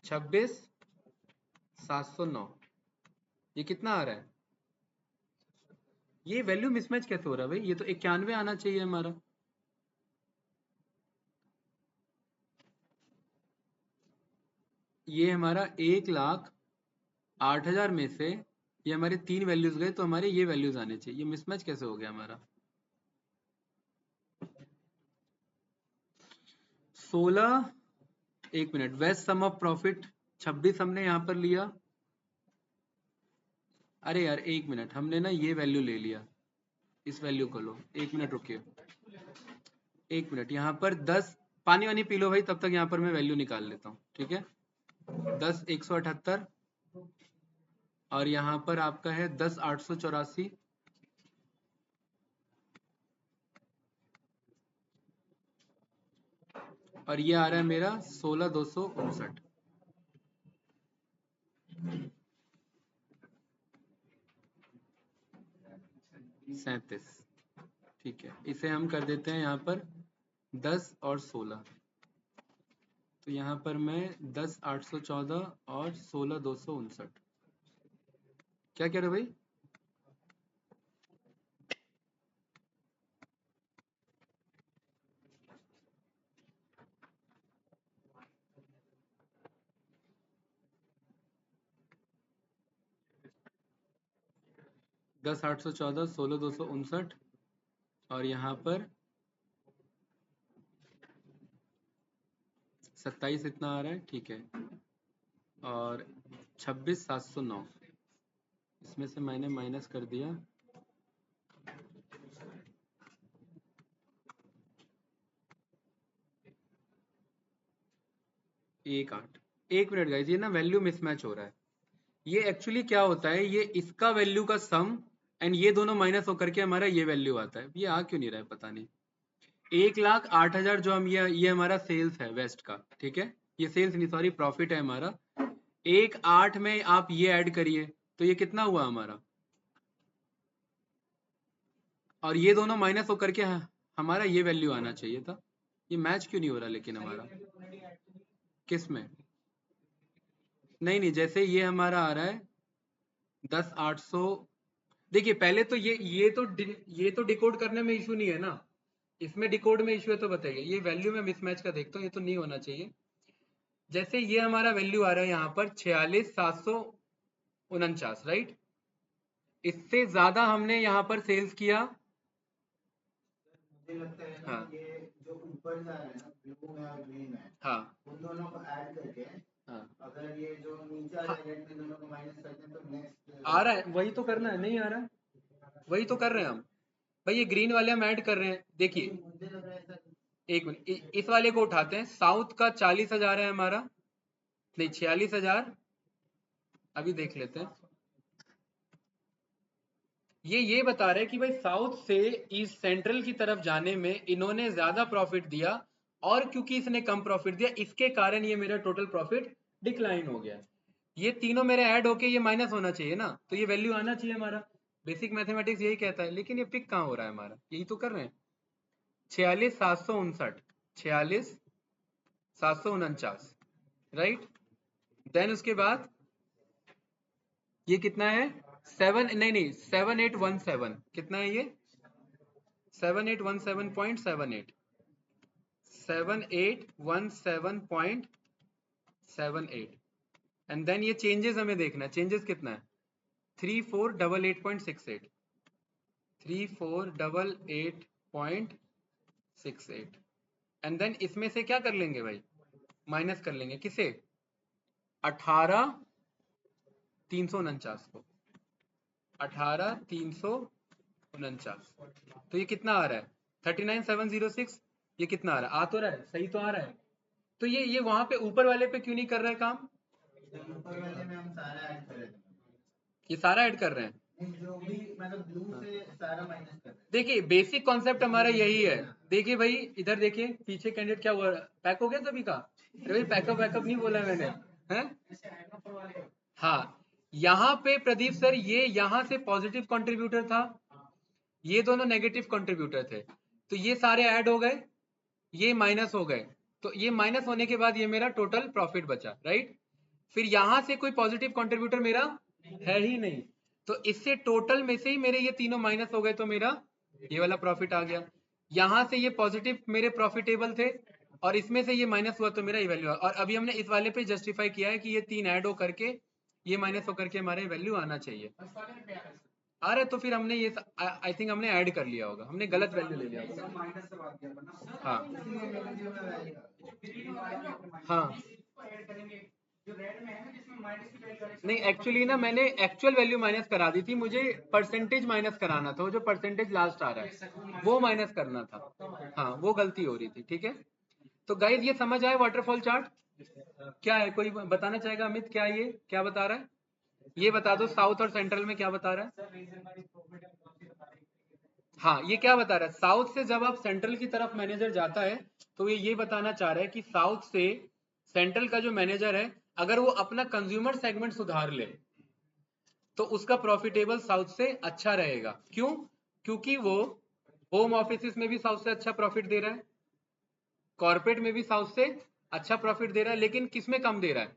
26,709, ये कितना आ रहा है, ये वैल्यू मिसमैच कैसे हो रहा है भाई, ये तो 91 आना चाहिए हमारा। ये हमारा 1,08,000 में से ये हमारे 3 वैल्यूज गए, तो हमारे ये वैल्यूज आने चाहिए, ये मिसमैच कैसे हो गया हमारा। 16, एक minute, west sum of profit 26 हमने यहां पर लिया, अरे यार एक मिनट, हमने ना ये वैल्यू ले लिया, इस वैल्यू को लो, एक मिनट रुकिए, एक मिनट, यहाँ पर 10, पानी वानी पी लो भाई, तब तक यहाँ पर मैं वैल्यू निकाल लेता हूँ, ठीक है। 10,178 और यहाँ पर आपका है 10,884, और ये आ रहा है मेरा 16,259, 37, ठीक है। इसे हम कर देते हैं यहाँ पर 10 और 16, तो यहाँ पर मैं 10,814 और 16,259, क्या कह रहे हो भाई, 10,814, 16,259 और यहाँ पर 27 इतना आ रहा है, ठीक है, और 26,709, इसमें से मैंने माइनस कर दिया 1,8, एक मिनट गाइस, ये ना वैल्यू मिसमैच हो रहा है, ये एक्चुअली क्या होता है, ये इसका वैल्यू का सम एंड ये दोनों माइनस होकर के हमारा ये वैल्यू आता है, ये आ क्यों नहीं रहा है पता नहीं। 1,08,000 जो हम ये हमारा सेल्स है वेस्ट का, ठीक है, ये सेल्स नहीं सॉरी प्रॉफिट है हमारा, 1,8 में आप ये ऐड करिए तो ये कितना हुआ हमारा, और ये दोनों माइनस होकर के हमारा ये वैल्यू आना चाहिए था, ये मैच क्यों नहीं हो रहा लेकिन हमारा, किस में, नहीं नहीं, जैसे ये हमारा आ रहा है 10,800, देखिए पहले तो ये तो डिकोड करने में इशू नहीं है ना, इसमें डिकोड में इशू है तो बताइए, ये वैल्यू में मिसमैच का देखता हूँ, ये तो नहीं होना चाहिए। जैसे ये हमारा वैल्यू आ रहा है यहाँ पर 46,749, राइट, इससे ज्यादा हमने यहाँ पर सेल्स किया, मुझे लगता है ना हाँ ये जो ऊपर जा रहा है ना ब्लू में और ग्रीन में, हाँ उन दोनों को ऐड करके हाँ अगर ये जो नीचे आ हाँ, जाए रेड में दोनों को माइनस करते हैं तो नेक्स्ट आ रहा है, वही तो करना है, नहीं आ रहा है, वही तो कर रहे हैं हम भाई, ये ग्रीन वाले हम ऐड कर रहे हैं, देखिए मुझे लग रहा है ऐसा एक मिनट, इस वाले को उठाते हैं, साउथ का 40,000 है हमारा, नहीं 46,000, अभी देख लेते हैं, ये बता रहे हैं कि भाई साउथ से ईस्ट सेंट्रल की तरफ जाने में इन्होंने ज्यादा प्रॉफिट दिया, और क्योंकि इसने कम प्रॉफिट दिया इसके कारण ये मेरा टोटल प्रॉफिट डिक्लाइन हो गया, ये तीनों मेरे ऐड होके ये माइनस होना चाहिए ना, तो ये वैल्यू आना चाहिए हमारा, बेसिक मैथमेटिक्स यही कहता है, लेकिन ये पिक कहाँ हो रहा है हमारा, यही तो कर रहे हैं, 46,759, 46,749, राइट, देन उसके बाद ये कितना है 7817, कितना है ये 7817.78, 7817.78, एंड देन ये चेंजेस हमें देखना है, चेंजेस कितना है 3488.68, 3488.68, एंड देन इसमें से क्या कर लेंगे भाई, माइनस कर लेंगे किसे, 18,349 को, 18,349, तो ये कितना आ रहा है 39,706, ये कितना आ रहा है, आ तो रहा है, सही तो आ रहा है, तो ये वहां पे ऊपर वाले पे क्यों नहीं कर रहा है काम? ऊपर वाले में हम सारा ऐड कर रहे थे, ये सारा ऐड कर रहे हैं। जो भी मतलब ब्लू से सारा माइनस कर रहे हैं। देखिए बेसिक कॉन्सेप्ट हमारा यही है। देखिए भाई इधर देखिए पीछे कैंडिडेट क्या हुआ, पैक हो गया सभी का? अरे भाई पैकअप नहीं बोला है मैंने, हैं? हाँ, यहाँ पे प्रदीप सर ये यहाँ से पॉजिटिव कंट्रीब्यूटर था, ये दोनों नेगेटिव कंट्रीब्यूटर थे, तो ये सारे ऐड हो गए, ये माइनस हो गए, तो ये माइनस होने के बाद ये मेरा टोटल प्रॉफिट बचा, राइट? फिर यहाँ से कोई पॉजिटिव कंट्रीब्यूटर मेरा है ही नहीं, तो इससे टोटल में से ही मेरे ये तीनों माइनस हो गए, तो मेरा ये वाला प्रॉफिट आ गया। यहाँ से ये पॉजिटिव मेरे प्रॉफिटेबल थे और इसमें से ये माइनस हुआ तो मेरा ये वैल्यू, और अभी हमने इस वाले पे जस्टिफाई किया है कि ये तीन ऐड हो करके ये माइनस होकर के हमारे वैल्यू आना चाहिए। आ रहे तो फिर हमने ये आई थिंक हमने ऐड कर लिया होगा, हमने गलत वैल्यू ले लिया होगा। हाँ हाँ नहीं, एक्चुअली ना मैंने एक्चुअल वैल्यू माइनस करा दी थी, मुझे परसेंटेज माइनस कराना था, वो जो परसेंटेज लास्ट आ रहा है वो माइनस करना था। हाँ वो गलती हो रही थी, ठीक है। तो गाइज ये समझ आए वाटरफॉल चार्ट क्या है? कोई बताना चाहेगा? अमित क्या है, ये क्या बता रहा है? ये बता दो साउथ और सेंट्रल में क्या बता रहा है। हाँ ये क्या बता रहा है, साउथ से जब आप सेंट्रल की तरफ मैनेजर जाता है तो ये बताना चाह रहा है कि साउथ से सेंट्रल का जो मैनेजर है अगर वो अपना कंज्यूमर सेगमेंट सुधार ले तो उसका प्रॉफिटेबल साउथ से अच्छा रहेगा। क्यों? क्योंकि वो होम ऑफिस में भी साउथ से अच्छा प्रॉफिट दे रहा है, कॉर्पोरेट में भी साउथ से अच्छा प्रॉफिट दे रहा है, लेकिन किस में कम दे रहा है?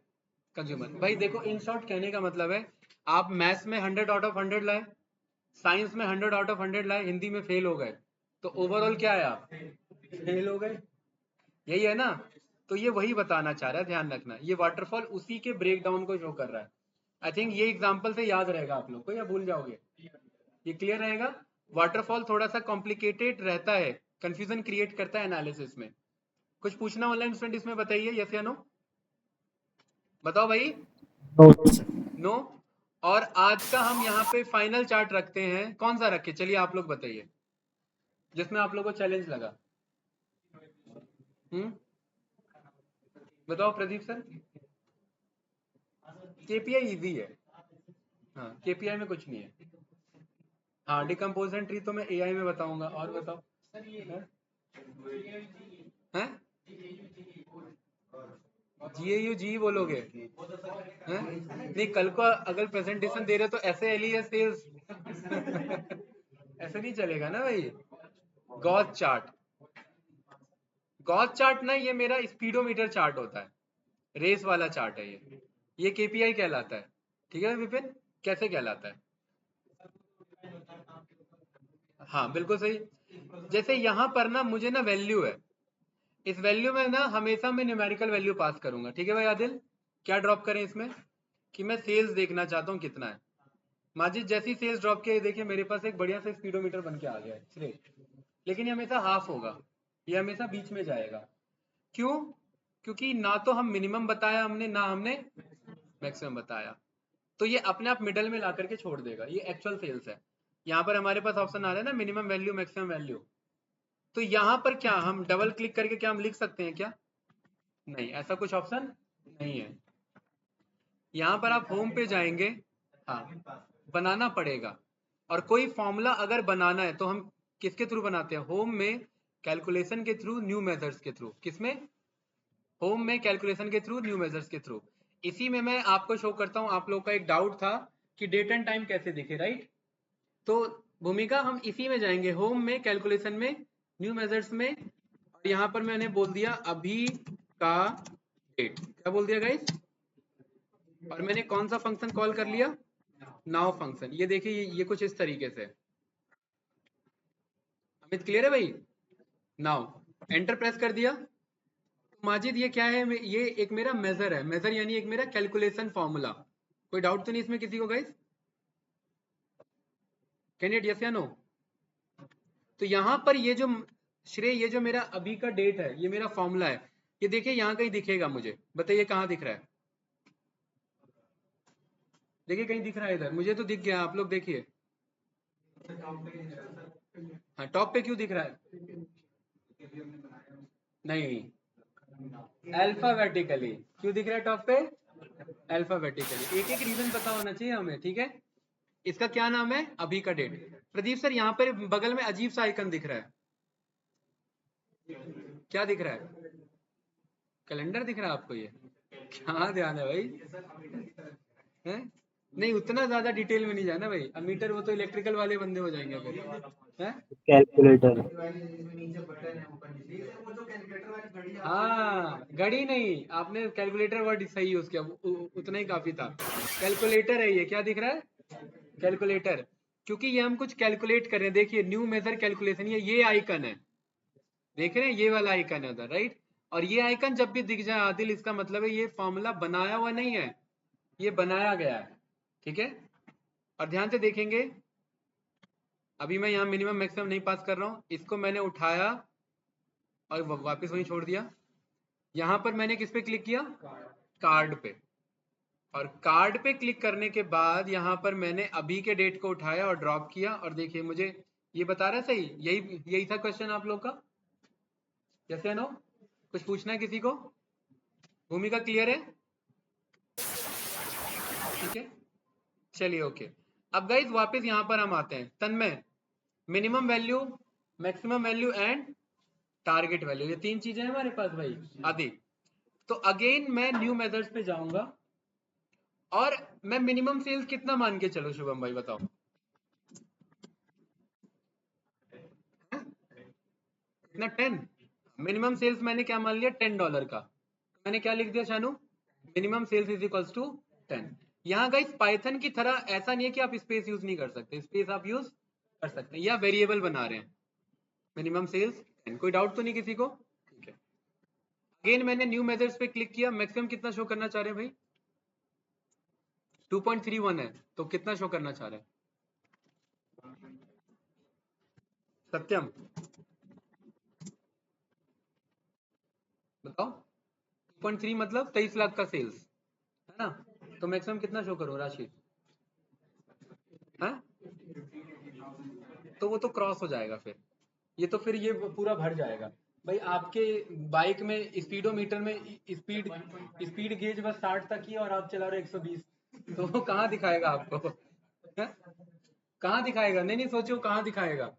कंज्यूमर। भाई देखो इन शॉर्ट कहने का मतलब है आप मैथ्स में 100 आउट ऑफ 100 लाए, साइंस में 100 आउट ऑफ 100 लाए, हिंदी में फेल हो गए, तो ओवरऑल क्या है, आप फेल हो गए, यही है ना? तो ये वही बताना चाह रहा है, ध्यान रखना, ये वाटरफॉल उसी के ब्रेकडाउन को शो कर रहा है। आई थिंक ये एग्जांपल से याद रहेगा आप लोग को या भूल जाओगे? ये क्लियर रहेगा? वाटरफॉल थोड़ा सा कॉम्प्लिकेटेड रहता है, कंफ्यूजन क्रिएट करता है एनालिसिस में। कुछ पूछना ऑनलाइन स्टूडेंट इसमें बताइए, यस या नो? बताओ भाई। नो। और आज का हम यहाँ पे फाइनल चार्ट रखते हैं, कौन सा रखे? चलिए आप लोग बताइए जिसमें आप लोगों को चैलेंज लगा। बताओ प्रदीप सर। केपीआई इजी है, हाँ केपीआई में कुछ नहीं है। हाँ डिकम्पोजिशन ट्री तो मैं एआई में बताऊंगा, और बताओ। हैं? जीएयू जी बोलोगे हैं? नहीं कल को अगर प्रेजेंटेशन दे रहे हो तो ऐसे एलियस सेल्स ऐसे नहीं चलेगा ना भाई। गॉस चार्ट, गॉस चार्ट ना ये मेरा स्पीडोमीटर चार्ट होता है, रेस वाला चार्ट है ये केपीआई कहलाता है, ठीक है विपिन? कैसे कहलाता है? हाँ बिल्कुल सही। जैसे यहाँ पर ना मुझे ना वैल्यू है, इस वैल्यू में ना हमेशा मैं न्यूमेरिकल वैल्यू पास करूंगा, ठीक है भाई आदिल? क्या ड्रॉप करें इसमें कि मैं सेल्स देखना चाहता हूँ कितना है। माजिद जैसी सेल्स ड्रॉप किया, देखिए मेरे पास एक बढ़िया सा स्पीडोमीटर बन के आ गया है स्ट्रेट, लेकिन ये हमेशा हाफ होगा, ये हमेशा बीच में जाएगा। क्यों? क्योंकि ना तो हम मिनिमम बताया हमने, ना हमने मैक्सिमम बताया, तो ये अपने आप मिडल में ला करके छोड़ देगा। ये एक्चुअल सेल्स है। यहाँ पर हमारे पास ऑप्शन आ रहा है ना, मिनिमम वैल्यू मैक्सिमम वैल्यू, तो यहाँ पर क्या हम डबल क्लिक करके क्या हम लिख सकते हैं क्या? नहीं, ऐसा कुछ ऑप्शन नहीं है। यहाँ पर आप होम पे जाएंगे, हाँ बनाना पड़ेगा, और कोई फॉर्मूला अगर बनाना है तो हम किसके थ्रू बनाते हैं? होम में कैलकुलेशन के थ्रू, न्यू मेथड्स के थ्रू। किसमें? होम में कैलकुलेशन के थ्रू, न्यू मेजर्स के थ्रू। इसी में मैं आपको शो करता हूँ, आप लोग का एक डाउट था कि डेट एंड टाइम कैसे दिखे, राइट? तो भूमिका हम इसी में जाएंगे, होम में, कैलकुलेशन में, न्यू मेजर्स में, और यहाँ पर मैंने बोल दिया अभी का डेट। क्या बोल दिया गाइस? और मैंने कौन सा फंक्शन कॉल कर लिया? Now function. ये देखिए ये कुछ इस तरीके से। अमित क्लियर है भाई? नाउ एंटर प्रेस कर दिया। माजिद ये क्या है? ये एक मेरा मेजर है, मेजर यानी एक मेरा कैलकुलेशन फॉर्मूला। कोई डाउट तो नहीं इसमें किसी को गाइस? कैंडिडेट यस या नो? तो यहाँ पर ये जो श्रेय, ये जो मेरा अभी का डेट है, ये मेरा फॉर्मूला है, ये देखिए यहाँ कहीं दिखेगा मुझे, बताइए कहाँ दिख रहा है? देखिए कहीं दिख रहा है इधर? मुझे तो दिख गया, आप लोग देखिए। हाँ टॉप पे क्यों दिख रहा है? नहीं अल्फाबेटिकली। क्यों दिख रहा है टॉप पे? अल्फाबेटिकली। एक एक रीजन पता होना चाहिए हमें, ठीक है। इसका क्या नाम है? अभी का डेट। प्रदीप सर यहाँ पर बगल में अजीब सा आइकन दिख रहा है, क्या दिख रहा है? कैलेंडर दिख रहा है आपको? ये क्या ध्यान है भाई? हैं? नहीं, उतना ज्यादा डिटेल में नहीं जाना भाई, अब मीटर वो तो इलेक्ट्रिकल वाले बंदे हो जाएंगे फिर, हैं? कैलकुलेटर। इसमें नीचे बटन है ऊपर नीचे, वो जो कैलकुलेटर वाली घड़ी है। हाँ, घड़ी नहीं, आपने कैलकुलेटर वर्ड सही यूज किया, उतना ही काफी था। कैलकुलेटर है ये, क्या दिख रहा है? कैलकुलेटर। क्योंकि ये हम कुछ कैलकुलेट कर रहे हैं। देखिए न्यू मेथड कैलकुलेशन, ये आइकन है, देख रहे हैं? ये वाला आइकन है उधर, राइट। और ये आइकन जब भी दिख जाए आदिल, इसका मतलब है ये फॉर्मूला बनाया हुआ नहीं है, ये बनाया गया है, ठीक है। और ध्यान से देखेंगे, अभी मैं यहाँ मिनिमम मैक्सिमम नहीं पास कर रहा हूँ, इसको मैंने उठाया और वापस वहीं छोड़ दिया। यहाँ पर मैंने किस पे क्लिक किया? कार्ड पे। और कार्ड पे क्लिक करने के बाद यहाँ पर मैंने अभी के डेट को उठाया और ड्रॉप किया, और देखिए मुझे ये बता रहा है सही, यही था क्वेश्चन आप लोग का? यस या नो? कुछ पूछना है किसी को? भूमिका क्लियर है? ठीक है, चलिए ओके। अब गाइज वापस यहाँ पर हम आते हैं। Tanmay, minimum value, maximum value and target value, ये तीन चीजें हैं हमारे पास भाई आदि। तो अगेन मैं न्यू मेथड्स पे जाऊंगा, और मैं मिनिमम सेल्स कितना मान के चलो शुभम भाई, बताओ? कितना? 10? मिनिमम सेल्स मैंने क्या मान लिया? $10 का। मैंने क्या लिख दिया Shanu? Minimum sales is equals to 10। यहाँ गाइस पाइथन की तरह ऐसा नहीं है कि आप स्पेस यूज नहीं कर सकते, स्पेस आप यूज कर सकते हैं, या वेरिएबल बना रहे हैं। मिनिमम सेल्स 10, कोई डाउट तो नहीं किसी को? ठीक है। अगेन मैंने न्यू मेथड्स पे क्लिक किया, मैक्सिमम कितना शो करना चाह रहे हैं भाई? 2.31 है, तो कितना शो करना चाह रहे हैं सत्यम? बताओ। 2.3 मतलब 23 लाख का सेल्स है ना, तो मैक्सिमम कितना शो करो राशि? हाँ, तो वो तो क्रॉस हो जाएगा फिर, ये तो फिर ये पूरा भर जाएगा भाई। आपके बाइक में स्पीडोमीटर में स्पीड स्पीड गेज बस 60 तक ही है, और आप चला रहे 120, तो वो कहाँ दिखाएगा आपको? हैं? कहाँ दिखाएगा? नहीं नहीं, सोचो कहाँ दिखाएगा।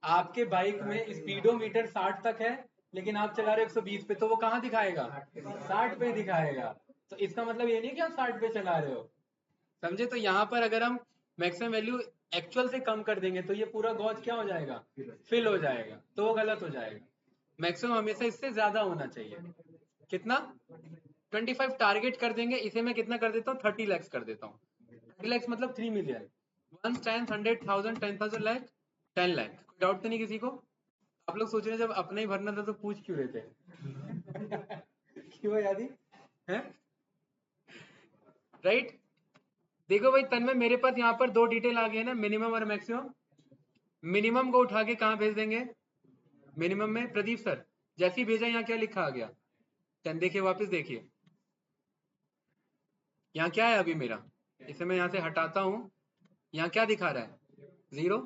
आपके बाइक में स्पीडोमीटर 60 तक है, लेकिन आप चला रहे 120 पे, तो वो कहाँ दिखाएगा? 60 पे दिखाएगा। तो इसका मतलब ये नहीं कि आप 60 पे चला रहे हो, समझे? तो यहाँ पर अगर हम मैक्सिमम वैल्यू एक्चुअल से कम कर देंगे, तो ये पूरा गॉज क्या हो जाएगा? फिल हो जाएगा, तो वो गलत हो जाएगा। मैक्सिमम हमेशा इससे ज्यादा होना चाहिए। कितना? 25 टारगेट कर देंगे, इसे मैं कितना कर देता हूँ? 30 लैक्स कर देता हूँ। 30 लैक्स मतलब 3 million. 1 times 100,000, 10,000 lakh, 10 lakh. Doubt तो नहीं किसी को? आप लोग सोच रहे हैं जब अपना ही भरना था तो पूछ क्यों रहे थे? क्यों यादी है? राइट। देखो भाई तन्मय, मेरे पास यहाँ पर दो डिटेल आ गए ना, मिनिमम और मैक्सिमम। मिनिमम को उठा के कहाँ भेज देंगे? मिनिमम में। प्रदीप सर जैसे ही भेजा, यहाँ क्या लिखा आ गया? 10। देखिए वापस देखिए, यहाँ क्या है अभी मेरा? इसे मैं यहाँ से हटाता हूँ, यहाँ क्या दिखा रहा है? 0।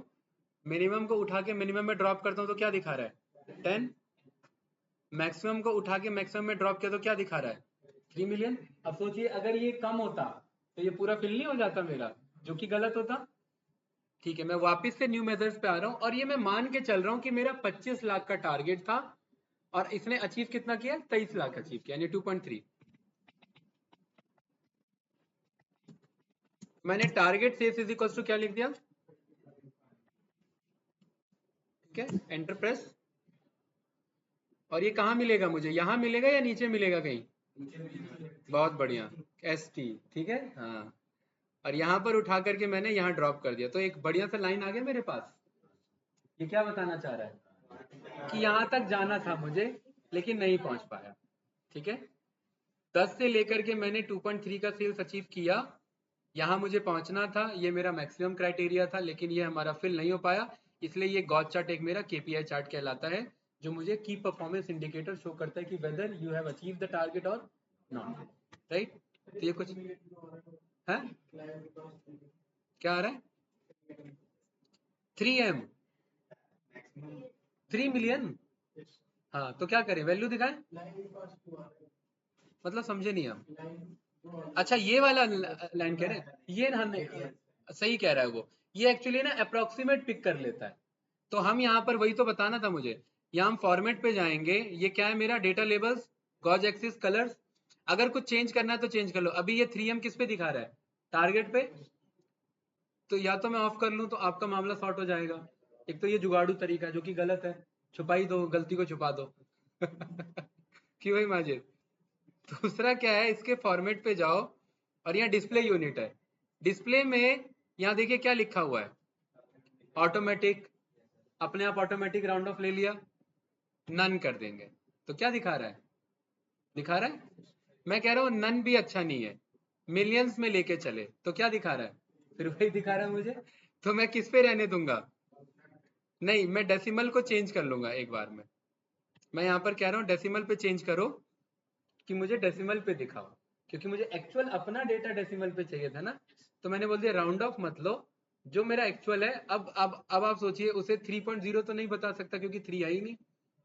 मिनिमम को उठा के मिनिमम में ड्रॉप करता हूँ तो क्या दिखा रहा है? 10। मैक्सिमम को उठा के मैक्सिमम में ड्रॉप किया तो क्या दिखा रहा है? 3 मिलियन। अब सोचिए अगर ये कम होता तो ये पूरा फिल नहीं हो जाता मेरा, जो कि गलत होता। ठीक है, मैं वापस से न्यू मेथड्स पे आ रहा हूँ, और ये मैं मान के चल रहा हूँ कि मेरा 25 लाख का टारगेट था, और इसने अचीव कितना किया? 23 लाख अचीव किया, यानी 2.3। मैंने target sales is equal to क्या लिख दिया? ठीक है, एंटर प्रेस। और ये कहाँ मिलेगा मुझे? यहाँ मिलेगा या नीचे मिलेगा कहीं? बहुत बढ़िया, ST। ठीक है, हाँ। और यहाँ पर उठा करके मैंने यहाँ ड्रॉप कर दिया, तो एक बढ़िया सा लाइन आ गया मेरे पास। ये क्या बताना चाह रहा है? कि यहाँ तक जाना था मुझे, लेकिन नहीं पहुंच पाया। ठीक है, 10 से लेकर के मैंने 2.3 का सेल्स अचीव किया, यहाँ मुझे पहुंचना था, ये मेरा मैक्सिमम क्राइटेरिया था, लेकिन ये हमारा फिल नहीं हो पाया। इसलिए ये गॉड चार्ट एक मेरा KPI चार्ट कहलाता है, जो मुझे की परफॉर्मेंस इंडिकेटर शो करता है कि whether you have achieve the target और नॉट। राइट। तो ये कुछ है, क्या आ रहा है? 3M, 3 million. हाँ तो क्या करें, वैल्यू दिखाएं, लाइन पास टू आ रहा मतलब समझे नहीं आप। है लाइन अच्छा ये वाला लाइन कह रहे हैं, ये ना नहीं, सही कह रहा है वो, ये एक्चुअली ना अप्रोक्सीमेट पिक कर लेता है। तो हम यहाँ पर वही तो बताना था मुझे, यहाँ हम फॉर्मेट पे जाएंगे, ये क्या है मेरा data labels, gauge axis colours, अगर कुछ चेंज करना है तो चेंज कर लो। अभी ये 3M किस पे दिखा रहा है, टारगेट पे, तो या तो मैं ऑफ कर लूं तो आपका मामला सॉर्ट हो जाएगा। एक तो ये जुगाड़ू तरीका है जो कि गलत है, छुपाई दो, गलती को छुपा दो क्यों भाई माजिद। दूसरा क्या है, इसके फॉर्मेट पे जाओ और यहाँ डिस्प्ले यूनिट है, डिस्प्ले में यहाँ देखिए क्या लिखा हुआ है, ऑटोमेटिक, अपने आप ऑटोमेटिक राउंड ऑफ ले लिया, नन कर देंगे तो क्या दिखा रहा है, दिखा रहा है, मैं कह रहा हूँ नन भी अच्छा नहीं है, मिलियंस में लेके चले तो क्या दिखा रहा है, फिर वही दिखा रहा है मुझे, तो मैं किस पे रहने दूंगा, नहीं मैं डेसिमल को चेंज कर लूंगा एक बार में, मैं यहाँ पर कह रहा हूँ डेसिमल पे चेंज करो कि मुझे डेसिमल पे दिखाओ, क्योंकि मुझे एक्चुअल अपना डेटा डेसिमल पे चाहिए था ना, तो मैंने बोल दिया राउंड ऑफ मत लो, जो मेरा एक्चुअल है। अब आप सोचिए उसे 3.0 तो नहीं बता सकता क्योंकि 3 है ही नहीं,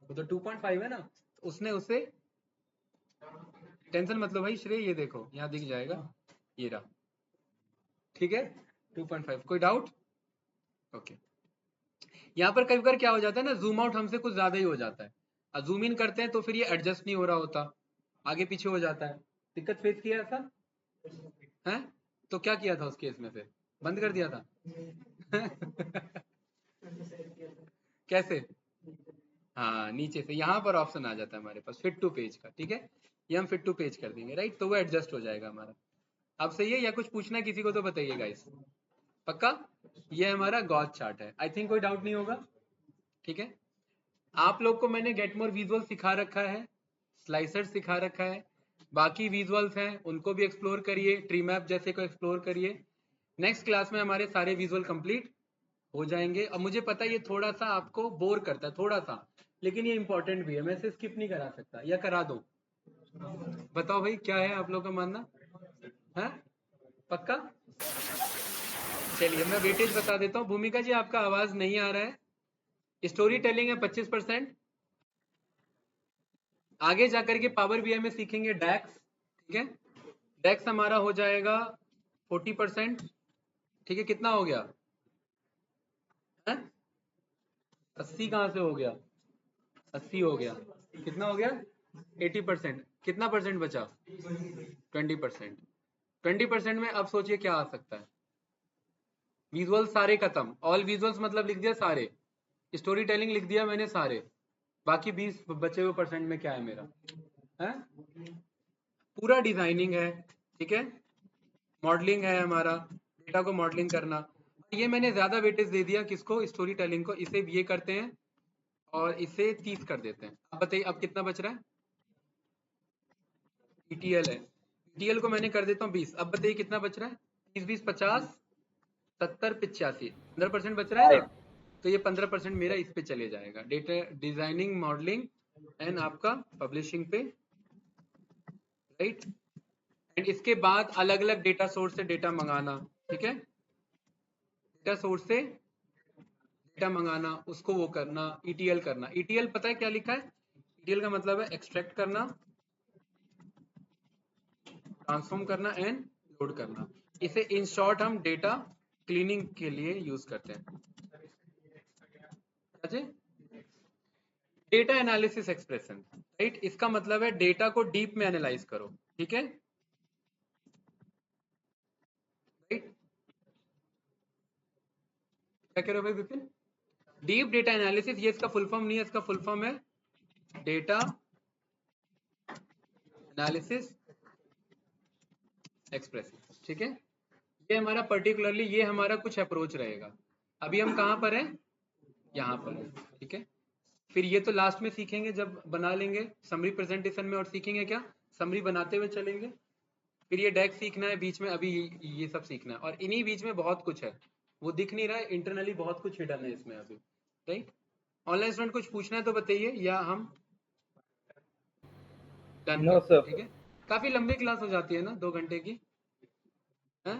वो तो 2.5 है ना, तो उसने उसे, टेंशन मत लो भाई श्रेय, ये देखो यहाँ दिख जाएगा, ये रहा, ठीक है 2.5, कोई डाउट, ओके। यहाँ पर कई बार क्या हो जाता है ना, जूम आउट हमसे कुछ ज्यादा ही हो जाता है, और जूम इन करते हैं तो फिर ये एडजस्ट नहीं हो रहा होता, आगे पीछे हो जाता है, दिक्कत फेस किया ऐसा है, तो क्या किया था उस केस में, फिर बंद कर दिया था कैसे, हाँ नीचे से यहाँ पर ऑप्शन आ जाता है हमारे पास फिट टू पेज का, ठीक है, ये हम फिट टू पेज कर देंगे, राइट, तो वो एडजस्ट हो जाएगा हमारा। अब सही है या कुछ पूछना है किसी को तो बताइए गाइस, पक्का, ये हमारा गॉस चार्ट है, आई थिंक कोई डाउट नहीं होगा, ठीक है। आप लोग को मैंने गेट मोर विजुअल सिखा रखा है, स्लाइसर सिखा रखा है, बाकी विजुअल्स हैं उनको भी एक्सप्लोर करिए, ट्री मैप जैसे को एक्सप्लोर करिए, नेक्स्ट क्लास में हमारे सारे विजुअल कंप्लीट हो जाएंगे। और मुझे पता है ये थोड़ा सा आपको बोर करता है थोड़ा सा, लेकिन ये इंपॉर्टेंट भी है, मैं इसे स्किप नहीं करा सकता, या करा दूं, बताओ भाई क्या है आप लोग का मानना है, पक्का। चलिए मैं वेटेज बता देता हूँ, भूमिका जी आपका आवाज नहीं आ रहा है, स्टोरी टेलिंग है 25%, आगे जाकर के पावर बीआई में सीखेंगे डैक्स, ठीक है, डैक्स हमारा हो जाएगा 40%, ठीक है, कितना हो गया है? 80 कहाँ से हो गया, 80 हो गया, कितना हो गया 80%, कितना परसेंट बचा 20%, 20% में अब सोचिए क्या आ सकता है, विजुअल सारे खत्म, ऑल विजुअल्स मतलब लिख दिया सारे, स्टोरी टेलिंग लिख दिया मैंने सारे, बाकी 20 बचे हुए परसेंट में क्या है मेरा है, पूरा डिजाइनिंग है, ठीक है, मॉडलिंग है हमारा, डेटा को मॉडलिंग करना, ये मैंने ज्यादा वेटेज दे दिया किसको, स्टोरी टेलिंग को, इसे ये करते हैं और इसे 30 कर देते हैं। अब बताइए अब कितना बच रहा है, ईटीएल है, ईटीएल को मैंने कर देता हूँ 20, अब बताइए कितना बच रहा है, 30 20 50 70 85, 15% बच रहा है ना, तो ये 15% मेरा इस पे चले जाएगा, डेटा डिजाइनिंग मॉडलिंग एंड आपका पब्लिशिंग पे, राइट, एंड इसके बाद अलग अलग डेटा सोर्स से डेटा मंगाना, ठीक है, डेटा सोर्स से डेटा मंगाना, उसको वो करना, ईटीएल करना, ईटीएल पता है क्या लिखा है, ईटीएल का मतलब है एक्सट्रैक्ट करना, ट्रांसफॉर्म करना एंड लोड करना, इसे इन शॉर्ट हम डेटा क्लीनिंग के लिए यूज करते हैं, डेटा एनालिसिस एक्सप्रेशन, राइट, इसका मतलब है डेटा को डीप में एनालाइज करो, ठीक है, राइट, क्या कह रहे हो भाई विपिन, डीप डेटा एनालिसिस, ये इसका फुल फॉर्म नहीं है, इसका फुल फॉर्म है डेटा एनालिसिस एक्सप्रेशन, ठीक है, ये हमारा पर्टिकुलरली ये हमारा कुछ अप्रोच रहेगा। अभी हम कहाँ पर हैं, यहाँ पर है, ठीक है, फिर ये तो लास्ट में सीखेंगे जब बना लेंगे समरी प्रेजेंटेशन में, और सीखेंगे क्या, समरी बनाते हुए चलेंगे, फिर ये डेक सीखना है बीच में, अभी ये सब सीखना है, और इन्हीं बीच में बहुत कुछ है, वो दिख नहीं रहा है, इंटरनली बहुत कुछ हिडन है इसमें अभी, राइट। ऑनलाइन स्टूडेंट कुछ पूछना है तो बताइए, या हम डन नो करते हैं, सर। ठीक है, काफी लंबी क्लास हो जाती है ना 2 घंटे की, है